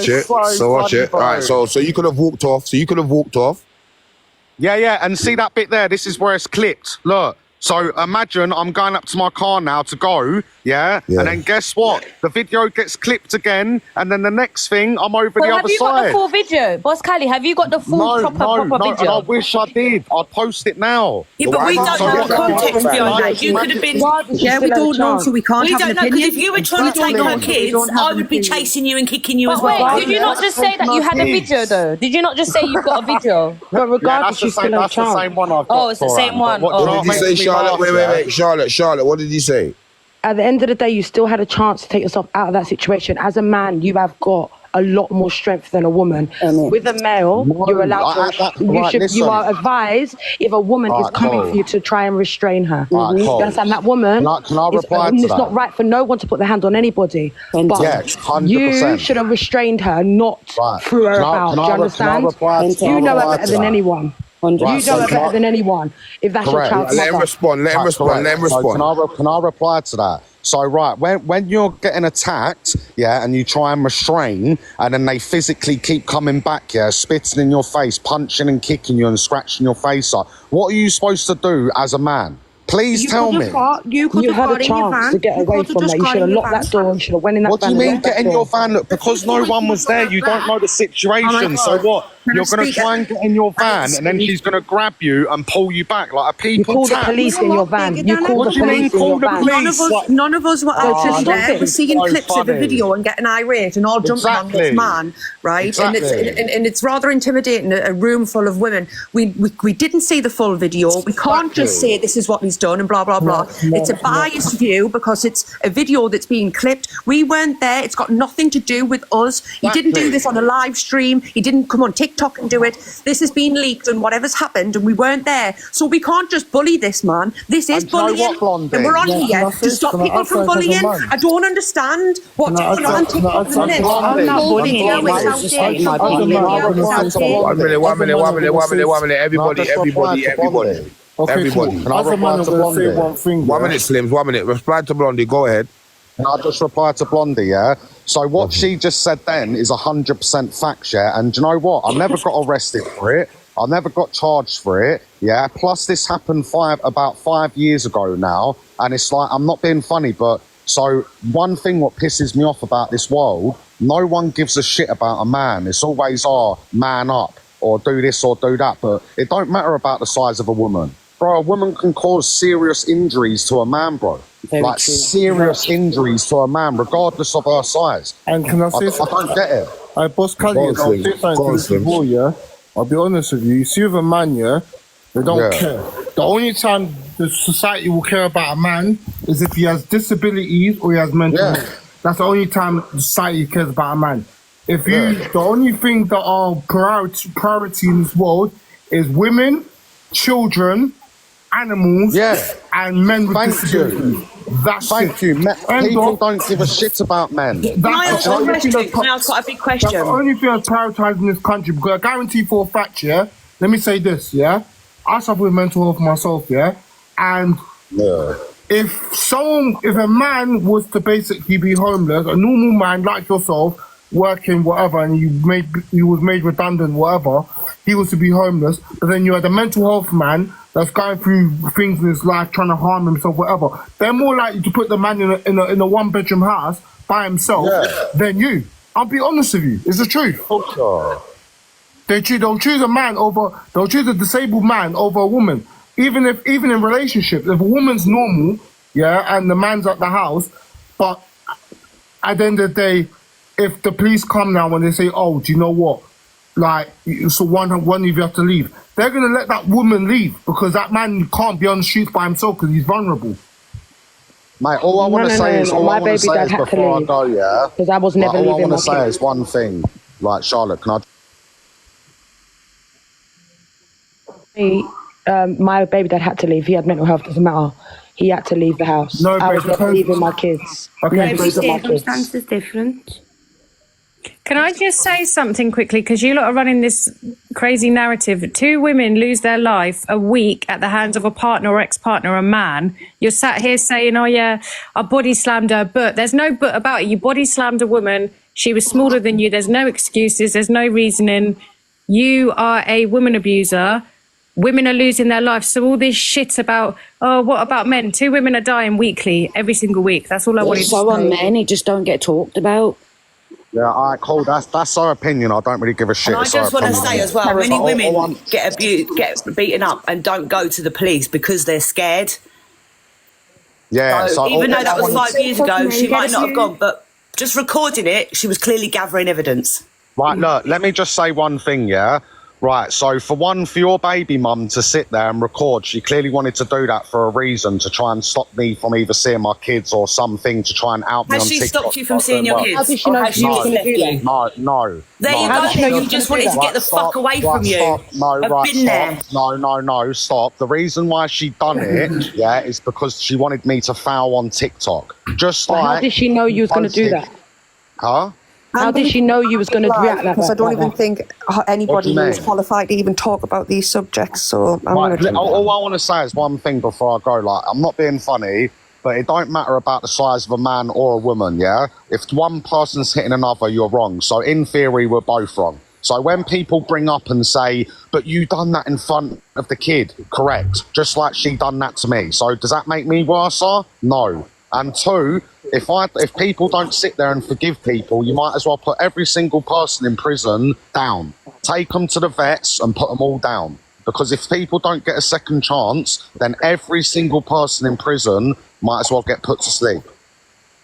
it. So watch it. All right, so you could have walked off. Yeah, and see that bit there? This is where it's clipped. Look. So imagine I'm going up to my car now to go, yeah? And then guess what? The video gets clipped again, and then the next thing, I'm over the other side. Have you got the full video? Boss Callie, have you got the full proper video? And I wish I did. I'd post it now. Yeah, but we don't know the context behind that. You could have been... Yeah, we don't know, so we can't have an opinion. Because if you were trying to take her kids, I would be chasing you and kicking you as well. Wait, did you not just say that you had a video, though? Did you not just say you've got a video? But regardless, you still have a chance. That's the same one I've got. Oh, it's the same one. What did you say, Charlotte? Wait. Charlotte, what did you say? At the end of the day, you still had a chance to take yourself out of that situation. As a man, you have got a lot more strength than a woman. With a male, you're allowed to. You are advised if a woman is coming for you to try and restrain her. You understand? That woman. Can I reply to it's that? not right for no one to put their hand on anybody. But 100%. you should have restrained her, not threw her about. Do you understand? You know her better than anyone. You know her better than anyone. If that's your child's mother. Let him respond. Can I reply to that? So, when you're getting attacked, and you try and restrain, and then they physically keep coming back, spitting in your face, punching and kicking you and scratching your face up, what are you supposed to do as a man? Please tell me. You had a chance to get away from that. You should have locked that door and should have went in that van. What do you mean get in your van? Look, because no one was there, you don't know the situation. So what? You're going to try and get in your van, and then she's going to grab you and pull you back like a people. You call the police in your van. You call the police in your van. None of us were actually there. We're seeing clips of the video and getting irate and all jumping on this man, right? Exactly. And it's rather intimidating. A room full of women. We didn't see the full video. We can't just say this is what he's done and blah blah blah. It's a biased view because it's a video that's being clipped. We weren't there. It's got nothing to do with us. He didn't do this on a live stream. He didn't come on TikTok and do it. This has been leaked and whatever's happened and we weren't there. So we can't just bully this man. This is bullying. And we're on here to stop people from bullying. I don't understand what's going on TikTok. I'm not bullying. One minute. Everybody. Can I reply to Blondie? 1 minute, Slims. 1 minute. Reply to Blondie. Go ahead. Can I just reply to Blondie, So what she just said then is 100% fact, And do you know what? I never got arrested for it. I never got charged for it, Plus this happened about 5 years ago now. And it's like, I'm not being funny, but so one thing what pisses me off about this world, no one gives a shit about a man. It's always, man up, or do this or do that. But it don't matter about the size of a woman. Bro, a woman can cause serious injuries to a man, bro. Serious injuries to a man, regardless of her size. And can I say something? I don't get it. Boss Callie, I'll say something to you, I'll be honest with you. You see with a man, they don't care. The only time the society will care about a man is if he has disabilities or he has mental health. That's the only time society cares about a man. The only thing that are priority in this world is women, children, animals, and men with disabilities. Thank you. People don't give a shit about men. Can I ask a question? Can I ask quite a big question? That's the only thing that's prioritised in this country, because I guarantee for a fact, let me say this, I suffer with mental health myself, and if a man was to basically be homeless, a normal man like yourself, working whatever, and he was made redundant, whatever, he was to be homeless, but then you had a mental health man that's going through things in his life, trying to harm himself, whatever. They're more likely to put the man in a one-bedroom house by himself than you. I'll be honest with you. It's the truth. They'll choose a man over. They'll choose a disabled man over a woman. Even in relationships, if a woman's normal, yeah, and the man's at the house, but at the end of the day, if the police come now and they say, "Oh, do you know what? Like, so one of you have to leave," they're gonna let that woman leave because that man can't be on the streets by himself because he's vulnerable. Mate, all I want to say is before I go, yeah, because I was never leaving. All I want to say is one thing. Like, Charlotte, can I? My baby dad had to leave. He had mental health. Doesn't matter. He had to leave the house. No, I was never leaving my kids. Okay, Every circumstance is different. Can I just say something quickly? Because you lot are running this crazy narrative. 2 women lose their life a week at the hands of a partner or ex-partner, a man. You're sat here saying, "Oh yeah, I body slammed her," but there's no but about it. You body slammed a woman. She was smaller than you. There's no excuses. There's no reasoning. You are a woman abuser. Women are losing their lives. So all this shit about, oh, what about men? 2 women are dying weekly, every single week. That's all I wanted to say. So on men, it just don't get talked about. Yeah, all right, cool. That's her opinion. I don't really give a shit. And I just want to say as well, many women get abused, get beaten up, and don't go to the police because they're scared. Yeah. So even though that was 5 years ago, she might not have gone, but just recording it, she was clearly gathering evidence. Right, look, let me just say one thing, yeah? Right, so for your baby mum to sit there and record, she clearly wanted to do that for a reason, to try and stop me from either seeing my kids or something, to try and out me on TikTok. Has she stopped you from seeing your kids? How did she know she was going to do that? No. There you go. You just wanted to get the fuck away from you. I've been there. No, stop. The reason why she done it, yeah, is because she wanted me to foul on TikTok. Just like... How did she know you was going to do that? Huh? How did she know you was going to react like that? Because I don't even think anybody is qualified to even talk about these subjects. So I'm all I want to say is one thing before I go. Like, I'm not being funny, but it don't matter about the size of a man or a woman, yeah? If one person's hitting another, you're wrong. So in theory, we're both wrong. So when people bring up and say, "But you done that in front of the kid," correct? Just like she done that to me. So does that make me worse? No. And 2, if people don't sit there and forgive people, you might as well put every single person in prison down. Take them to the vets and put them all down. Because if people don't get a second chance, then every single person in prison might as well get put to sleep.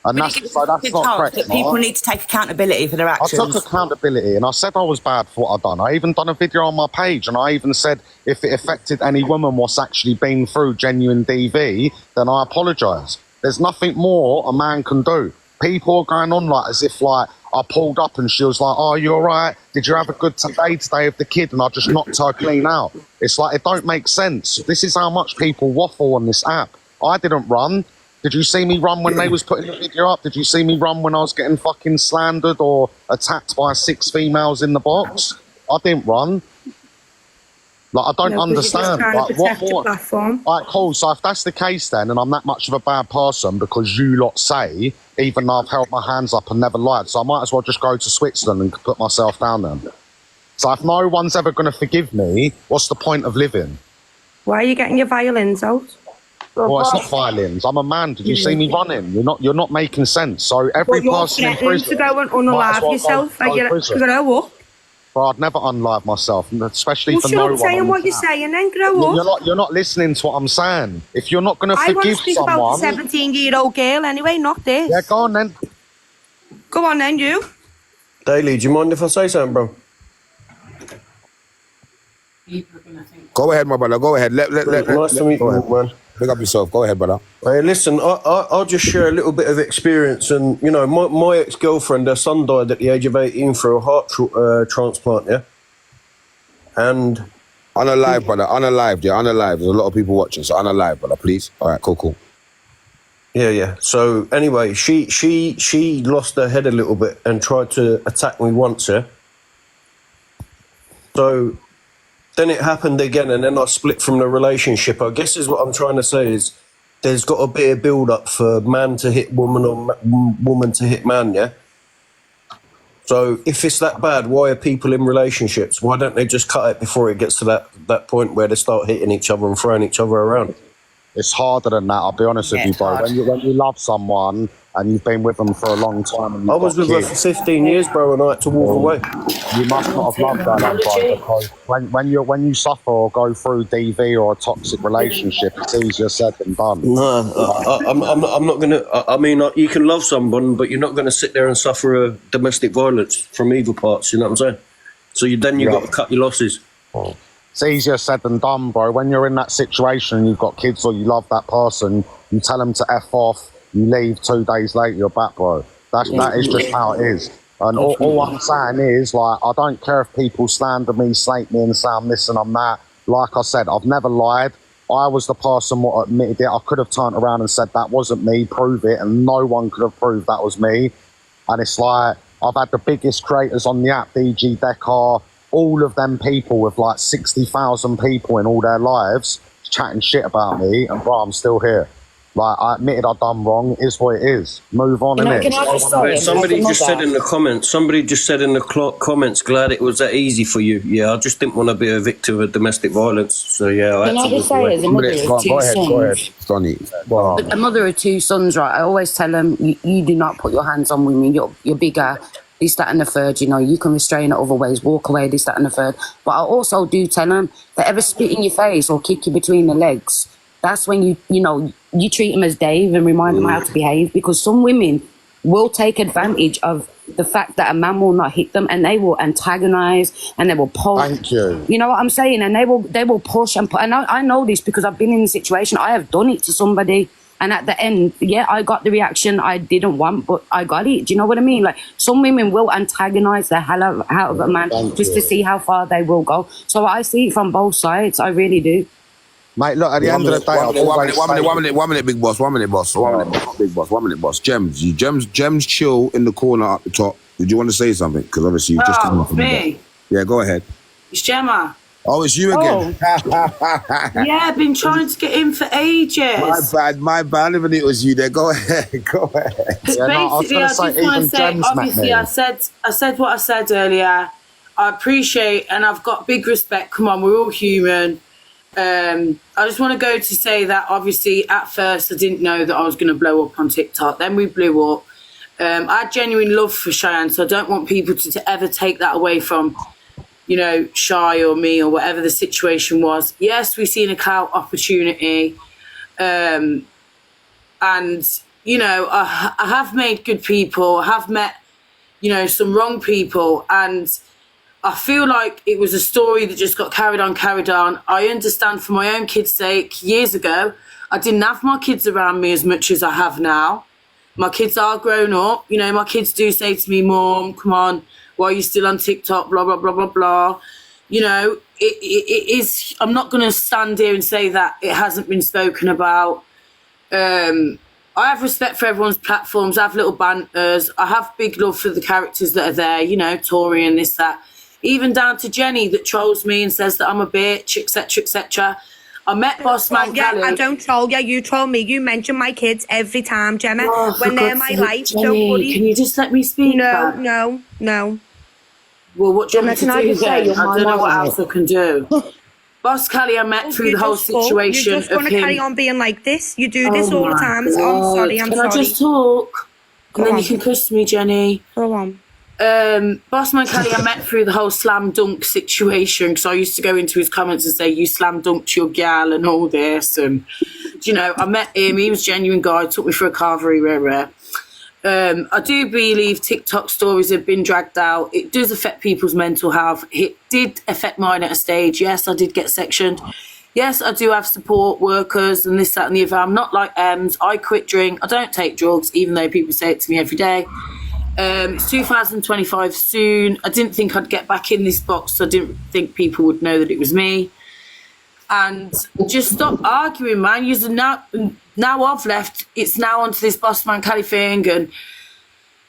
And that's not correct. That people need to take accountability for their actions. I took accountability, and I said I was bad for what I'd done. I even done a video on my page, and I even said if it affected any woman what's actually been through genuine DV, then I apologise. There's nothing more a man can do. People are going on like as if like I pulled up and she was like, "Oh, you all right? Did you have a good day today with the kid?" And I just knocked her clean out. It's like, it don't make sense. This is how much people waffle on this app. I didn't run. Did you see me run when they was putting the video up? Did you see me run when I was getting fucking slandered or attacked by 6 females in the box? I didn't run. Like, I don't understand. Like, what more? Like, cool. So if that's the case then, and I'm that much of a bad person because you lot say, even though I've held my hands up and never lied, so I might as well just go to Switzerland and put myself down there. So if no one's ever going to forgive me, what's the point of living? Why are you getting your violins out? Well, it's not violins. I'm a man. Did you see me running? You're not making sense. So every person in prison to go and unalive yourself. You're grow up. But I'd never unalive myself, especially for no one. Well, shut up saying what you're saying then, grow up. You're not listening to what I'm saying. If you're not going to forgive someone... I want to speak about the 17-year-old girl anyway, not this. Yeah, go on then. Go on then, you. Daly, do you mind if I say something, bro? Go ahead, my brother. Go ahead. Nice to meet you, man. Pick up yourself. Go ahead, brother. Hey, listen, I'll just share a little bit of experience. And, you know, my ex-girlfriend, her son died at the age of 18 for a heart transplant, yeah? And... Unalive, brother. Unalive, yeah. Unalive. There's a lot of people watching, so unalive, brother, please. All right, cool. Yeah. So, anyway, she lost her head a little bit and tried to attack me once, yeah? So... Then it happened again, and then I split from the relationship. I guess is what I'm trying to say is there's got to be a build-up for man to hit woman or woman to hit man, yeah? So if it's that bad, why are people in relationships? Why don't they just cut it before it gets to that point where they start hitting each other and throwing each other around? It's harder than that, I'll be honest with you, bro. When you love someone and you've been with them for a long time. And I was with her for 15 years, bro, and I had to walk away. You must not have loved that, then, bro, because when you suffer or go through DV or a toxic relationship, it's easier said than done. No, I'm not gonna. I mean, you can love someone, but you're not gonna sit there and suffer domestic violence from either parts. You know what I'm saying? So you've got to cut your losses. It's easier said than done, bro. When you're in that situation and you've got kids or you love that person, you tell them to F off, you leave 2 days later, you're back, bro. That is just how it is. And all I'm saying is, like, I don't care if people slander me, slate me and say I'm this and I'm that. Like I said, I've never lied. I was the person what admitted it. I could have turned around and said that wasn't me, prove it, and no one could have proved that was me. And it's like, I've had the biggest creators on the app, DG Dekar, all of them people with like 60,000 people in all their lives chatting shit about me, and bro, I'm still here. Like, I admitted I've done wrong. It is what it is. Move on, innit? Somebody just said in the comments, glad it was that easy for you. Yeah, I just didn't want to be a victim of domestic violence. So yeah, I had to just say, as a mother of two sons, go ahead, Sonny. Wow. A mother of two sons, right? I always tell them, you do not put your hands on women. You're bigger. This, that, and the third. You know, you can restrain it other ways. Walk away. This, that, and the third. But I also do tell them that ever spit in your face or kick you between the legs, that's when you treat them as Dave and remind them how to behave, because some women will take advantage of the fact that a man will not hit them, and they will antagonize and they will pull. Thank you. You know what I'm saying? And they will push and pull. And I know this because I've been in the situation. I have done it to somebody, and at the end, yeah, I got the reaction I didn't want, but I got it. Do you know what I mean? Like, some women will antagonize the hell out of a man just to see how far they will go. So I see it from both sides. I really do. Mate, look, at the end of the day, one minute, big boss. 1 minute, boss. 1 minute, big boss. 1 minute, boss. Gemz, chill in the corner up the top. Did you want to say something? Because obviously you've just come up from me. Yeah, go ahead. It's Gemma. Oh, it's you again. Yeah, I've been trying to get in for ages. My bad. I never knew it was you there. Go ahead. Because basically, I just want to say, obviously, I said what I said earlier. I appreciate, and I've got big respect. Come on, we're all human. I just want to go to say that obviously at first I didn't know that I was going to blow up on TikTok. Then we blew up. I had genuine love for Cheyenne, so I don't want people to ever take that away from, Shy or me or whatever the situation was. Yes, we've seen a clout opportunity. And, I have made good people. I have met, some wrong people, and I feel like it was a story that just got carried on. I understand for my own kids' sake, years ago, I didn't have my kids around me as much as I have now. My kids are grown up. My kids do say to me, Mom, come on, why are you still on TikTok, blah, blah, blah, blah, blah. It is, I'm not going to stand here and say that it hasn't been spoken about. I have respect for everyone's platforms. I have little banters. I have big love for the characters that are there, Tory and this, that. Even down to Jenny that trolls me and says that I'm a bitch, etc., etc. I met Bossman Kelly. I don't troll you. You troll me. You mention my kids every time, Gemma. When they're my life, Jenny, don't worry. Can you just let me speak? No. Well, what do you want me to can I do just then? say I don't know what else I can do. Boss Kelly, I met through the whole situation. You just want to carry on being like this. You do this all the time. I'm sorry. Can I just talk? And then you can kiss me, Jenny. Go on. Bossman Kelly, I met through the whole slam dunk situation, because I used to go into his comments and say, you slam dunked your gal and all this. And, I met him. He was a genuine guy. Took me for a car, very rare. I do believe TikTok stories have been dragged out. It does affect people's mental health. It did affect mine at a stage. Yes, I did get sectioned. Yes, I do have support workers and this, that, and the other. I'm not like Ems. I quit drink. I don't take drugs, even though people say it to me every day. It's 2025 soon. I didn't think I'd get back in this box. So I didn't think people would know that it was me. And just stop arguing, man. Now I've left. It's now onto this Bossman Kelly thing, and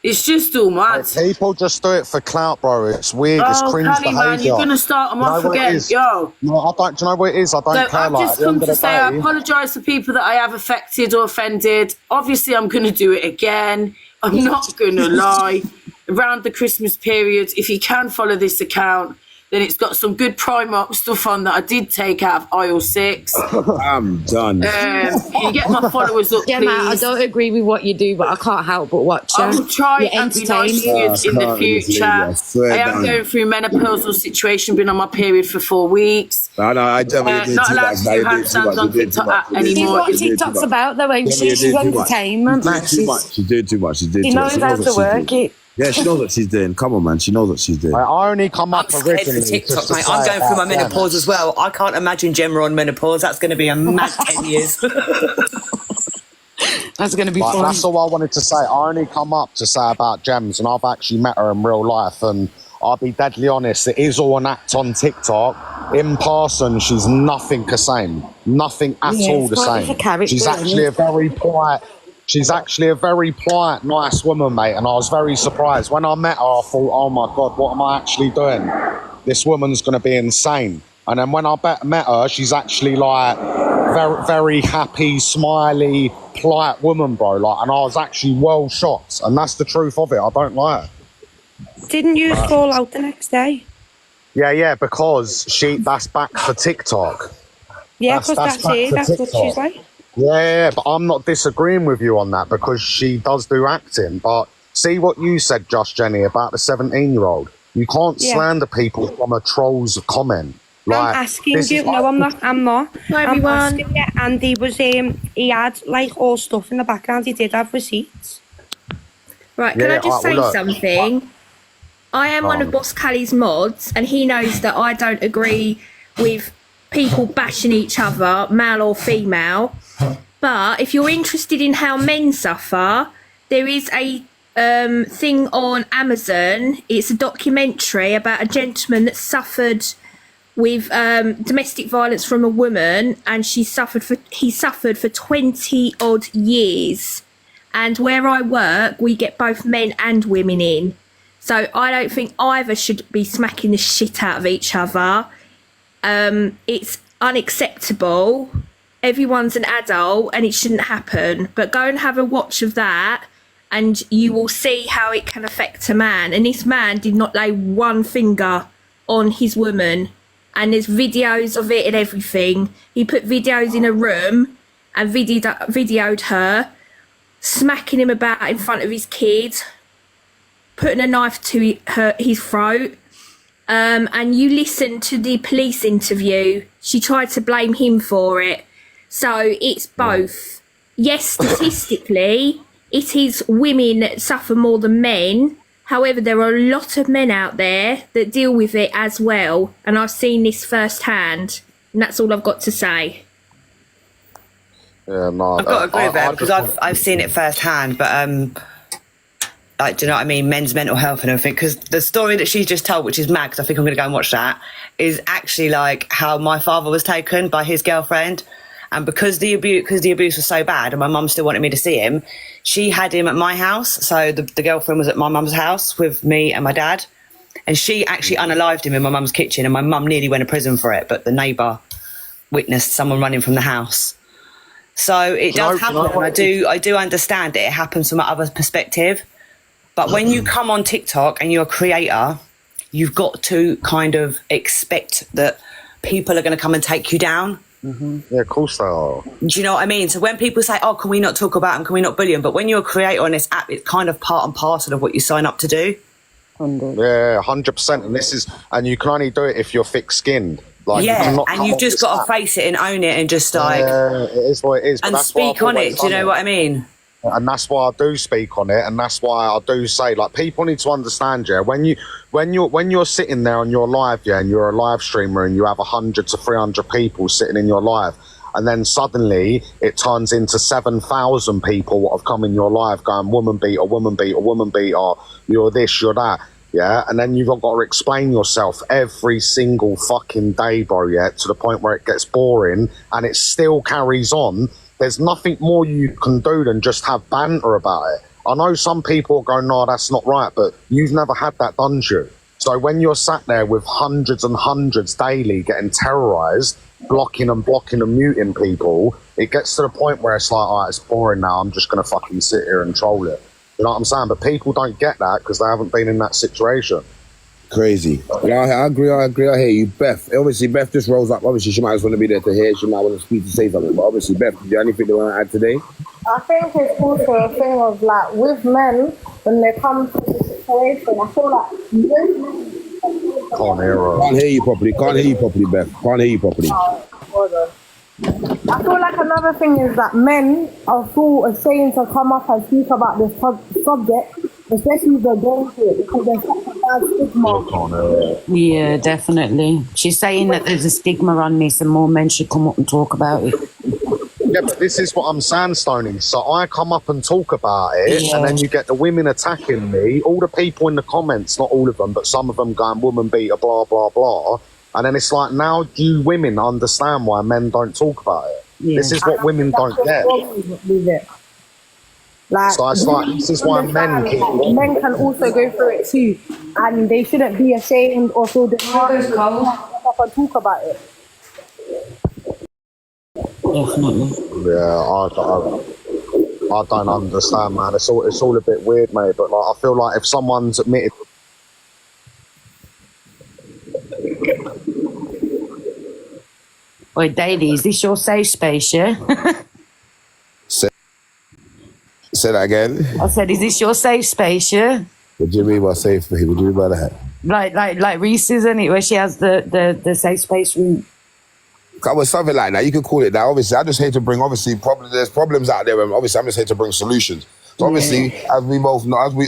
it's just all mad. People just do it for clout, bro. It's weird. It's cringe Kelly, behaviour. Man, you're gonna start them off again, yo. No, I don't. Do you know what it is? I don't care. I've just come to say I apologise for people that I have affected or offended. Obviously, I'm gonna do it again. I'm not gonna lie. Around the Christmas period, if you can follow this account, then it's got some good Primark stuff on that I did take out of aisle 6. I'm done. Can you get my followers up, Gemma, I please? don't agree with what you do, but I can't help but watch you. I will try You're and be nice to entertaining. you in the future. I am going through a menopausal situation, been on my period for 4 weeks. No, I tell you, Not allowed to do handstands on TikTok anymore. She's what TikTok's about, though, ain't she? She's entertainment, man. She's doing too much. She knows how to work it. Yeah, she knows what she's doing. Come on, man. She knows what she's doing. I only come up originally for TikTok, mate. I'm going through my menopause as well. I can't imagine Gemma on menopause. That's going to be a mad 10 years. That's going to be fun. That's all I wanted to say. I only come up to say about Gemz, and I've actually met her in real life, and I'll be deadly honest, it is all an act on TikTok. In person, she's nothing the same. Nothing at all the same. She's actually a very polite... She's actually a very polite, nice woman, mate, and I was very surprised. When I met her, I thought, oh my God, what am I actually doing? This woman's going to be insane. And then when I met her, she's actually like very, very happy, smiley, polite woman, bro. Like, and I was actually well shocked, and that's the truth of it. I don't lie. Didn't you fall out the next day? Yeah, because that's back for TikTok. Yeah, because that's it. That's what she's like. Yeah, but I'm not disagreeing with you on that because she does do acting. But see what you said, Just Jenny, about the 17-year-old. You can't slander people from a troll's comment. Like, I'm asking you. No, I'm not. Hi, everyone. I'm asking you. Andy was he had like all stuff in the background. He did have receipts. Right, can I just say something? I am one of Boss Callie's mods, and he knows that I don't agree with people bashing each other, male or female. But if you're interested in how men suffer, there is a thing on Amazon. It's a documentary about a gentleman that suffered with domestic violence from a woman, and he suffered for 20 odd years. And where I work, we get both men and women in. So I don't think either should be smacking the shit out of each other. It's unacceptable. Everyone's an adult and it shouldn't happen. But go and have a watch of that and you will see how it can affect a man. And this man did not lay one finger on his woman. And there's videos of it and everything. He put videos in a room and videoed her smacking him about in front of his kid, putting a knife to his throat. And you listen to the police interview. She tried to blame him for it. So it's both. Yes, statistically, it is women that suffer more than men. However, there are a lot of men out there that deal with it as well. And I've seen this firsthand. And that's all I've got to say. Yeah, no, I've got to agree with that because I've seen it firsthand. But like, do you know what I mean? Men's mental health and everything. Because the story that she's just told, which is mad, because I think I'm going to go and watch that, is actually like how my father was taken by his girlfriend. And because the abuse was so bad and my mum still wanted me to see him, she had him at my house. So the girlfriend was at my mum's house with me and my dad. And she actually unalived him in my mum's kitchen and my mum nearly went to prison for it. But the neighbour witnessed someone running from the house. So it does happen. I do understand that it happens from another perspective. But when you come on TikTok and you're a creator, you've got to kind of expect that people are going to come and take you down. Mm-hmm. Yeah, of course they are. Do you know what I mean? So when people say, oh, can we not talk about them? Can we not bully them? But when you're a creator on this app, it's kind of part and parcel of what you sign up to do. Yeah, 100%. And you can only do it if you're thick-skinned. Like, yeah, and you've just got to face it and own it and just like... Yeah, it is what it is. And speak on it, do you know what I mean? And that's why I do speak on it, and that's why I do say, like, people need to understand, yeah, when you're sitting there on your live, yeah, and you're a live streamer and you have 100 to 300 people sitting in your live, and then suddenly it turns into 7,000 people what have come in your live going, woman beater, woman beater, woman beater, you're this, you're that, yeah, and then you've got to explain yourself every single fucking day, bro, yeah, to the point where it gets boring, and it still carries on. There's nothing more you can do than just have banter about it. I know some people go, no, that's not right, but you've never had that done to you. So when you're sat there with hundreds and hundreds daily getting terrorised, blocking and muting people, it gets to the point where it's like, all right, it's boring now, I'm just going to fucking sit here and troll it. You know what I'm saying? But people don't get that because they haven't been in that situation. Crazy. Yeah, I agree. I hear you. Beth, obviously, Beth just rolls up. Obviously, she might just want to be there to hear. She might want to speak to say something. But obviously, Beth, do you have anything you want to add today? I think it's also a thing of like with men when they come to the situation. I feel like Can't hear her. Can't hear you properly. Can't hear you properly, Beth. Can't hear you properly. Hold on. I feel like another thing is that men are so ashamed to come up and speak about this subject, especially if they're going through it, because there's such a bad stigma. Yeah, definitely. She's saying that there's a stigma on this and more men should come up and talk about it. Yeah, but this is what I'm sandstoning. So I come up and talk about it, and then you get the women attacking me. All the people in the comments, not all of them, but some of them going, woman beater, blah, blah, blah. And then it's like, now do you women understand why men don't talk about it? Yeah. This is what women don't get. Like, so it's like, this is why men can also go through it too. And they shouldn't be ashamed or feel discouraged to come up and talk about it. Definitely. Yeah, I don't understand, man. It's all a bit weird, mate. But like, I feel like if someone's admitted. Wait, Daily, is this your safe space, yeah? Say that again. I said, is this your safe space, yeah? What do you mean by safe space? What do you mean by that? Like Reese, isn't it? Where she has the safe space room. Well, something like that. You could call it that. Obviously, I just hate to bring, there's problems out there, and obviously, I'm just here to bring solutions. So obviously, as we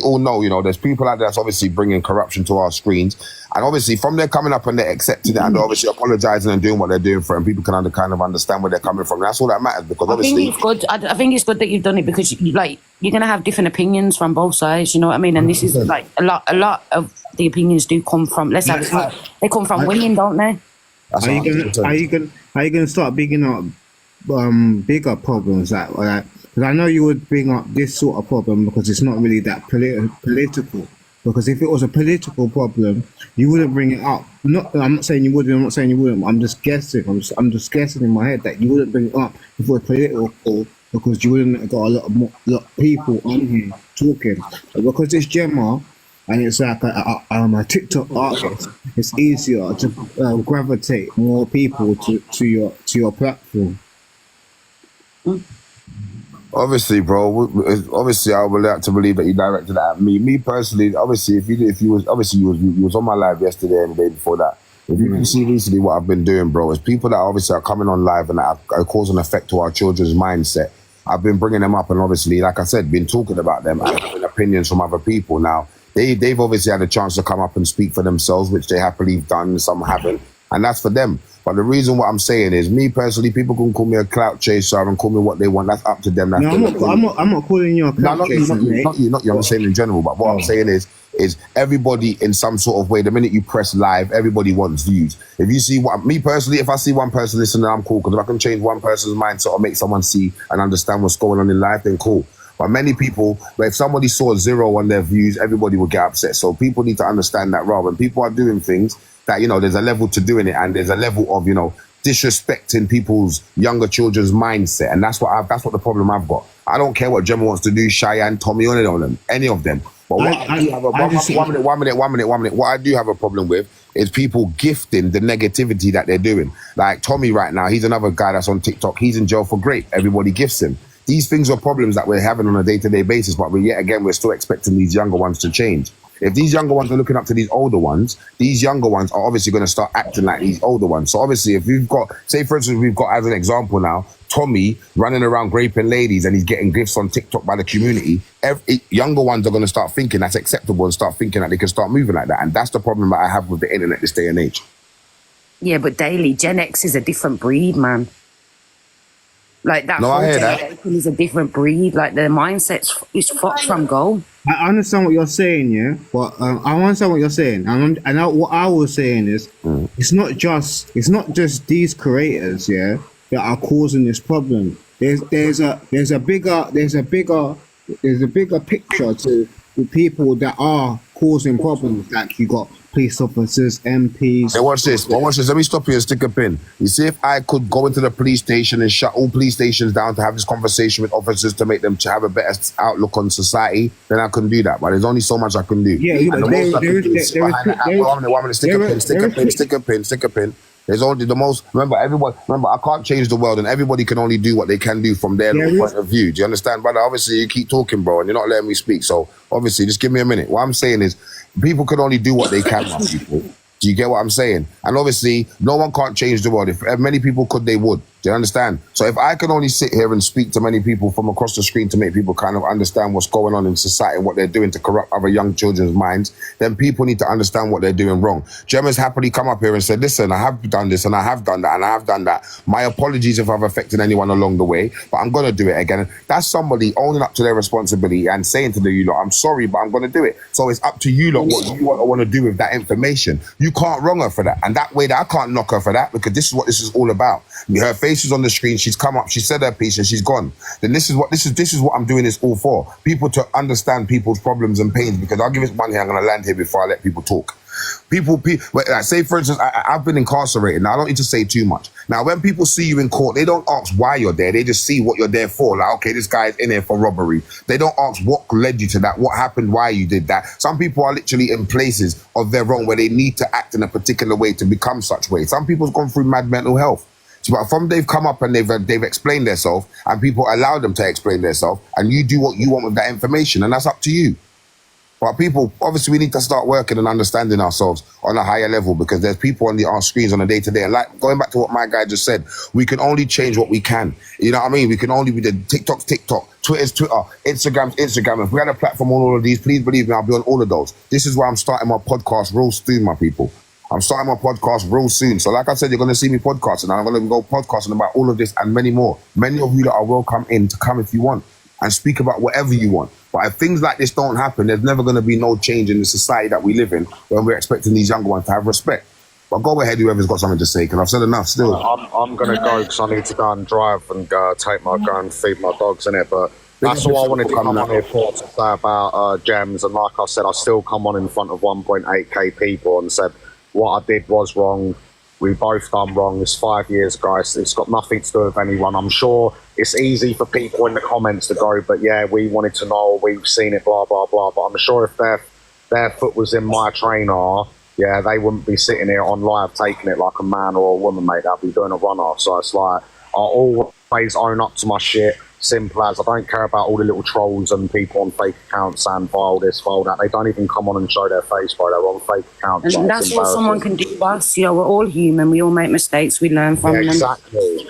all know, you know, there's people out there that's obviously bringing corruption to our screens. And obviously, from there coming up and they're accepting it and they're obviously apologising and doing what they're doing for it, and people can kind of understand where they're coming from. That's all that matters, because obviously... I think it's good that you've done it, because you're going to have different opinions from both sides, you know what I mean? And this is like a lot of the opinions do come from, they come from women, don't they? Are you gonna start bigging up bigger problems like? Because I know you would bring up this sort of problem because it's not really that political. Because if it was a political problem, you wouldn't bring it up. I'm not saying you would. I'm not saying you wouldn't. I'm just guessing. I'm just guessing in my head that you wouldn't bring it up if it was political, because you wouldn't have got a lot of people on here talking. But because it's Gemma, and it's like a TikTok artist, it's easier to gravitate more people to your platform. Obviously, bro. Obviously, I would like to believe that you directed that at me. Me personally, obviously, if you was on my live yesterday and the day before that. If you can see recently what I've been doing, bro, is people that obviously are coming on live and that are causing effect to our children's mindset. I've been bringing them up and obviously, like I said, been talking about them and having opinions from other people. Now, they've obviously had a chance to come up and speak for themselves, which they happily done, some haven't, and that's for them. But the reason what I'm saying is, me personally, people can call me a clout chaser and call me what they want. That's up to them. I'm not calling you a clout chaser. Not you. I'm saying in general. But what I'm saying is everybody in some sort of way, the minute you press live, everybody wants views. If you see me personally, if I see one person listening, I'm cool, because if I can change one person's mindset or make someone see and understand what's going on in life, then cool. But many people, if somebody saw 0 on their views, everybody would get upset. So people need to understand that, rather when people are doing things, that, you know, there's a level to doing it, and there's a level of, you know, disrespecting people's younger children's mindset. And that's what the problem I've got. I don't care what Gemma wants to do, Cheyenne, Tommy, any of them. But what I do have a one minute. What I do have a problem with is people gifting the negativity that they're doing. Like Tommy right now, he's another guy that's on TikTok. He's in jail for grape. Everybody gifts him. These things are problems that we're having on a day-to-day basis, but we're still expecting these younger ones to change. If these younger ones are looking up to these older ones, these younger ones are obviously going to start acting like these older ones. So obviously, if we've got, say for instance, we've got as an example now, Tommy running around raping ladies and he's getting gifts on TikTok by the community, younger ones are going to start thinking that's acceptable and start thinking that they can start moving like that. And that's the problem that I have with the internet this day and age. Yeah, but Daily, Gen X is a different breed, man. Like that whole generation is a different breed. Like their mindset is fucked from go. I understand what you're saying, yeah, but I understand what you're saying, and what I was saying is, it's not just these creators, yeah, that are causing this problem. There's a bigger picture to the people that are causing problems. Like you got police officers, MPs. Hey, watch this. Let me stop you and stick a pin. You see, if I could go into the police station and shut all police stations down to have this conversation with officers to make them to have a better outlook on society, then I can do that. But there's only so much I can do. Yeah, stick a pin. There's only the most. Remember, I can't change the world, and everybody can only do what they can do from their point of view. Do you understand, brother? Obviously, you keep talking, bro, and you're not letting me speak. So, obviously, just give me a minute. What I'm saying is, people can only do what they can, my people. Do you get what I'm saying? And obviously, no one can't change the world. If many people could, they would. Do you understand? So if I can only sit here and speak to many people from across the screen to make people kind of understand what's going on in society and what they're doing to corrupt other young children's minds, then people need to understand what they're doing wrong. Gemma's happily come up here and said, listen, I have done this and I have done that and I have done that. My apologies if I've affected anyone along the way, but I'm going to do it again. That's somebody owning up to their responsibility and saying to you lot, I'm sorry, but I'm going to do it. So it's up to you lot what you want to do with that information. You can't wrong her for that. And that way, I can't knock her for that, because this is what this is all about. Her face is on the screen. She's come up. She said her piece and she's gone. Then this is what I'm doing this all for. People to understand people's problems and pains, because I'll give it one here. I'm going to land here before I let people talk. People, say for instance, I've been incarcerated. Now I don't need to say too much. Now when people see you in court, they don't ask why you're there. They just see what you're there for. Like, okay, this guy's in here for robbery. They don't ask what led you to that, what happened, why you did that. Some people are literally in places of their own where they need to act in a particular way to become such way. Some people's gone through mad mental health. But from they've come up and they've explained themselves, and people allow them to explain themselves, and you do what you want with that information, and that's up to you. But people, obviously, we need to start working and understanding ourselves on a higher level, because there's people on our screens on a day-to-day. And like going back to what my guy just said, we can only change what we can. You know what I mean? We can only be the TikTok's TikTok, Twitter's Twitter, Instagram's Instagram. If we had a platform on all of these, please believe me, I'll be on all of those. This is why I'm starting my podcast real soon, my people. I'm starting my podcast real soon. So like I said, you're going to see me podcasting. And I'm going to go podcasting about all of this and many more. Many of you that are welcome in to come if you want and speak about whatever you want. But if things like this don't happen, there's never going to be no change in the society that we live in when we're expecting these younger ones to have respect. But go ahead, whoever's got something to say, because I've said enough still. I'm going to go because I need to go and drive and take my gun and feed my dogs in it. But that's all I wanted to come on here for, to say about Gemz. And like I said, I still come on in front of 1.8k people and said, what I did was wrong. We both done wrong. It's 5 years, guys. It's got nothing to do with anyone. I'm sure it's easy for people in the comments to go, but yeah, we wanted to know, we've seen it, blah, blah, blah. But I'm sure if their foot was in my trainer, yeah, they wouldn't be sitting here on live taking it like a man or a woman, mate. They'd be doing a run-off. So it's like, I always own up to my shit. Simple as. I don't care about all the little trolls and people on fake accounts saying file this, file that. They don't even come on and show their face, bro. They're on fake accounts. And that's what someone can do to us. You know, we're all human. We all make mistakes. We learn from them. Exactly.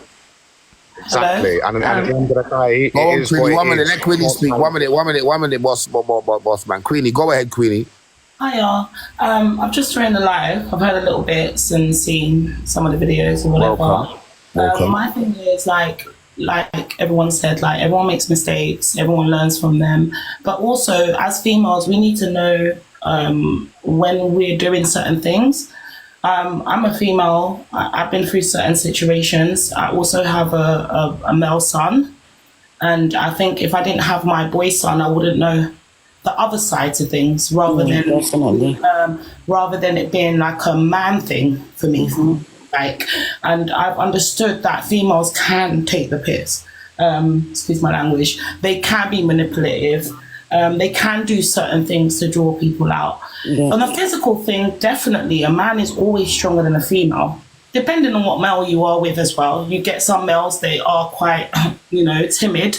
And at the end of the day, go on, Queenie. 1 minute. Let Queenie speak. 1 minute, boss man. Queenie, go ahead, Queenie. Hiya. I've just joined the live. I've heard a little bit and seen some of the videos and whatever. Welcome. My thing is like everyone said, like everyone makes mistakes, everyone learns from them. But also as females, we need to know when we're doing certain things. I'm a female. I've been through certain situations. I also have a male son. And I think if I didn't have my boy son, I wouldn't know the other sides of things rather than it being like a man thing for me. And I've understood that females can take the piss. Excuse my language. They can be manipulative. They can do certain things to draw people out. Yeah. On the physical thing, definitely, a man is always stronger than a female, depending on what male you are with as well. You get some males, they are quite, timid,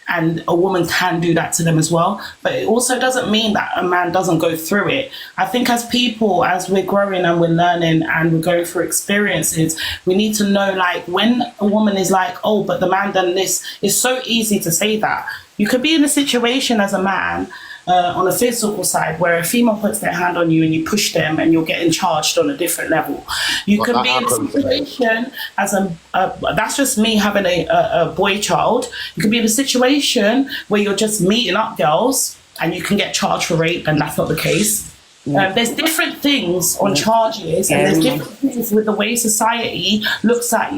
and a woman can do that to them as well. But it also doesn't mean that a man doesn't go through it. I think as people, as we're growing and we're learning and we're going through experiences, we need to know, like, when a woman is like, oh, but the man done this, it's so easy to say that. You could be in a situation as a man on a physical side where a female puts their hand on you and you push them and you're getting charged on a different level. You could be in a situation as that's just me having a boy child. You could be in a situation where you're just meeting up girls and you can get charged for rape, and that's not the case. There's different things on charges, and there's different things with the way society looks at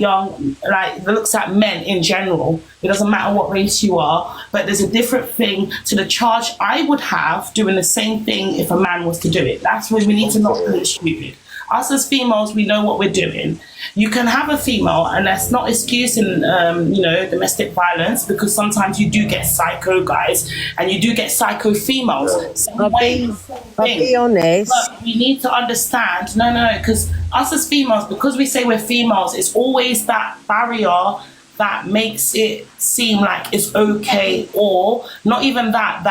looks at men in general. It doesn't matter what race you are, but there's a different thing to the charge I would have doing the same thing if a man was to do it. That's when we need to not be stupid. Us as females, we know what we're doing. You can have a female, and that's not excusing, domestic violence, because sometimes you do get psycho guys and you do get psycho females. I'll be honest. But we need to understand, because us as females, because we say we're females, it's always that barrier that makes it seem like it's okay, or not even that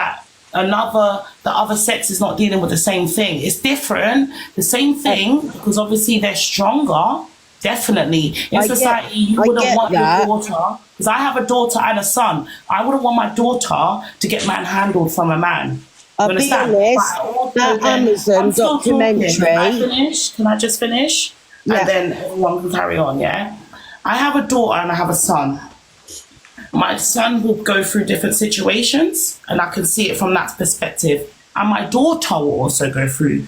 the other sex is not dealing with the same thing. It's different, the same thing, because obviously they're stronger. Definitely. In society, you wouldn't want your daughter, because I have a daughter and a son. I wouldn't want my daughter to get manhandled from a man. I'll be honest, that Amazon documentary. Can I just finish? Yeah. And then everyone can carry on, yeah? I have a daughter and I have a son. My son will go through different situations, and I can see it from that perspective. And my daughter will also go through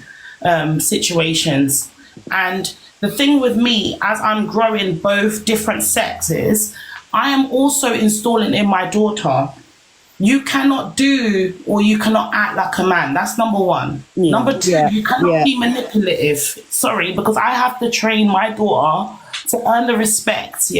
situations. And the thing with me, as I'm growing both different sexes, I am also installing in my daughter, you cannot do or you cannot act like a man. That's number one. Number two, you cannot be manipulative. Sorry, because I have to train my daughter to earn the respect,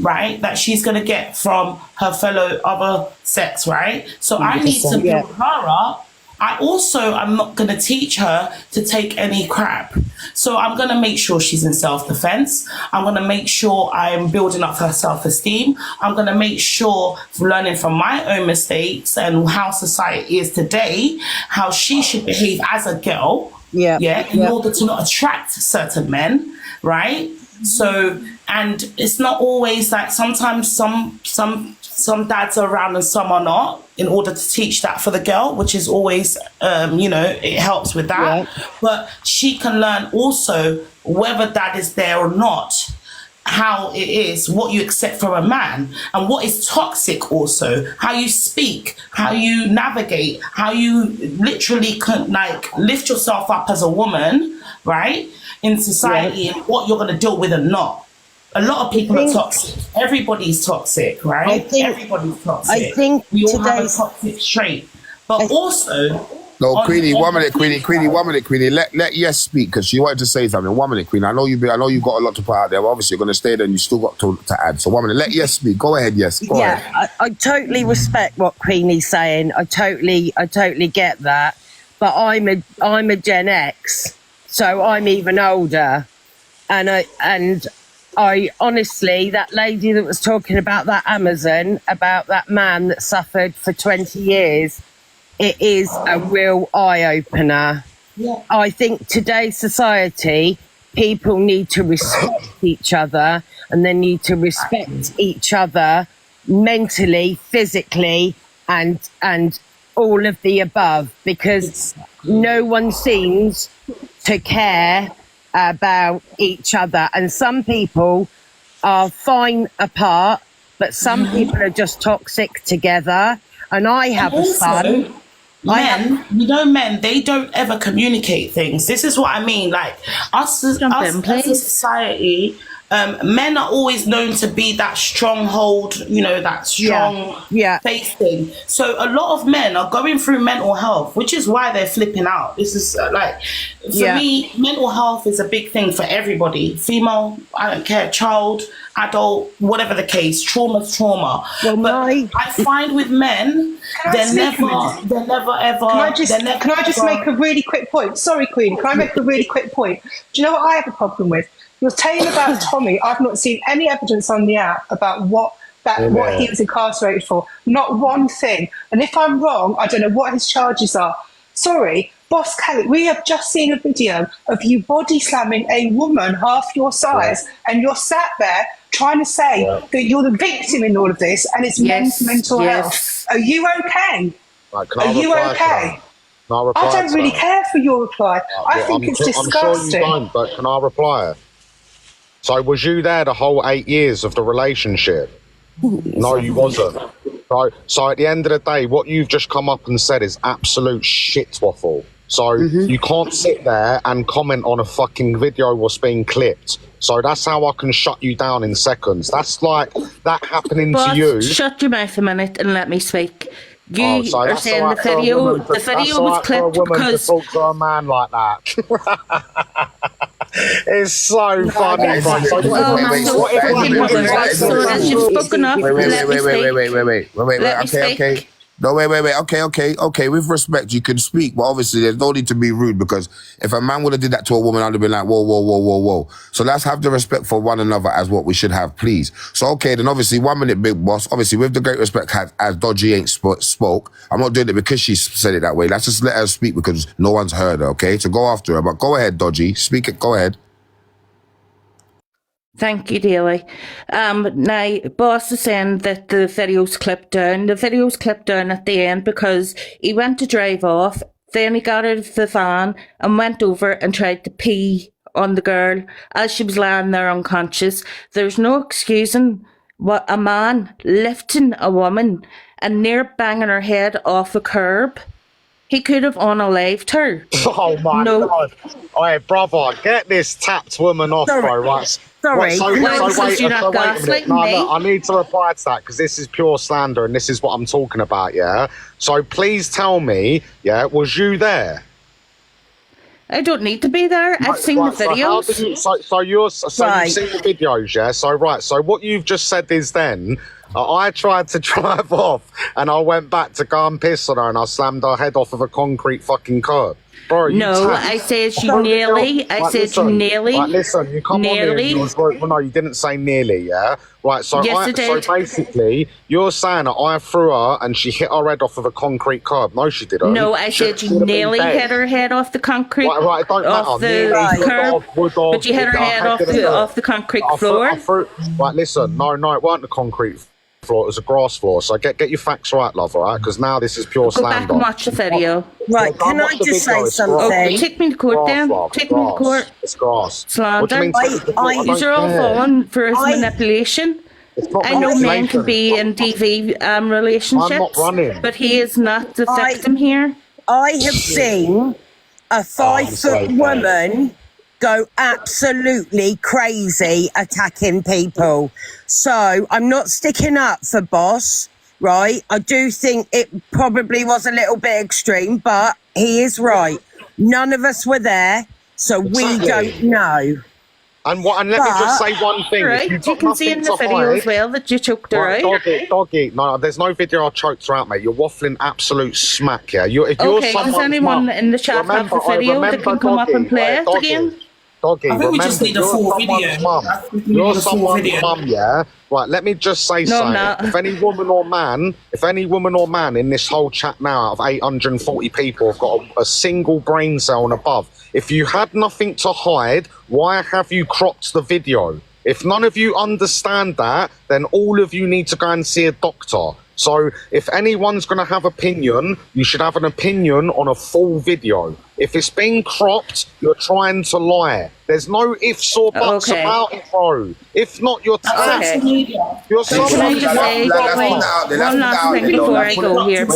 right, that she's going to get from her fellow other sex, right? So I need to build her up. I'm not going to teach her to take any crap. So I'm going to make sure she's in self-defense. I'm going to make sure I'm building up her self-esteem. I'm going to make sure, learning from my own mistakes and how society is today, how she should behave as a girl, in order to not attract certain men, right? So, and it's not always like, sometimes some dads are around and some are not, in order to teach that for the girl, which is always, it helps with that. But she can learn also, whether dad is there or not, how it is, what you accept from a man, and what is toxic also, how you speak, how you navigate, how you literally can lift yourself up as a woman, right, in society, and what you're going to deal with and not. A lot of people are toxic. Everybody's toxic, right? Everybody's toxic. I think we all have a toxic trait. But also... No, Queenie, 1 minute, Queenie. Let Yes speak, because she wanted to say something. 1 minute, Queenie. I know you've got a lot to put out there. But obviously, you're going to stay there and you still got to add. So 1 minute. Let Yes speak. Go ahead, Yes. Go ahead. I totally respect what Queenie's saying. I totally get that. But I'm a Gen X, so I'm even older. And I honestly, that lady that was talking about that Amazon, about that man that suffered for 20 years, it is a real eye-opener. I think today's society, people need to respect each other, and they need to respect each other mentally, physically, and all of the above, because no one seems to care about each other, and some people are fine apart, but some people are just toxic together. And I have a son. Men, they don't ever communicate things. This is what I mean. Like us as a society, men are always known to be that stronghold, that strong face thing. So a lot of men are going through mental health, which is why they're flipping out. This is for me, mental health is a big thing for everybody. Female, I don't care, child, adult, whatever the case, trauma's trauma. Well, but I find with men, they're never ever. Can I just make a really quick point? Sorry, Queen. Can I make a really quick point? Do you know what I have a problem with? You're saying about Tommy, I've not seen any evidence on the app about what he was incarcerated for. Not one thing. And if I'm wrong, I don't know what his charges are. Sorry, Boss Kelly, we have just seen a video of you body slamming a woman half your size, and you're sat there trying to say that you're the victim in all of this, and it's men's mental health. Are you okay? Are you okay? I don't really care for your reply. I think it's disgusting. I'm sure you don't, but can I reply? So was you there the whole 8 years of the relationship? No, you wasn't. So at the end of the day, what you've just come up and said is absolute shit waffle. So you can't sit there and comment on a fucking video what's being clipped. So that's how I can shut you down in seconds. That's like that happening to you. Shut your mouth a minute and let me speak. You are saying right the video was clipped because to talk to a man like that. It's so funny. Wait. Okay. No, wait. Okay. With respect, you can speak, but obviously there's no need to be rude, because if a man would have did that to a woman, I'd have been like, whoa. So let's have the respect for one another as what we should have, please. So, okay, then obviously 1 minute, big boss. Obviously, with the great respect, as Dodgy ain't spoke, I'm not doing it because she said it that way. Let's just let her speak because no one's heard her, okay? So go after her, but go ahead, Dodgy. Speak it, go ahead. Thank you, Daly. Now, boss is saying that the video's clipped down. The video's clipped down at the end because he went to drive off, then he got out of the van and went over and tried to pee on the girl as she was lying there unconscious. There's no excusing what a man lifting a woman and near banging her head off a curb. He could have unalived her. Oh my God. Hey, brother, get this tapped woman off, bro, right? Sorry. Wait a minute. No, I need to reply to that because this is pure slander and this is what I'm talking about, yeah? So please tell me, yeah, was you there? I don't need to be there. I've seen the videos. You've seen the videos, yeah? So what you've just said is then, I tried to drive off and I went back to go and piss on her and I slammed her head off of a concrete fucking curb. Bro, I said she nearly. Listen, you come on here and you was right. Well, no, you didn't say nearly, yeah? Right, so yes, so basically, you're saying that I threw her and she hit her head off of a concrete curb. No, she didn't. No, I said she nearly hit her head off the concrete. Right, it don't off matter. The curb, but you hit her head off the concrete floor. Right, listen, no, it weren't the concrete floor, it was a grass floor. So get your facts right, love, all right? Because now this is pure slander. Go back and watch the video. Right, can I just say something? Take me to court then. Take me to court. It's grass. Slander. These are all falling for his manipulation. I know men can be in DV relationships, I'm not running. But he is not the victim here. I have seen a 5-foot woman go absolutely crazy attacking people. So I'm not sticking up for boss, right? I do think it probably was a little bit extreme, but he is right. None of us were there, so we don't know. And let me just say one thing. Right, you can see in the video as well that you choked her out. Doggy, no, there's no video I choked her out, mate. You're waffling absolute smack, yeah? Does anyone in the chat have the video that can come up and play it again? Doggy, I think we just need a full video. You're someone's mum, yeah? Right, let me just say something. If any woman or man in this whole chat now out of 840 people have got a single brain cell and above, if you had nothing to hide, why have you cropped the video? If none of you understand that, then all of you need to go and see a doctor. So if anyone's going to have opinion, you should have an opinion on a full video. If it's being cropped, you're trying to lie. There's no ifs or buts about it, bro. If not, you're tapped. You're one last thing before I go here.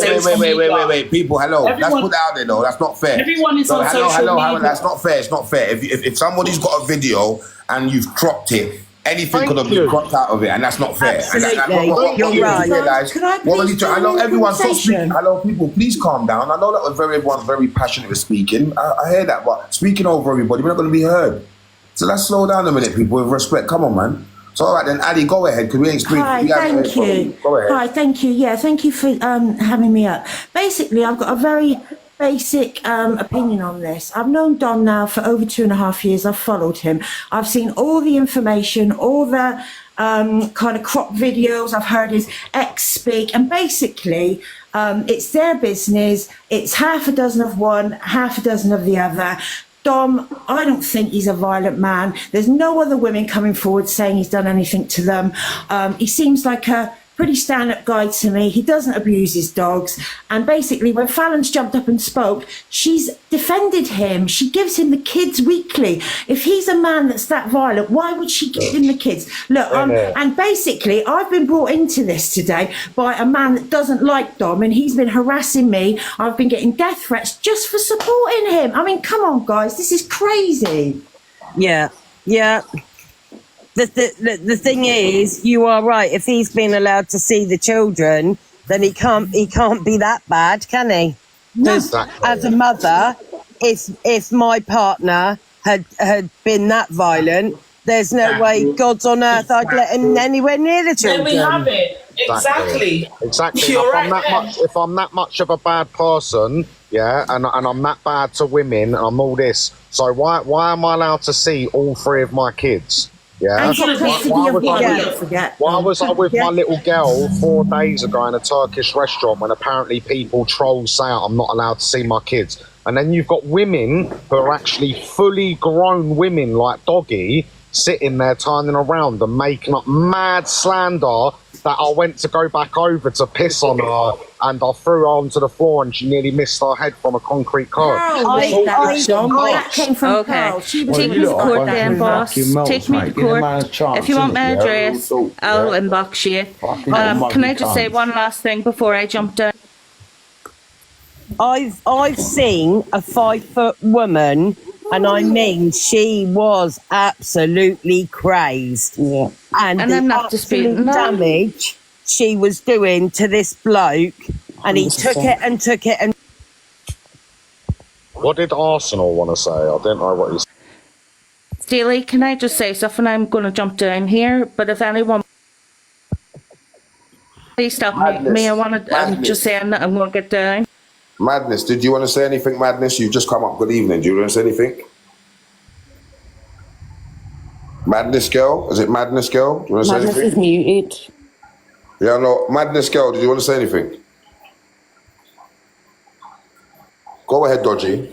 Wait, people, hello. Let's put that out there, though. That's not fair. Everyone is on social media. That's not fair. It's not fair. If somebody's got a video and you've cropped it, anything could have been cropped out of it, and that's not fair. Absolutely, you're right. I know everyone's so speaking. Hello, people, please calm down. I know that everyone's very passionate with speaking. I hear that, but speaking over everybody, we're not going to be heard. So let's slow down a minute, people, with respect. Come on, man. So, all right, then, Addy, go ahead, because we ain't speaking. Hi, thank you. Go ahead. Hi, thank you. Yeah, thank you for having me up. Basically, I've got a very basic opinion on this. I've known Don now for over 2.5 years. I've followed him. I've seen all the information, all the kind of crop videos. I've heard his ex speak, and basically it's their business. It's half a dozen of one, half a dozen of the other. Dom, I don't think he's a violent man. There's no other women coming forward saying he's done anything to them. He seems like a pretty stand-up guy to me. He doesn't abuse his dogs. And basically, when Fallon's jumped up and spoke, she's defended him. She gives him the kids weekly. If he's a man that's that violent, why would she give him the kids? Look, and basically, I've been brought into this today by a man that doesn't like Dom, and he's been harassing me. I've been getting death threats just for supporting him. I mean, come on, guys, this is crazy. Yeah. The thing is, you are right. If he's been allowed to see the children, then he can't be that bad, can he? Because as a mother, if my partner had been that violent, there's no way God's on earth I'd let him anywhere near the children. Then we have it. Exactly. If I'm that much of a bad person, yeah, and I'm that bad to women, and I'm all this, so why am I allowed to see all 3 of my kids? Yeah. Why was I with my little girl 4 days ago in a Turkish restaurant when apparently people troll say I'm not allowed to see my kids? And then you've got women who are actually fully grown women like Doggy sitting there turning around and making up mad slander that I went to go back over to piss on her and I threw her onto the floor and she nearly missed her head from a concrete curb. That came from Pearl. She was Take me to court then, boss. Take me to court. If you want my address, I'll inbox you. Can I just say one last thing before I jump down? I've seen a 5-foot woman, and I mean she was absolutely crazed. Yeah. And I'm not disputing damage she was doing to this bloke, and he took it and What did Arsenal want to say? I didn't know what he said. Steely, can I just say something? I'm going to jump down here, but if anyone... Please stop me. I want to... I'm just saying that I'm going to get down. Madness, did you want to say anything, Madness? You've just come up. Good evening. Do you want to say anything? Madness Girl? Is it Madness Girl? Do you want to say anything? Madness is muted. Yeah, no. Madness Girl, did you want to say anything? Go ahead, Dodgy.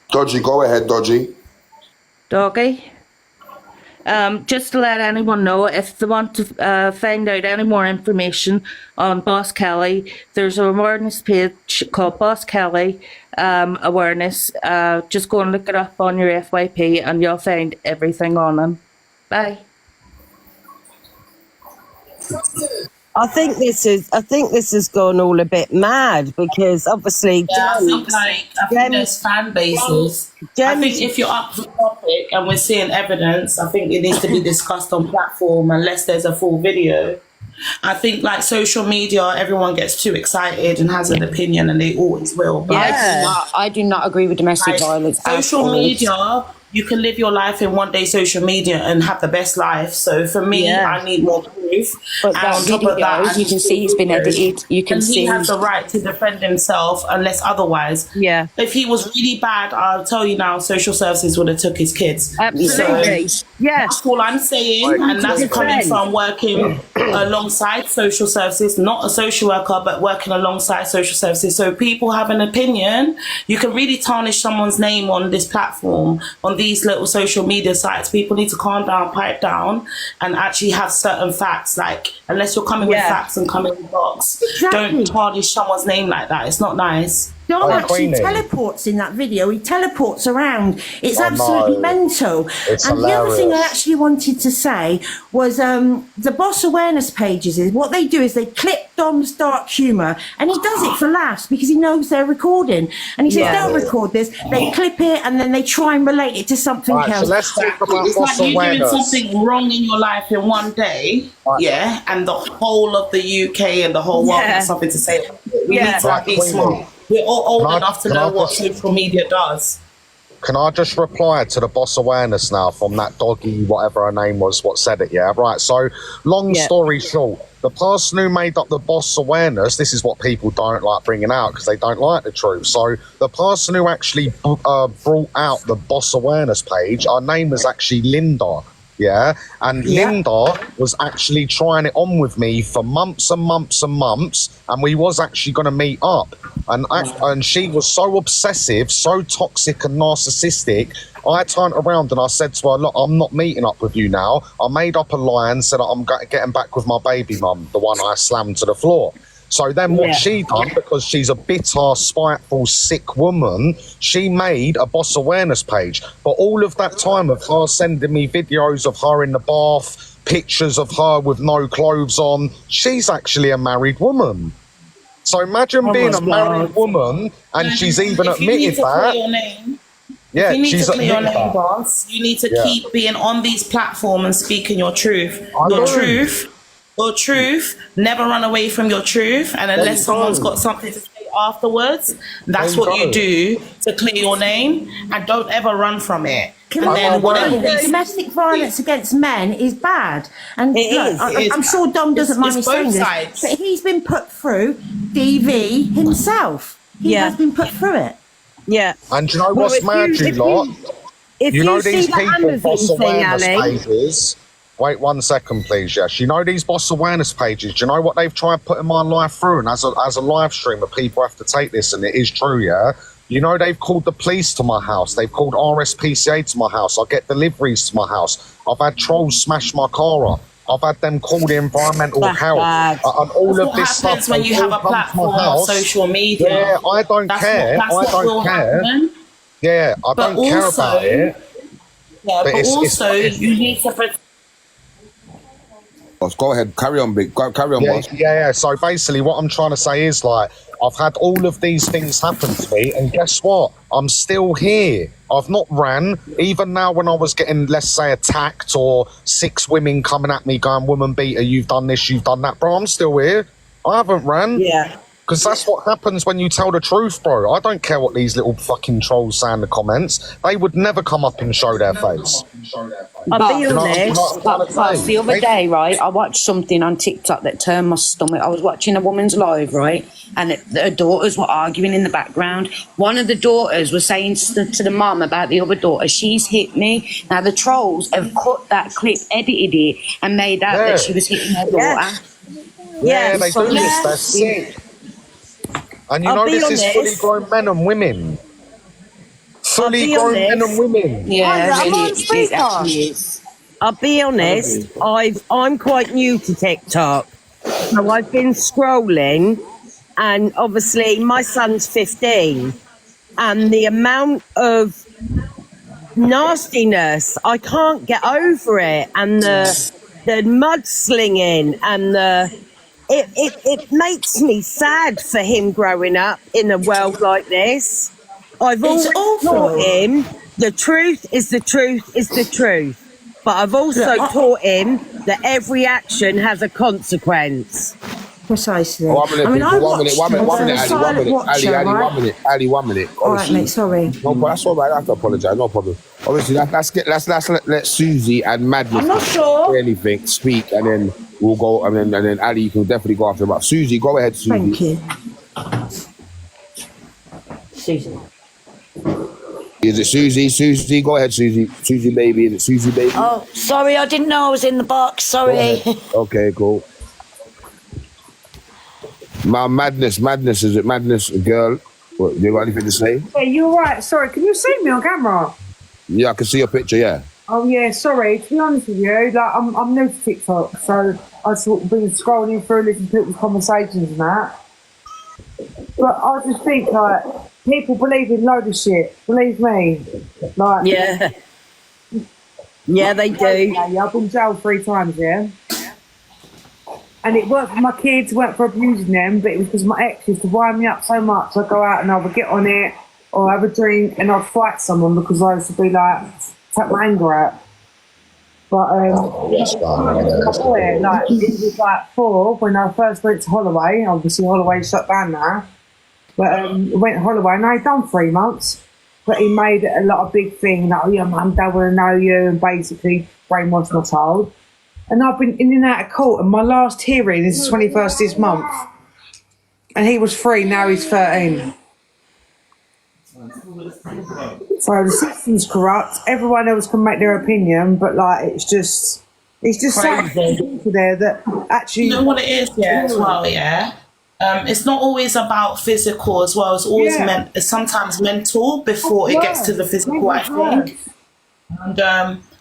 Dodgy, go ahead, Dodgy. Doggy? Just to let anyone know, if they want to find out any more information on Boss Kelly, there's an awareness page called Boss Kelly Awareness. Just go and look it up on your FYP and you'll find everything on him. Bye. I think this has gone all a bit mad because obviously I think there's fan bases. I think if you're up for the topic and we're seeing evidence, I think it needs to be discussed on platform unless there's a full video. I think like social media, everyone gets too excited and has an opinion, and they always will. But I do not agree with domestic violence. Social media, you can live your life in one day social media and have the best life. So for me, I need more proof. But on top of that, you can see it's been edited. You can see he has the right to defend himself unless otherwise. Yeah. If he was really bad, I'll tell you now, social services would have took his kids. Absolutely. Yeah. That's all I'm saying, and that's coming from working alongside social services, not a social worker, but working alongside social services. So people have an opinion. You can really tarnish someone's name on this platform, on these little social media sites. People need to calm down, pipe down, and actually have certain facts. Like, unless you're coming with facts and coming with box, don't tarnish someone's name like that. It's not nice. Dom actually teleports in that video. He teleports around. It's absolutely mental. It's and hilarious. The other thing I actually wanted to say was the boss awareness pages is what they do is they clip Dom's dark humour, and he does it for laughs because he knows they're recording. And he says they'll record this, they clip it, and then they try and relate it to something else. So let's talk about it's boss like you awareness. doing something wrong in your life in one day, and the whole of the UK and the whole world has something to say. We need to be smart. We're all old enough to know what social media does. Can I just reply to the boss awareness now from that Doggy, whatever her name was, what said it, yeah? Right, so long story short, the person who made up the boss awareness, this is what people don't like bringing out because they don't like the truth. So the person who actually brought out the boss awareness page, her name was actually Linda. yeah, and Linda was actually trying it on with me for months and months and months, and we was actually going to meet up, and she was so obsessive, so toxic and narcissistic. I turned around and I said to her, look, I'm not meeting up with you now. I made up a lie and said I'm getting back with my baby mum, the one I slammed to the floor. So then what she done, because she's a bitter, spiteful, sick woman, she made a boss awareness page. But all of that time of her sending me videos of her in the bath, pictures of her with no clothes on, she's actually a married woman. So imagine being a married woman and she's even admitted that. Yeah, if you need she's to clear your admitted name, that. boss, you need to keep being on these platforms and speaking your truth. Your truth, never run away from your truth. And unless someone's got something to say afterwards, that's what you do to clear your name, and don't ever run from it. Domestic violence against men is bad, and I'm sure Dom doesn't mind me saying this, but he's been put through DV himself. He has been put through it. Yeah. And do you know what's mad, you lot? You know these people boss awareness pages. Wait 1 second, please. Yes, you know these boss awareness pages. Do you know what they've tried putting my life through? And as a live streamer, people have to take this, and it is true. Yeah. You know, they've called the police to my house. They've called RSPCA to my house. I get deliveries to my house. I've had trolls smash my car up. I've had them call the environmental help. And all of this stuff. That's what happens when you have a platform on social media. Yeah, I don't care. I don't care. Yeah, I don't care about it. Yeah, but also you need to... Go ahead, carry on, big. Carry on, boss. Yeah. So basically, what I'm trying to say is, like, I've had all of these things happen to me, and guess what? I'm still here. I've not ran. Even now, when I was getting, let's say, attacked, or 6 women coming at me going, "Woman beater, you've done this, you've done that," bro. I'm still here. I haven't ran. Yeah. Because that's what happens when you tell the truth, bro. I don't care what these little fucking trolls say in the comments. They would never come up and show their face. I'll be honest, the other day, right, I watched something on TikTok that turned my stomach. I was watching a woman's live, right, and her daughters were arguing in the background. One of the daughters was saying to the mum about the other daughter, "She's hit me." Now, the trolls have cut that clip, edited it, and made out that she was hitting her daughter. Yeah, they do this. They're sick. And you know, this is fully grown men and women. Fully grown men and women. Yeah, it actually is. I'll be honest, I'm quite new to TikTok. So I've been scrolling, and obviously my son's 15, and the amount of nastiness, I can't get over it, and the mudslinging and it makes me sad for him growing up in a world like this. I've always taught him the truth is the truth is the truth. But I've also taught him that every action has a consequence. Precisely. Oh, Ali, 1 minute. All right, mate, sorry. No, but that's all right. I have to apologise. No problem. Obviously, let's let Susie and Madness. I'm not sure. Say anything, speak, and then we'll go. And then Ali, you can definitely go after. But Susie, go ahead, Susie. Thank you. Susie. Is it Susie? Susie, go ahead, Susie. Susie, baby. Is it Susie, baby? Oh, sorry, I didn't know I was in the box. Sorry. Okay, cool. Madness, is it Madness, girl? What, you got anything to say? Yeah, you're right. Sorry, can you see me on camera? Yeah, I can see your picture, yeah. Oh, yeah, sorry. To be honest with you, like, I'm new to TikTok, so I sort of been scrolling through, listening to people's conversations and that. But I just think, like, people believe in loads of shit. Believe me. Like, yeah. Yeah, they do. I've been jailed 3 times, yeah? And it worked for my kids, weren't for abusing them, but it was because my ex used to wind me up so much. I'd go out and I would get on it, or have a drink, and I'd fight someone because I used to be like, take my anger out. But my boy, like, he was like 4 when I first went to Holloway. Obviously, Holloway shut down now. But went to Holloway, and I'd done 3 months. But he made it a lot of big thing, like, "Oh, your mum don't want to know you," and basically brainwashed my child. And I've been in and out of court, and my last hearing is the 21st this month. And he was 3, now he's 13. So the system's corrupt. Everyone else can make their opinion, but like it's just sad people there that actually. You know what it is, as well, it's not always about physical as well. It's always it's sometimes mental before it gets to the physical, I think. And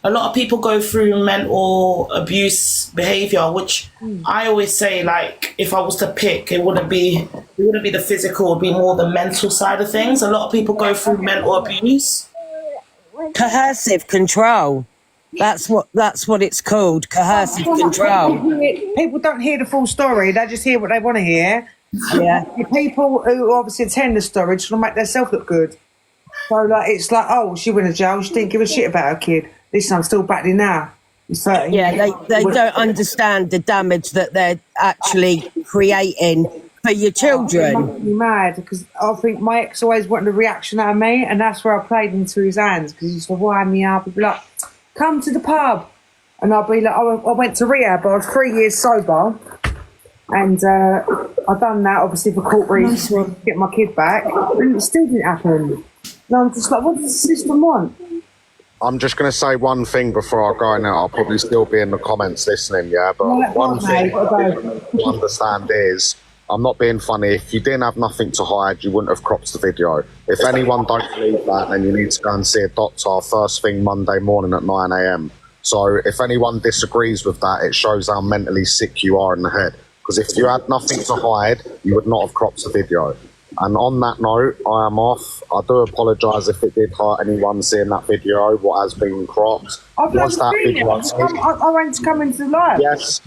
a lot of people go through mental abuse behavior, which I always say, like, if I was to pick, it wouldn't be the physical, it would be more the mental side of things. A lot of people go through mental abuse. Coercive control. That's what it's called. Coercive control. People don't hear the full story. They just hear what they want to hear. Yeah. The people who obviously attend the story just want to make themselves look good. So like it's like, oh, she went to jail. She didn't give a shit about her kid. This one's still battling now. Yeah, they don't understand the damage that they're actually creating for your children. It makes me mad because I think my ex always wanted a reaction out of me, and that's where I played into his hands because he used to wind me up. He'd be like, "Come to the pub," and I'd be like, I went to rehab. I was 3 years sober, and I done that obviously for court reasons to get my kid back, and it still didn't happen. And I'm just like, what does the system want? I'm just going to say one thing before I go now. I'll probably still be in the comments listening, but one thing to understand is, I'm not being funny, if you didn't have nothing to hide, you wouldn't have cropped the video. If anyone don't believe that, then you need to go and see a doctor first thing Monday morning at 9 a.m. So if anyone disagrees with that, it shows how mentally sick you are in the head. Because if you had nothing to hide, you would not have cropped the video. And on that note, I am off. I do apologise if it did hurt anyone seeing that video, what has been cropped. I went to come into the live. Yes,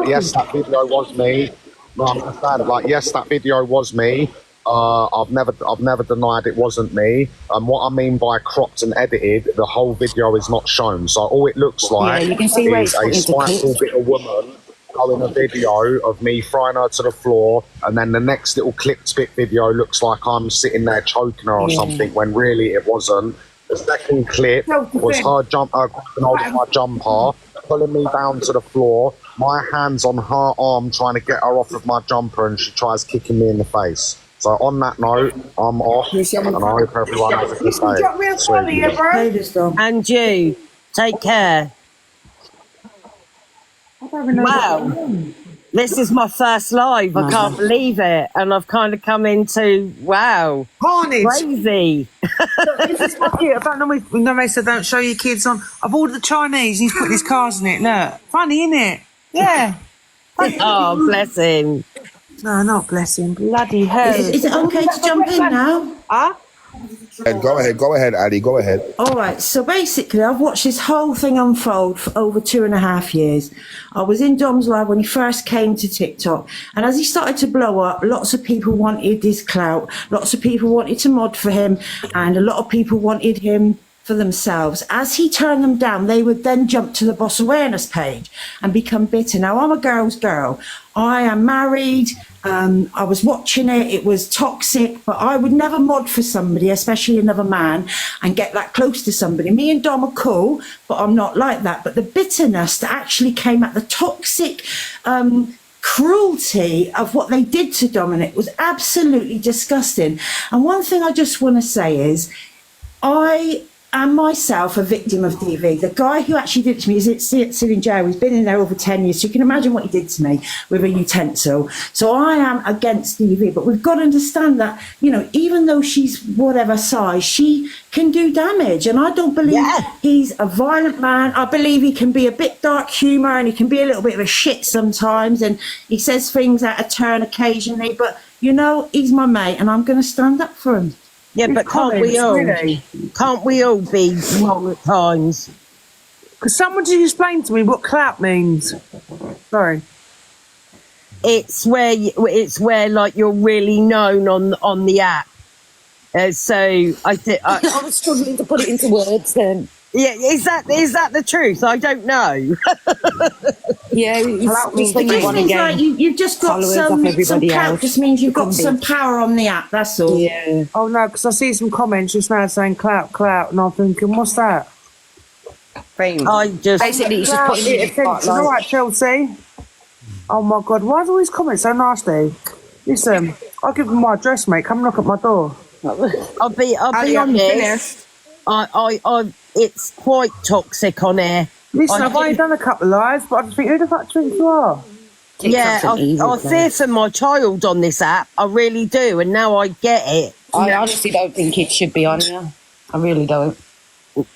yes, that video was me. No, I'm understand. Like, yes, that video was me. I've never denied it wasn't me. And what I mean by cropped and edited, the whole video is not shown. So all it looks like you can see is a spiteful bit of woman showing a video of me throwing her to the floor, and then the next little clipped bit video looks like I'm sitting there choking her or something, when really it wasn't. The second clip was her grabbing hold of my jumper, pulling me down to the floor, my hands on her arm trying to get her off of my jumper, and she tries kicking me in the face. So on that note, I'm off, and I hope everyone has a good day. And you, take care. Wow, this is my first live. I can't believe it, and I've kind of come into carnage, crazy. This is my kid. I don't know if they said don't show your kids on. I've ordered the Chinese. He's put his cars in it. Look, funny, isn't it? Yeah. Oh, bless him. No, not bless him. Bloody hell. Is it okay to jump in now? Huh? Go ahead, Ali, go ahead. All right, so basically, I've watched this whole thing unfold for over 2.5 years. I was in Dom's live when he first came to TikTok, and as he started to blow up, lots of people wanted his clout, lots of people wanted to mod for him, and a lot of people wanted him for themselves. As he turned them down, they would then jump to the boss awareness page and become bitter. Now, I'm a girl's girl. I am married. I was watching it. It was toxic, but I would never mod for somebody, especially another man, and get that close to somebody. Me and Dom are cool, but I'm not like that. But the bitterness that actually came at the toxic cruelty of what they did to Dominic was absolutely disgusting. And one thing I just want to say is, I am myself a victim of DV. The guy who actually did it to me is still in jail. He's been in there over 10 years. So you can imagine what he did to me with a utensil. So I am against DV. But we've got to understand that, even though she's whatever size, she can do damage. And I don't believe he's a violent man. I believe he can be a bit dark humour, and he can be a little bit of a shit sometimes. And he says things out of turn occasionally. But, he's my mate, and I'm going to stand up for him. Yeah, but can't we all be wrong at times? Because someone just explained to me what clout means. Sorry. It's where like you're really known on the app. So I think I was struggling to put it into words then. Yeah, is that the truth? I don't know. Yeah, it's when you want to get you've just got some clout. Just means you've got some power on the app. That's all. Yeah. Oh no, because I see some comments just now saying clout, and I'm thinking, what's that? I just basically it's just putting it in all right, Chelsea. Oh my God, why are all these comments so nasty? Listen, I'll give them my address, mate. Come knock at my door. I'll be honest. It's quite toxic on air. Listen, I've only done a couple of lives, but I just think, who the fuck do you think you are? Yeah, I fear for my child on this app. I really do, and now I get it. I honestly don't think it should be on here. I really don't.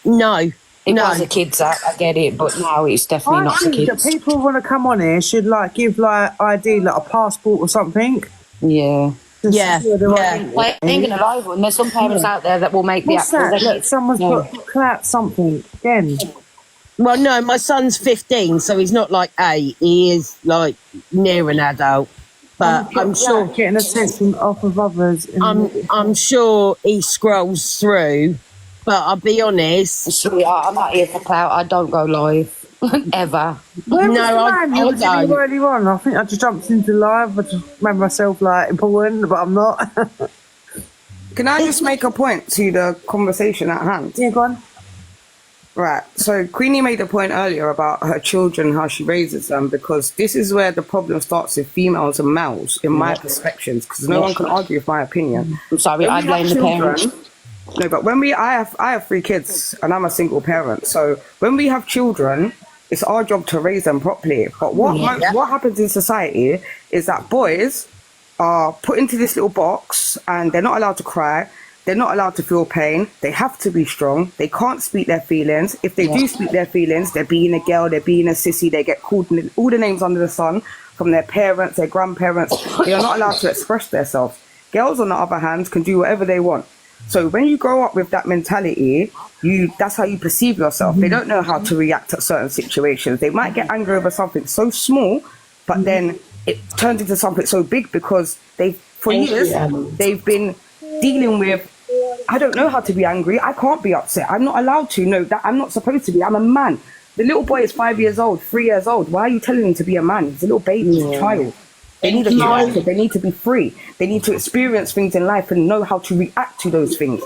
No. It was a kids app, I get it, but now it's definitely not for I think kids. that people who want to come on here should like give like ID, like a passport or something. Yeah. Yeah. Well, I ain't gonna lie, and there's some parents out there that will make What's the app. that? Look, someone's put clout something again. Well, no, my son's 15, so he's not like 8. He is like near an adult. But I'm sure getting attention off of others. I'm sure he scrolls through. But I'll be honest. Sweetheart, I'm not here for clout. I don't go live ever. Where was I was don't. earlier on? I think I just jumped into live. I just made myself like important, but I'm not. Can I just make a point to the conversation at hand? Yeah, go on. Right, so Queenie made a point earlier about her children, how she raises them, because this is where the problem starts with females and males, in my perspectives, because no one can argue with my opinion. I'm sorry, I blame the parents. No, but I have 3 kids and I'm a single parent, so when we have children, it's our job to raise them properly. But what happens in society is that boys are put into this little box and they're not allowed to cry. They're not allowed to feel pain. They have to be strong. They can't speak their feelings. If they do speak their feelings, they're being a girl, they're being a sissy. They get called all the names under the sun from their parents, their grandparents. They are not allowed to express themselves. Girls, on the other hand, can do whatever they want. So when you grow up with that mentality, that's how you perceive yourself. They don't know how to react to certain situations. They might get angry over something so small, but then it turns into something so big because for years, they've been dealing with, I don't know how to be angry. I can't be upset. I'm not allowed to. No, that I'm not supposed to be. I'm a man. The little boy is 5 years old, 3 years old. Why are you telling him to be a man? He's a little baby, he's a child. They need to be active. They need to be free. They need to experience things in life and know how to react to those things.